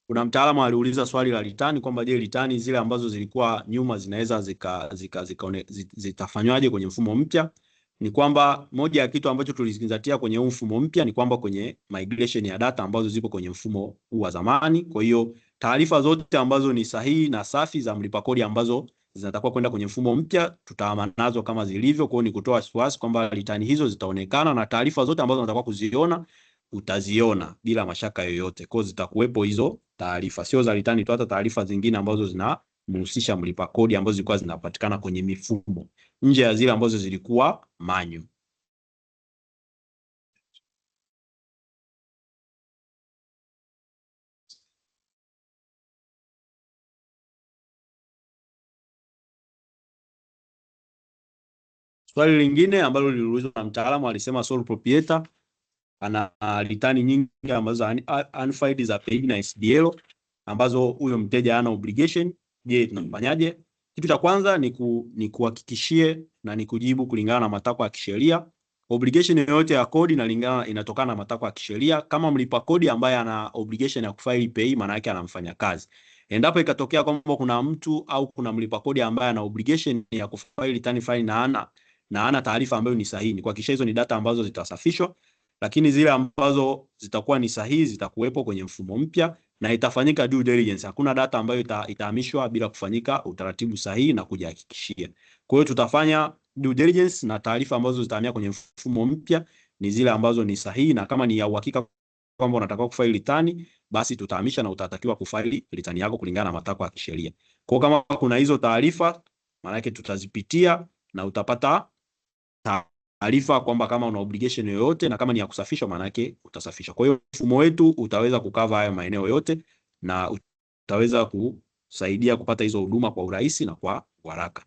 Kuna mtaalamu aliuliza swali la return kwamba je, return zile ambazo zilikuwa nyuma zinaweza zitafanywaje kwenye mfumo mpya? Ni kwamba moja ya kitu ambacho tulizingatia kwenye huu mfumo mpya ni kwamba kwenye migration ya data ambazo zipo kwenye mfumo huu wa zamani. Kwa hiyo taarifa zote ambazo ni sahihi na safi za mlipa kodi ambazo zinatakiwa kwenda kwenye mfumo mpya tutaamana nazo kama zilivyo. Kwa hiyo ni kutoa wasiwasi kwamba return hizo zitaonekana na taarifa zote ambazo unatakiwa kuziona utaziona bila mashaka yoyote. Kwa hiyo zitakuwepo hizo taarifa, sio za return tu, hata taarifa zingine ambazo zinamhusisha mlipa kodi ambazo zilikuwa zinapatikana kwenye mifumo nje ya zile ambazo zilikuwa manyu. Swali lingine ambalo liliulizwa na mtaalamu alisema sole proprietor ana return nyingi ambazo unfiled za paid na SDL ambazo huyo mteja hana obligation. Je, tunafanyaje? Kitu cha kwanza ni kuhakikishie na ni kujibu kulingana na matakwa ya kisheria. Obligation yoyote ya kodi inatokana na matakwa ya kisheria. Kama mlipa kodi ambaye ana obligation ya kufile pay, maana yake anamfanya kazi. Endapo ikatokea kwamba kuna mtu au kuna mlipa kodi ambaye ana obligation ya kufile return file na ana taarifa ambayo ni sahihi, ni kuhakikisha hizo ni data ambazo zitasafishwa, lakini zile ambazo zitakuwa ni sahihi zitakuwepo kwenye mfumo mpya na itafanyika due diligence. Hakuna data ambayo itahamishwa bila kufanyika utaratibu sahihi na kujihakikishia. Kwa hiyo tutafanya due diligence na taarifa ambazo zitahamia kwenye mfumo mpya ni zile ambazo ni sahihi, na kama ni ya uhakika kwamba unataka kufaili return, basi tutahamisha na utatakiwa kufaili return yako kulingana na matakwa ya kisheria. Kwa kama kuna hizo taarifa, maana yake tutazipitia na utapata taarifa kwamba kama una obligation yoyote, na kama ni ya kusafishwa maana yake utasafishwa. Kwa hiyo mfumo wetu utaweza kukava haya maeneo yote na utaweza kusaidia kupata hizo huduma kwa urahisi na kwa haraka.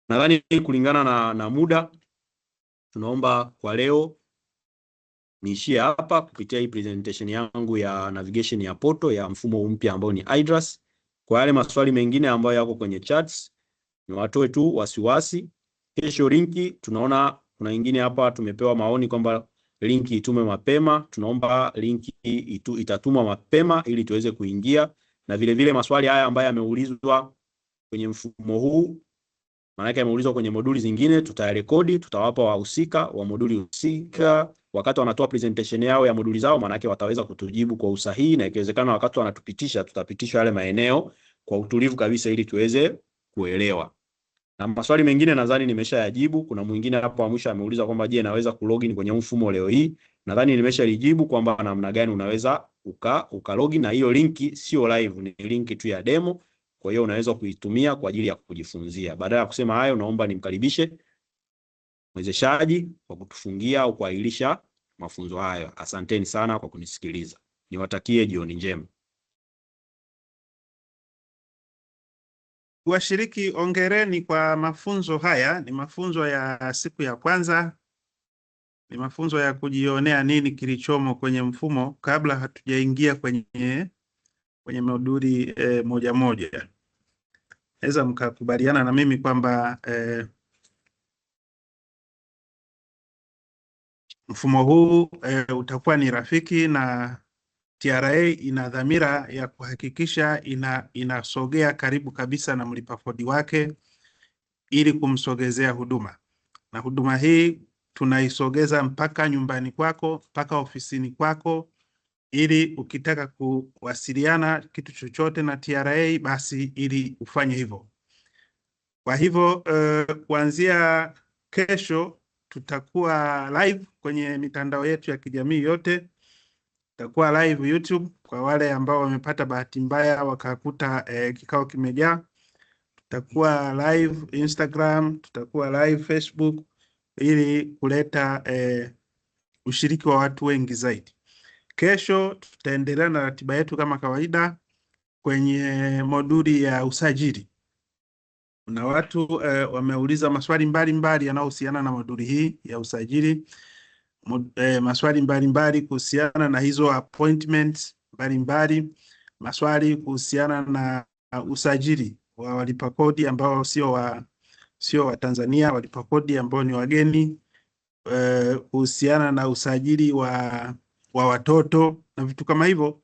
Nadhani kulingana na muda tunaomba kwa leo niishie hapa kupitia hii presentation yangu ya navigation ya portal ya mfumo mpya ambao ni IDRAS. Kwa yale maswali mengine ambayo yako kwenye chats ni watoe tu wasiwasi. Kesho linki tunaona kuna wengine hapa tumepewa maoni kwamba linki itume mapema. Tunaomba linki itatumwa mapema ili tuweze kuingia, na vile vile maswali haya ambayo yameulizwa kwenye mfumo huu, maana yake yameulizwa kwenye moduli zingine, tutayarekodi, tutawapa wahusika wa moduli husika wakati wanatoa presentation yao ya moduli zao, maana yake wataweza kutujibu kwa usahihi, na ikiwezekana wakati wanatupitisha tutapitisha yale maeneo kwa utulivu kabisa ili tuweze kuelewa. Na maswali mengine nadhani nimeshayajibu. Kuna mwingine hapo mwisho ameuliza kwamba je, naweza kulogin kwenye mfumo leo hii? Nadhani nimeshalijibu kwamba namna gani unaweza ukalogin, na hiyo linki sio live, ni linki tu ya demo. Kwa hiyo unaweza kuitumia kwa ajili ya kujifunzia. Baada ya kusema hayo, naomba nimkaribishe mwezeshaji kwa kutufungia au kuahirisha mafunzo hayo. Asanteni sana kwa kunisikiliza. Niwatakie jioni njema. Washiriki, ongereni kwa mafunzo haya. Ni mafunzo ya siku ya kwanza, ni mafunzo ya kujionea nini kilichomo kwenye mfumo kabla hatujaingia kwenye moduli moja moja. Naweza mkakubaliana na mimi kwamba mfumo huu utakuwa ni rafiki, na TRA ina dhamira ya kuhakikisha inasogea karibu kabisa na mlipa kodi wake ili kumsogezea huduma, na huduma hii tunaisogeza mpaka nyumbani kwako, mpaka ofisini kwako, ili ukitaka kuwasiliana kitu chochote na TRA basi ili ufanye hivyo. Kwa hivyo kuanzia kesho tutakuwa live kwenye mitandao yetu ya kijamii yote. tutakuwa live YouTube kwa wale ambao wamepata bahati mbaya wakakuta kikao kimejaa. Tutakuwa live Instagram, tutakuwa live Facebook ili kuleta ushiriki wa watu wengi zaidi. Kesho tutaendelea na ratiba yetu kama kawaida kwenye moduli ya usajili. Kuna watu wameuliza maswali mbalimbali yanayohusiana na moduli hii ya usajili. Maswali mbalimbali kuhusiana na hizo appointments mbalimbali, maswali kuhusiana na usajili wa walipa kodi ambao sio wa Tanzania, walipa kodi ambao ni wageni, kuhusiana na usajili wa watoto na vitu kama hivyo.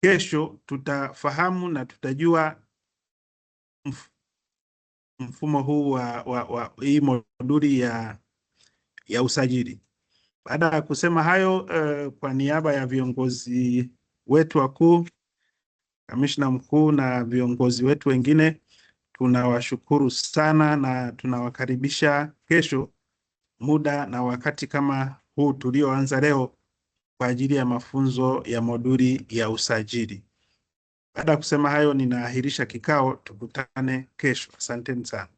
Kesho tutafahamu na tutajua mfumo huu wa hii moduli ya usajili. Baada ya kusema hayo, kwa niaba ya viongozi wetu wakuu, kamishna mkuu na viongozi wetu wengine, tunawashukuru sana na tunawakaribisha kesho muda na wakati kama huu tulioanza leo kwa ajili ya mafunzo ya moduli ya usajili. Baada ya kusema hayo, ninaahirisha kikao. Tukutane kesho. Asanteni sana.